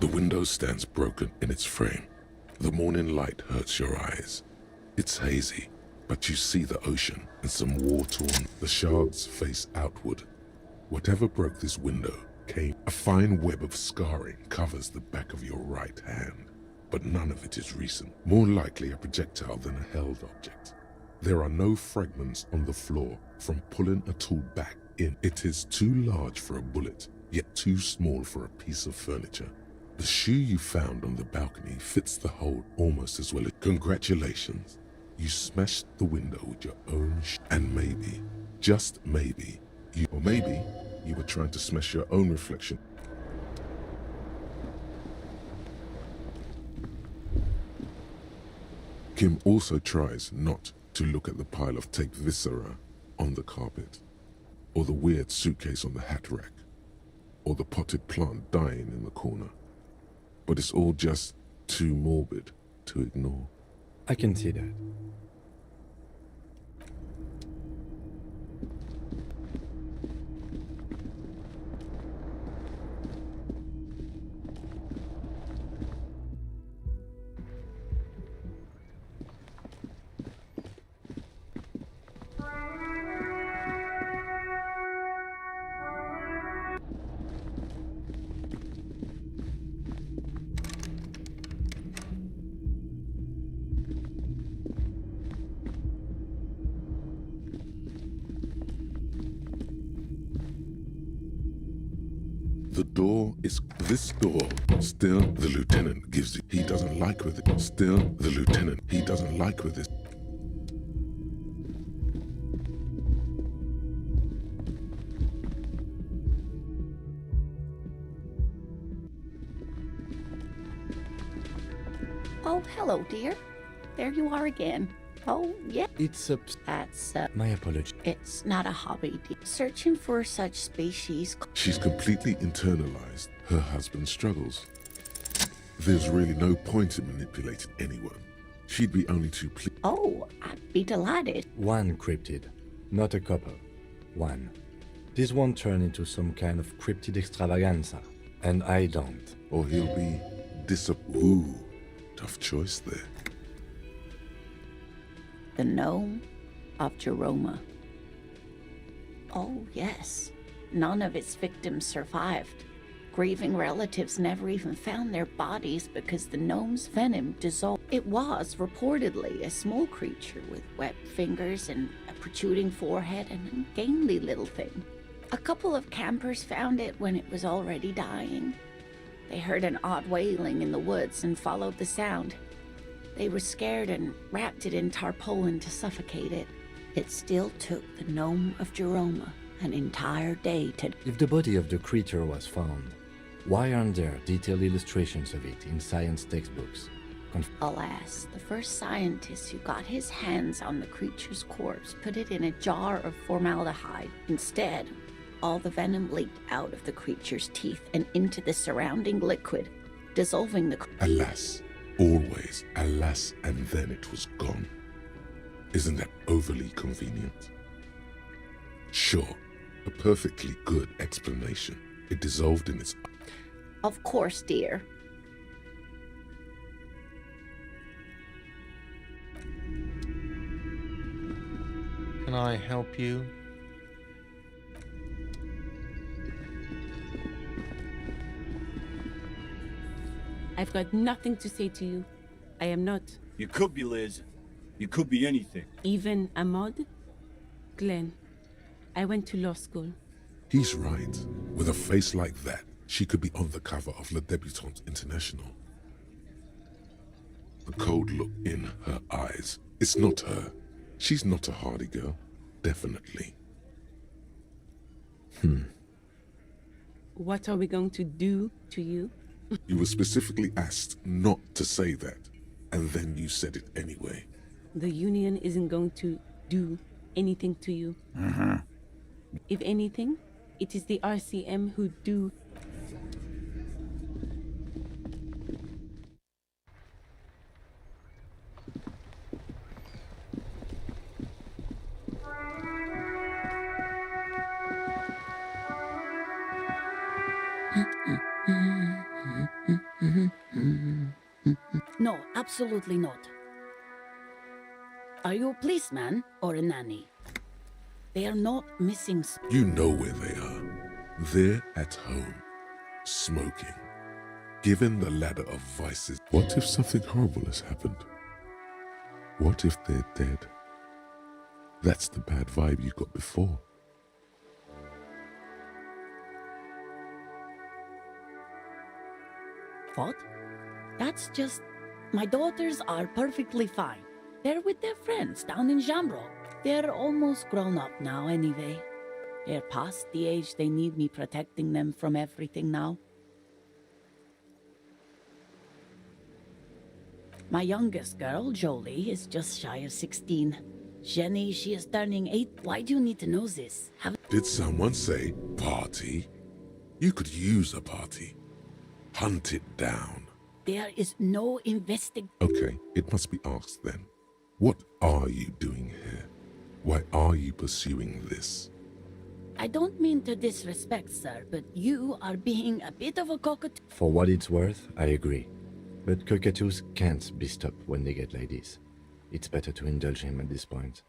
The window stands broken in its frame. The morning light hurts your eyes. It's hazy, but you see the ocean and some war-torn The shards face outward. Whatever broke this window came. A fine web of scarring covers the back of your right hand, but none of it is recent. More likely a projectile than a held object. There are no fragments on the floor from pulling a tool back in. It is too large for a bullet, yet too small for a piece of furniture. The shoe you found on the balcony fits the hole almost as well. Congratulations. You smashed the window with your own and maybe, just maybe, you were trying to smash your own reflection. Kim also tries not to look at the pile of taped viscera on the carpet, or the weird suitcase on the hat rack, or the potted plant dying in the corner. But it's all just too morbid to ignore. I can see that. The door is this door. Still, the lieutenant gives it. He doesn't like with it. Still, the lieutenant. He doesn't like with it. Oh, hello, dear. There you are again. Oh, yeah. It's That's, my apology. It's not a hobby, dear. Searching for such species. She's completely internalized her husband's struggles. There's really no point in manipulating anyone. She'd be only too pleased. Oh, I'd be delighted. One cryptid, not a couple. One. This won't turn into some kind of cryptid extravaganza, and I don't. Or he'll be Ooh, tough choice there. The gnome of Jeroma. Oh, yes. None of its victims survived. Grieving relatives never even found their bodies because the gnome's venom dissolved. It was reportedly a small creature with webbed fingers and a protruding forehead and an ungainly little thing. A couple of campers found it when it was already dying. They heard an odd wailing in the woods and followed the sound. They were scared and wrapped it in tarpaulin to suffocate it. It still took the gnome of Jeroma an entire day to... If the body of the creature was found, why aren't there detailed illustrations of it in science textbooks? Alas, the first scientist who got his hands on the creature's corpse put it in a jar of formaldehyde. Instead, all the venom leaked out of the creature's teeth and into the surrounding liquid, dissolving the... Alas. Always, alas, and then it was gone. Isn't that overly convenient? Sure, a perfectly good explanation. It dissolved in its... Of course, dear. Can I help you? I've got nothing to say to you. I am not. You could be Liz. You could be anything. Even a mod? Glenn, I went to law school. He's right. With a face like that, she could be on the cover of Le Debutante International. The cold look in her eyes. It's not her. She's not a hardy girl. Definitely. What are we going to do to you? You were specifically asked not to say that, and then you said it anyway. The Union isn't going to do anything to you. If anything, it is the RCM who do. No, absolutely not. Are you a policeman or a nanny? They are not missing. You know where they are. They're at home, smoking, given the ladder of vices. What if something horrible has happened? What if they're dead? That's the bad vibe you got before. What? That's just... My daughters are perfectly fine. They're with their friends down in Jamrock. They're almost grown up now anyway. They're past the age they need me protecting them from everything now. My youngest girl, Jolie, is just shy of 16. Jenny, she is turning 8. Why do you need to know this? Did someone say party? You could use a party. Hunt it down. There is no Okay, it must be asked then. What are you doing here? Why are you pursuing this? I don't mean to disrespect, sir, but you are being a bit of a cockatoo. For what it's worth, I agree. But cockatoos can't be stopped when they get ladies. It's better to indulge him at this point.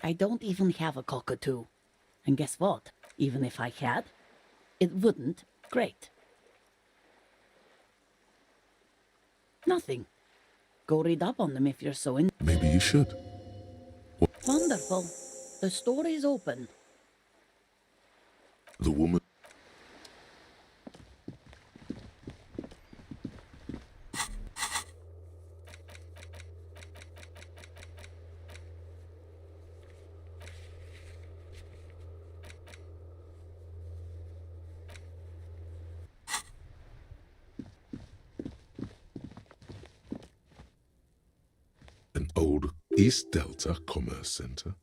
I don't even have a cockatoo. And guess what? Even if I had, it wouldn't great. Nothing. Go read up on them if you're so in. Maybe you should. Wonderful. The story's open. The woman. An old East Delta Commerce Center.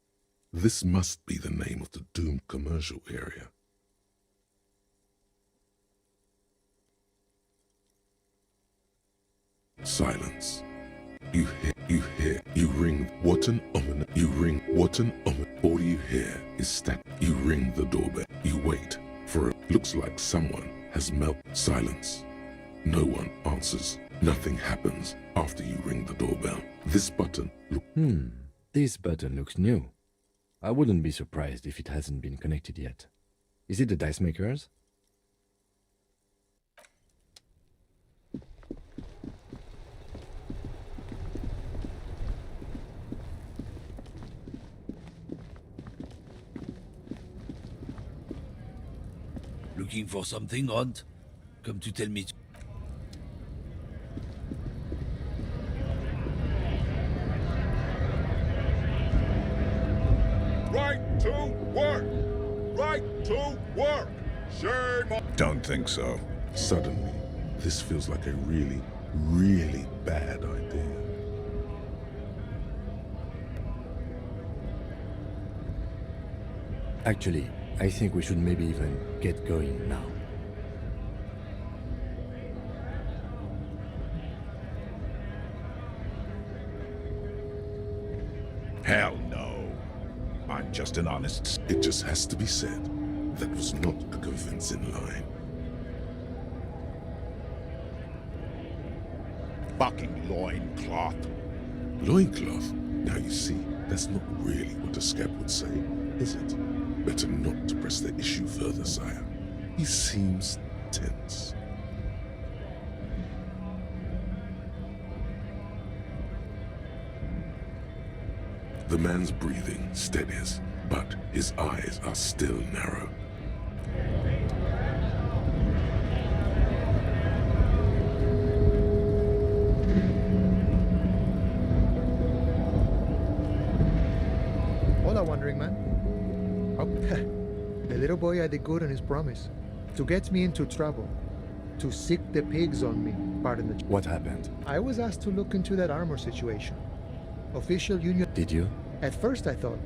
This must be the name of the doomed commercial area. Silence. You ring. What an ominous. You ring. What an ominous. All you hear is stat. You ring the doorbell. You wait for it. Looks like someone has Silence. No one answers. Nothing happens after you ring the doorbell. This button. This button looks new. I wouldn't be surprised if it hasn't been connected yet. Is it the dice makers? Looking for something, Hunt? Come to tell me. Right to work! Right to work! Shame on... Don't think so. Suddenly, this feels like a really, really bad idea. Actually, I think we should maybe even get going now. Hell no. I'm just an honest... It just has to be said. That was not a convincing line. Fucking loincloth. Loincloth? Now you see, that's not really what a scab would say, is it? Better not to press the issue further, sire. He seems tense. The man's breathing steadies, but his eyes are still narrow. Hola, wandering man. Oh, the little boy had a good on his promise. To get me into trouble. To sick the pigs on me, pardon the... What happened? I was asked to look into that armor situation. Official union... Did you? At first I thought,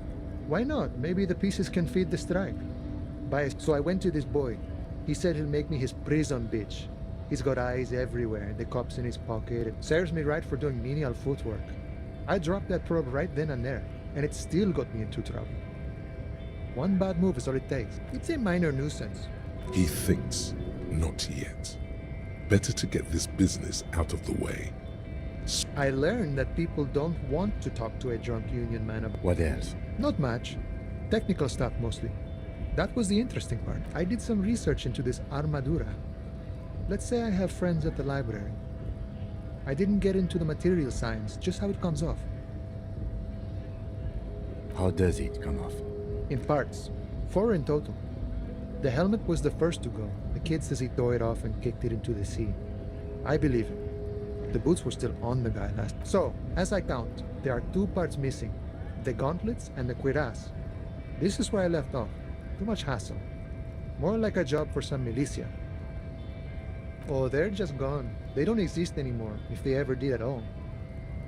why not? Maybe the pieces can feed the strike. So I went to this boy. He said he'll make me his prison bitch. He's got eyes everywhere, the cops in his pocket. It serves me right for doing menial footwork. I dropped that probe right then and there, and it still got me into trouble. One bad move is all it takes. It's a minor nuisance. He thinks, not yet. Better to get this business out of the way. I learned that people don't want to talk to a drunk union man about... What else? Not much. Technical stuff mostly. That was the interesting part. I did some research into this armadura. Let's say I have friends at the library. I didn't get into the material science, just how it comes off. How does it come off? In parts. 4 in total. The helmet was the first to go. The kid says he tore it off and kicked it into the sea. I believe it. The boots were still on the guy last. So, as I count, there are 2 parts missing. The gauntlets and the cuirass. This is where I left off. Too much hassle. More like a job for some militia. Oh, they're just gone. They don't exist anymore, if they ever did at all.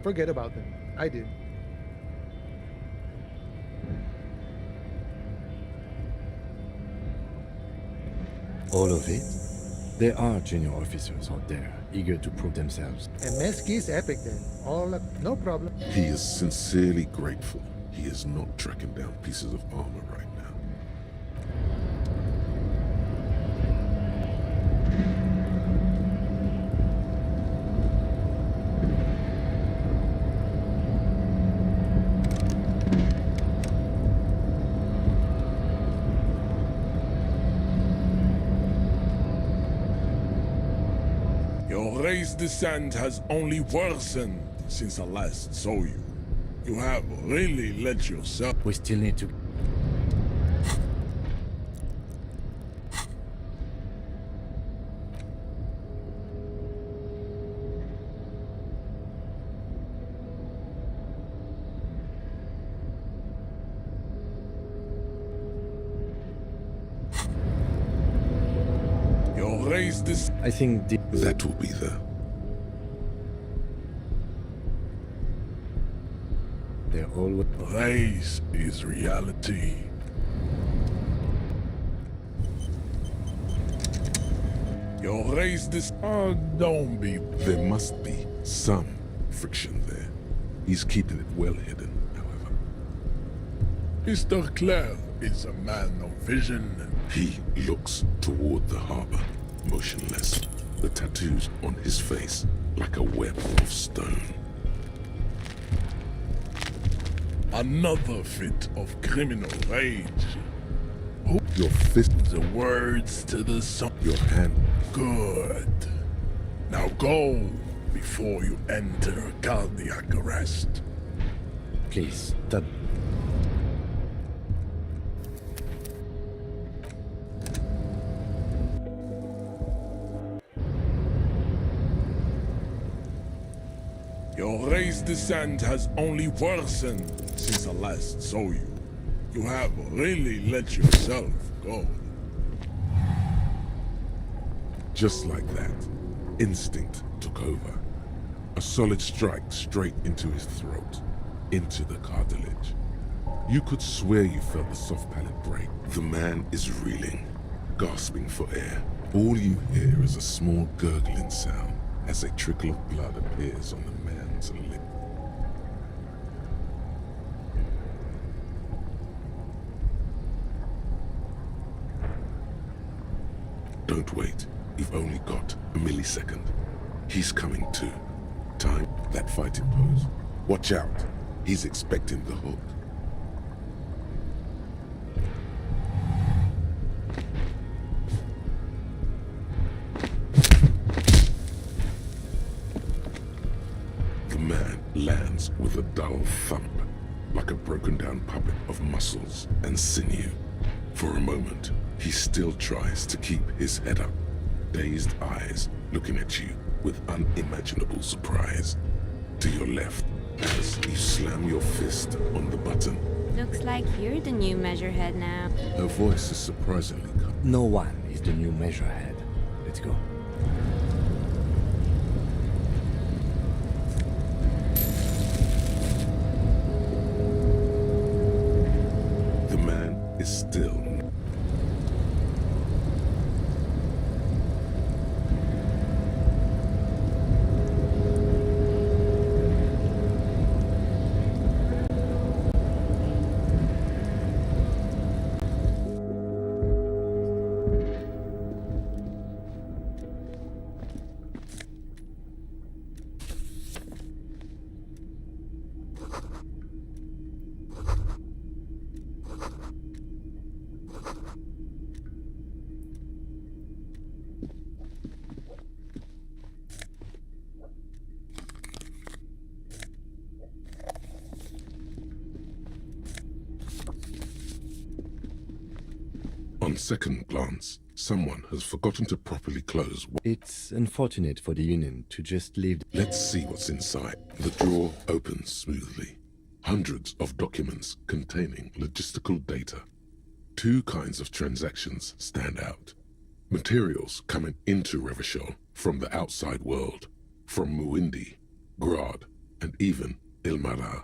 Forget about them. I did. All of it? There are junior officers out there, eager to prove themselves. And Mesqui's epic then. All up, no problem. He is sincerely grateful he is not tracking down pieces of armor right now. Your race descent has only worsened since I last saw you. You have really let yourself... We still need to... Your race this... I think that will be there. They're always... Race is reality. Your race this... Oh, don't be... There must be some friction there. He's keeping it well hidden, however. Mr. Clare is a man of vision. He looks toward the harbor, motionless, the tattoos on his face like a web of stone. Another fit of criminal rage. Your fist... The words to the song. Your hand... Good. Now go before you enter cardiac arrest. Please, that... Your race descent has only worsened since I last saw you. You have really let yourself go. Just like that, instinct took over. A solid strike straight into his throat, into the cartilage. You could swear you felt the soft palate break. The man is reeling, gasping for air. All you hear is a small gurgling sound as a trickle of blood appears on the man's lip. Don't wait. You've only got a millisecond. He's coming too. Time that fighting pose. Watch out. He's expecting the hook. The man lands with a dull thump, like a broken down puppet of muscles and sinew. For a moment, he still tries to keep his head up, dazed eyes looking at you with unimaginable surprise. To your left, as you slam your fist on the button. Looks like you're the new measurehead now. Her voice is surprisingly calm. No one is the new measurehead. Let's go. The man is still. On second glance, someone has forgotten to properly close. It's unfortunate for the Union to just leave... Let's see what's inside. The drawer opens smoothly. Hundreds of documents containing logistical data. Two kinds of transactions stand out. Materials coming into Revachol from the outside world, from Muindi, Grad, and even Ilmara.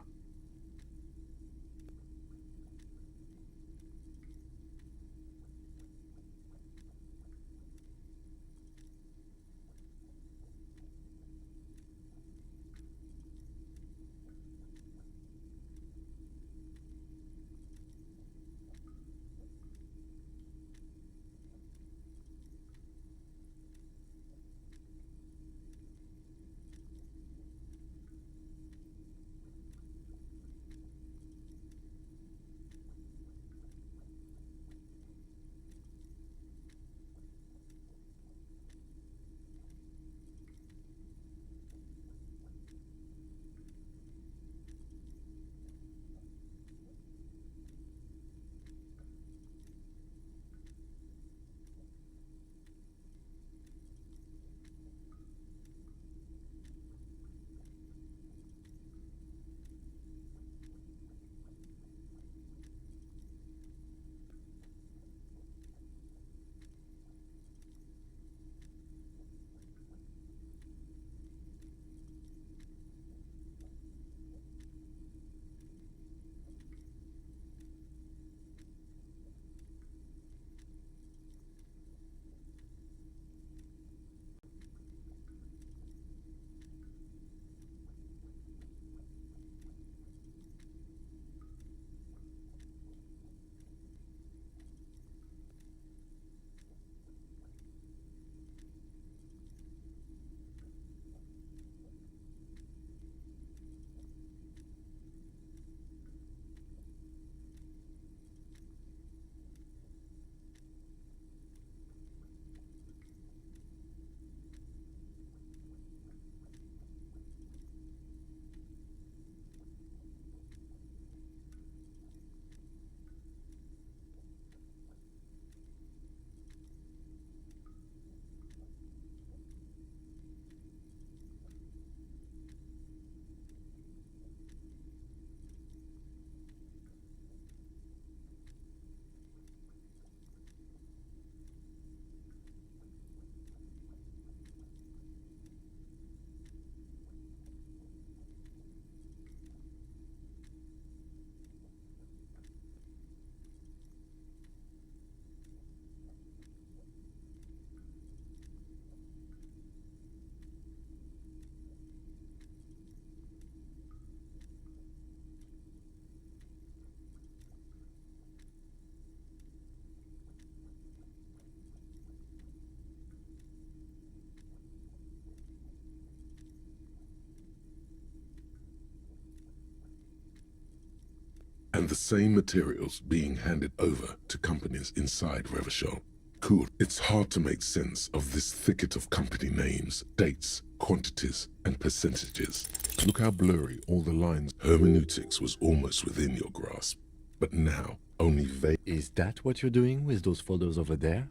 and the same materials being handed over to companies inside Revachol. Cool. It's hard to make sense of this thicket of company names, dates, quantities, and percentages. Look how blurry all the lines. Hermeneutics was almost within your grasp, but now only vague. Is that what you're doing with those photos over there?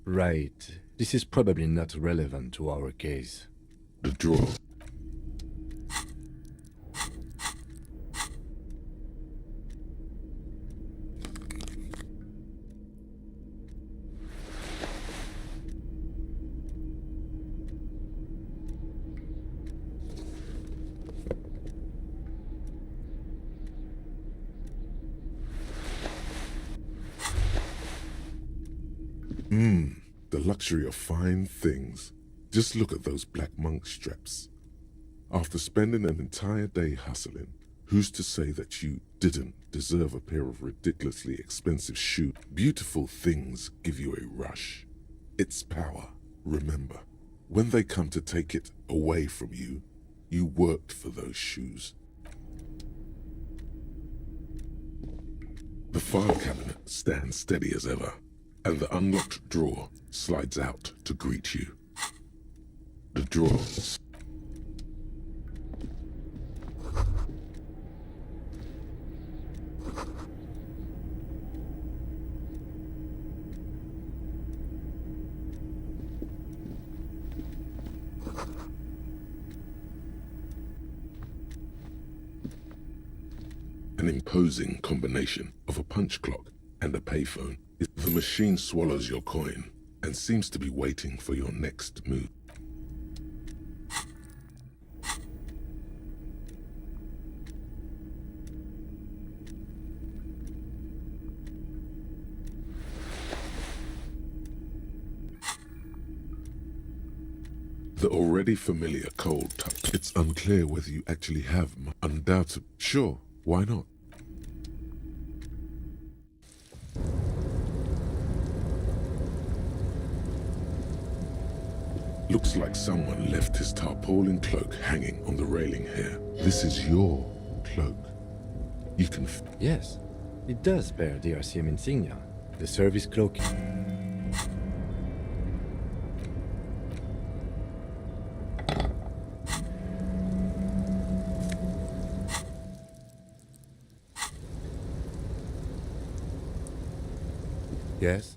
Right. This is probably not relevant to our case. The drawer. The luxury of fine things. Just look at those black monk straps. After spending an entire day hustling, who's to say that you didn't deserve a pair of ridiculously expensive shoes? Beautiful things give you a rush. It's power. Remember, when they come to take it away from you, you worked for those shoes. The file cabinet stands steady as ever, and the unlocked drawer slides out to greet you. The drawer. An imposing combination of a punch clock and a payphone. The machine swallows your coin and seems to be waiting for your next move. The already familiar cold touch. It's unclear whether you actually have undoubted. Sure, why not? Looks like someone left his tarpaulin cloak hanging on the railing here. This is your cloak. You can... Yes, it does bear the RCM insignia. The service cloak. Yes?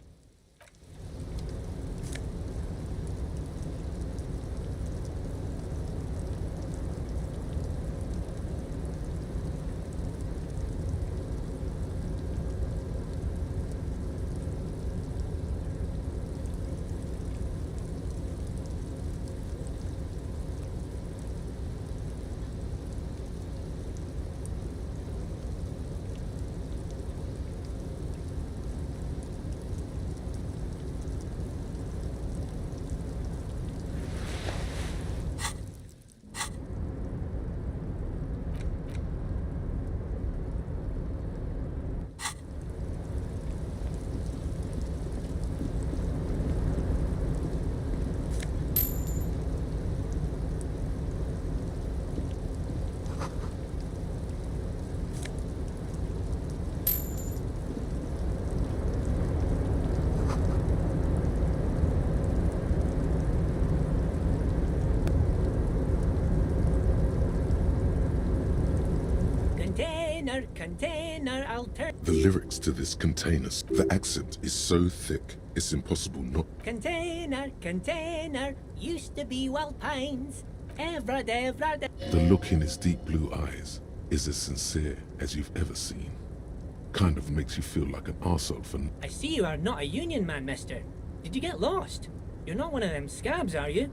Container, The lyrics to this container, the accent is so thick, it's impossible not. Container, used to be Wild Pines. The look in his deep blue eyes is as sincere as you've ever seen. Kind of makes you feel like an arsehole for... I see you are not a union man, mister. Did you get lost? You're not one of them scabs, are you?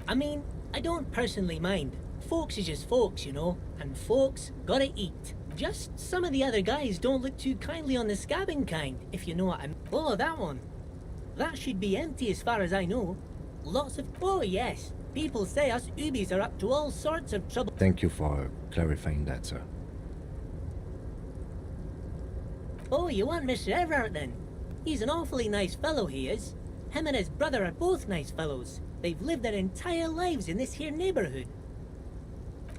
I mean, I don't personally mind. Folks is just folks, you know, and folks gotta eat. Just some of the other guys don't look too kindly on the scabbing kind, if you know what I mean. Oh, that one. That should be empty as far as I know. Lots of... Oh, yes. People say us Ubies are up to all sorts of trouble. Thank you for clarifying that, sir. Oh, you want Mr. Everhart then? He's an awfully nice fellow, he is. Him and his brother are both nice fellows. They've lived their entire lives in this here neighborhood.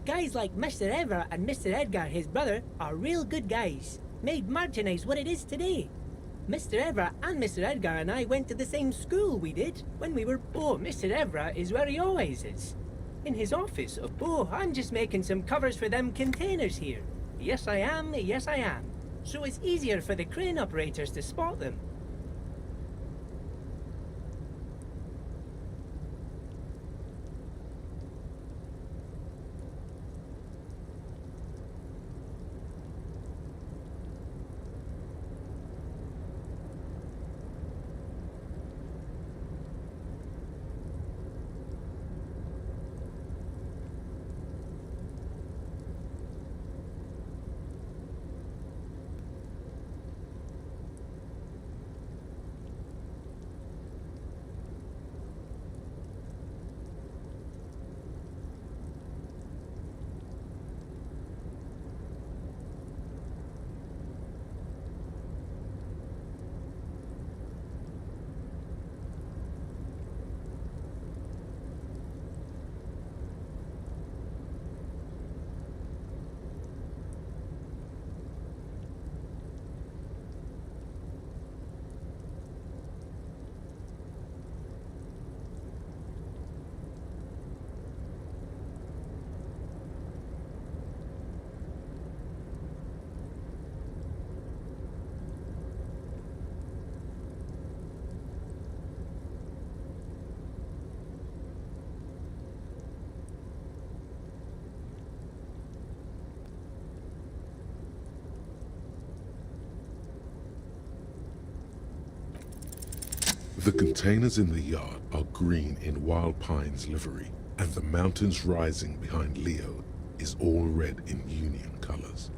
Guys like Mr. Everett and Mr. Edgar, his brother, are real good guys. Made Martinez what it is today. Mr. Everett and Mr. Edgar and I went to the same school, we did, when we were... Oh, Mr. Everett is where he always is. In his office. Oh, I'm just making some covers for them containers here. Yes, I am. Yes, I am. So it's easier for the crane operators to spot them. The containers in the yard are green in Wild Pine's livery, and the mountains rising behind Leo is all red in Union colors.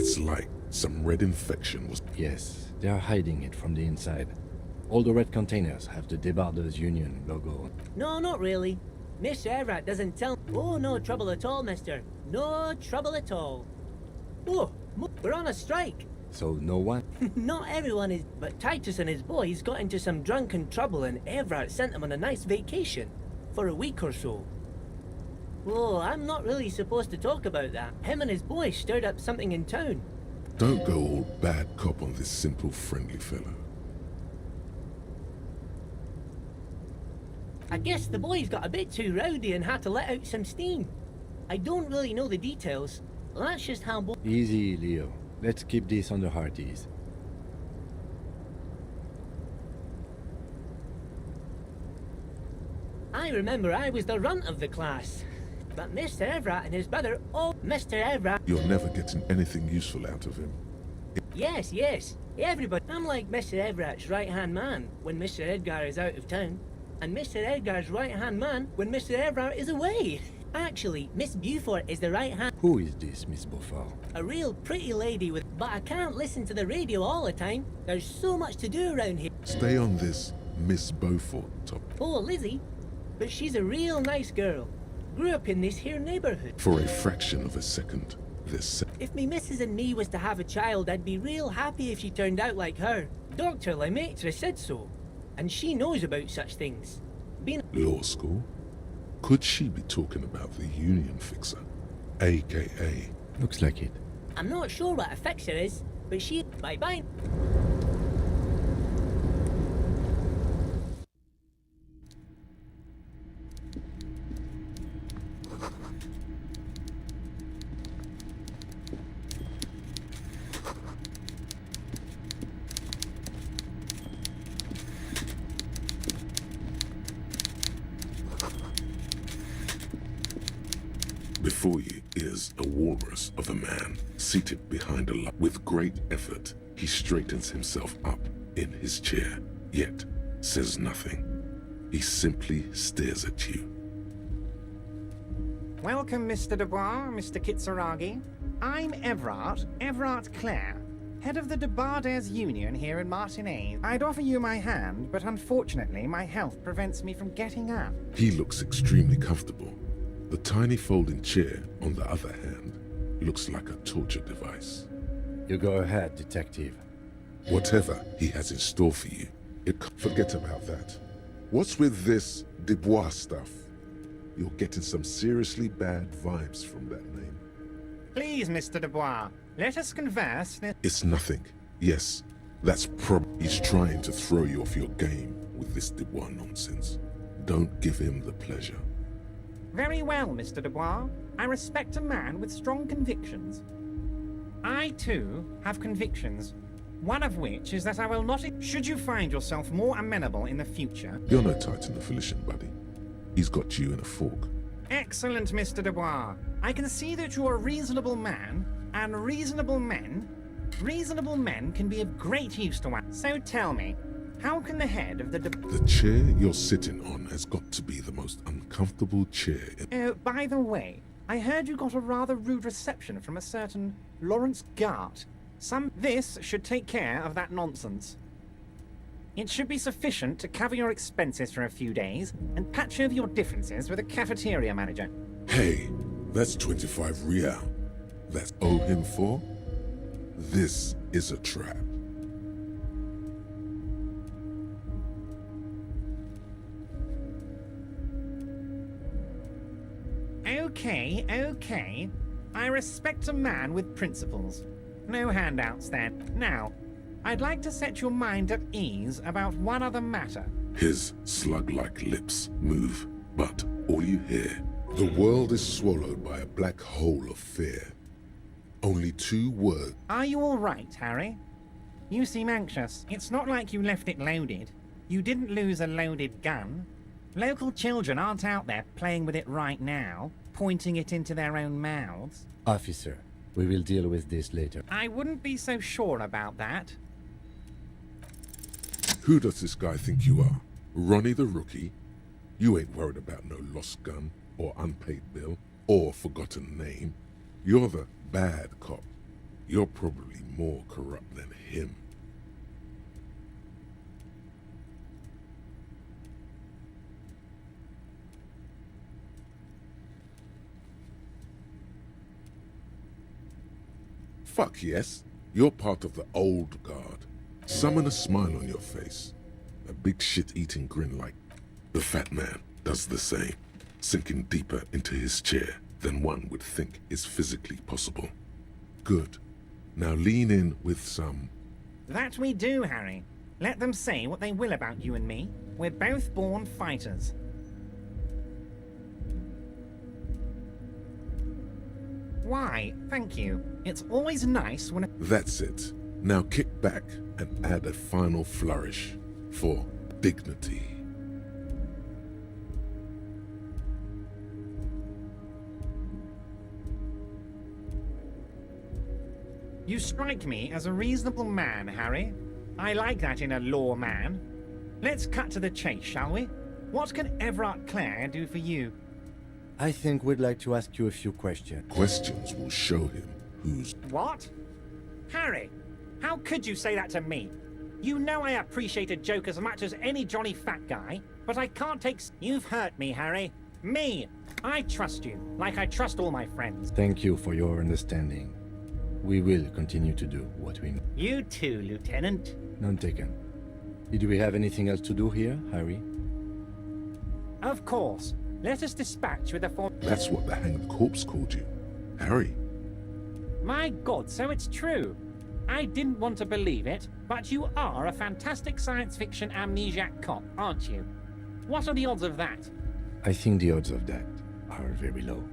It's like some red infection was... Yes, they are hiding it from the inside. All the red containers have the Debarders Union logo. No, not really. Mr. Everett doesn't tell... Oh, no trouble at all, mister. No trouble at all. Oh, we're on a strike. So no one? Not everyone is, but Titus and his boys got into some drunken trouble and Everett sent them on a nice vacation. For a week or so. Oh, I'm not really supposed to talk about that. Him and his boys stirred up something in town. Don't go all bad cop on this simple, friendly fellow. I guess the boys got a bit too rowdy and had to let out some steam. I don't really know the details. That's just how Easy, Leo. Let's keep this on the hearties. I remember I was the runt of the class. But Mr. Everett and his brother, oh, Mr. Everett... You're never getting anything useful out of him. Yes, yes. Everybody. I'm like Mr. Everett's right-hand man when Mr. Edgar is out of town. And Mr. Edgar's right-hand man when Mr. Everett is away. Actually, Miss Beaufort is the right-hand... Who is this, Miss Beaufort? A real pretty lady with... But I can't listen to the radio all the time. There's so much to do around here. Stay on this Miss Beaufort top. Oh, Lizzie. But she's a real nice girl. Grew up in this here neighborhood. For a fraction of a second, this... If me missus and me was to have a child, I'd be real happy if she turned out like her. Dr. Lemaitre said so. And she knows about such things. Being... Law school? Could she be talking about the union fixer? AKA... Looks like it. I'm not sure what a fixer is, but she... Bye-bye. Before you is a walrus of a man seated behind a lot. With great effort, he straightens himself up in his chair, yet says nothing. He simply stares at you. Welcome, Mr. Dubois, Mr. Kitsuragi. I'm Everard Clare, head of the Debarders Union here in Martinez. I'd offer you my hand, but unfortunately my health prevents me from getting up. He looks extremely comfortable. The tiny folding chair, on the other hand, looks like a torture device. You go ahead, detective. Whatever he has in store for you, forget about that. What's with this Dubois stuff? You're getting some seriously bad vibes from that name. Please, Mr. Dubois, let us converse. It's nothing. Yes, that's he's trying to throw you off your game with this Dubois nonsense. Don't give him the pleasure. Very well, Mr. Dubois. I respect a man with strong convictions. I, too, have convictions. One of which is that I will not... Should you find yourself more amenable in the future... You're no Titan affiliation, buddy. He's got you in a fork. Excellent, Mr. Dubois. I can see that you're a reasonable man, and reasonable men can be of great use to one. So tell me, how can the head of the... The chair you're sitting on has got to be the most uncomfortable chair in... Oh, by the way, I heard you got a rather rude reception from a certain Lawrence Gart. This should take care of that nonsense. It should be sufficient to cover your expenses for a few days and patch over your differences with a cafeteria manager. Hey, that's 25 real. That's owe him for? This is a trap. Okay. I respect a man with principles. No handouts then. Now, I'd like to set your mind at ease about one other matter. His slug-like lips move, but all you hear, the world is swallowed by a black hole of fear. Only 2 words. Are you all right, Harry? You seem anxious. It's not like you left it loaded. You didn't lose a loaded gun. Local children aren't out there playing with it right now, pointing it into their own mouths. Officer, we will deal with this later. I wouldn't be so sure about that. Who does this guy think you are? Ronnie the Rookie? You ain't worried about no lost gun, or unpaid bill, or forgotten name. You're the bad cop. You're probably more corrupt than him. Fuck yes, you're part of the old guard. Summon a smile on your face. A big shit-eating grin like the fat man does the same, sinking deeper into his chair than one would think is physically possible. Good. Now lean in with some... That we do, Harry. Let them say what they will about you and me. We're both born fighters. Why, thank you. It's always nice when... That's it. Now kick back and add a final flourish for dignity. You strike me as a reasonable man, Harry. I like that in a law man. Let's cut to the chase, shall we? What can Everard Clare do for you? I think we'd like to ask you a few questions. Questions will show him who's... What? Harry, how could you say that to me? You know I appreciate a joke as much as any jolly fat guy, but I can't take... You've hurt me, Harry. Me! I trust you, like I trust all my friends. Thank you for your understanding. We will continue to do what we... You too, Lieutenant. None taken. Did we have anything else to do here, Harry? Of course. Let us dispatch with the form... That's what the hanged corpse called you. Harry. My God, so it's true. I didn't want to believe it, but you are a fantastic science fiction amnesiac cop, aren't you? What are the odds of that? I think the odds of that are very low.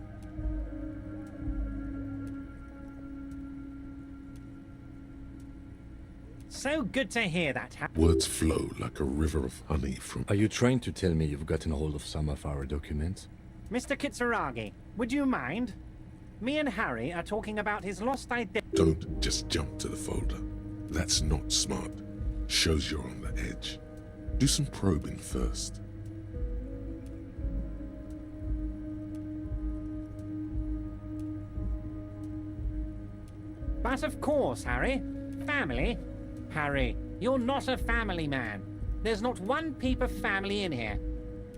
So good to hear that. Words flow like a river of honey from... Are you trying to tell me you've gotten hold of some of our documents? Mr. Kitsuragi, would you mind? Me and Harry are talking about his lost identity. Don't just jump to the folder. That's not smart. Shows you're on the edge. Do some probing first. But of course, Harry. Family? Harry, you're not a family man. There's not one peep of family in here.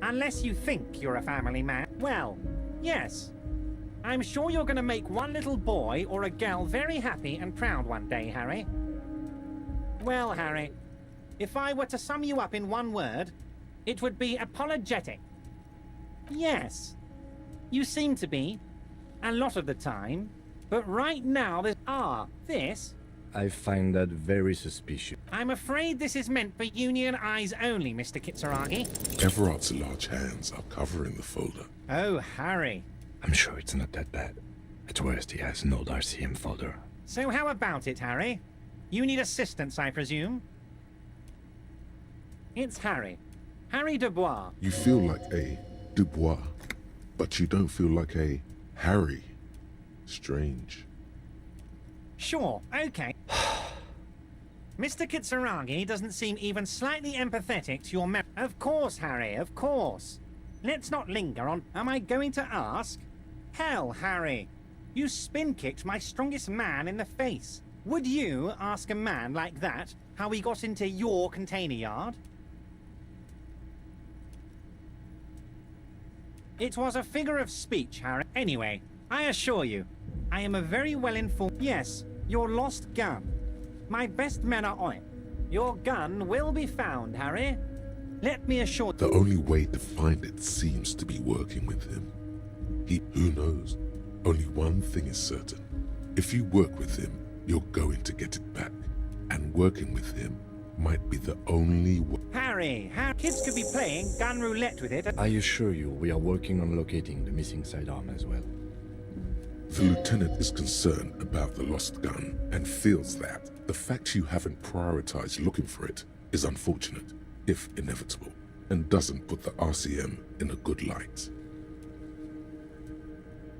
Unless you think you're a family man. Well, yes. I'm sure you're going to make one little boy or a girl very happy and proud one day, Harry. Well, Harry, if I were to sum you up in one word, it would be apologetic. Yes. You seem to be. A lot of the time. But right now there's... this... I find that very suspicious. I'm afraid this is meant for Union eyes only, Mr. Kitsuragi. Everard's large hands are covering the folder. Oh, Harry. I'm sure it's not that bad. At worst, he has an old RCM folder. So how about it, Harry? You need assistance, I presume? It's Harry. Harry Dubois. You feel like a Dubois, but you don't feel like a Harry. Strange. Sure, okay. Mr. Kitsuragi doesn't seem even slightly empathetic to your Of course, Harry, of course. Let's not linger on... Am I going to ask? Hell, Harry. You spin-kicked my strongest man in the face. Would you ask a man like that how he got into your container yard? It was a figure of speech, Harry. Anyway, I assure you, I am a very well-informed... Yes, your lost gun. My best men are on it. Your gun will be found, Harry. Let me assure... The only way to find it seems to be working with him. Who knows? Only one thing is certain. If you work with him, you're going to get it back. And working with him might be the only way... Harry, kids could be playing gun roulette with it. I assure you, we are working on locating the missing sidearm as well. The lieutenant is concerned about the lost gun and feels that the fact you haven't prioritized looking for it is unfortunate, if inevitable, and doesn't put the RCM in a good light.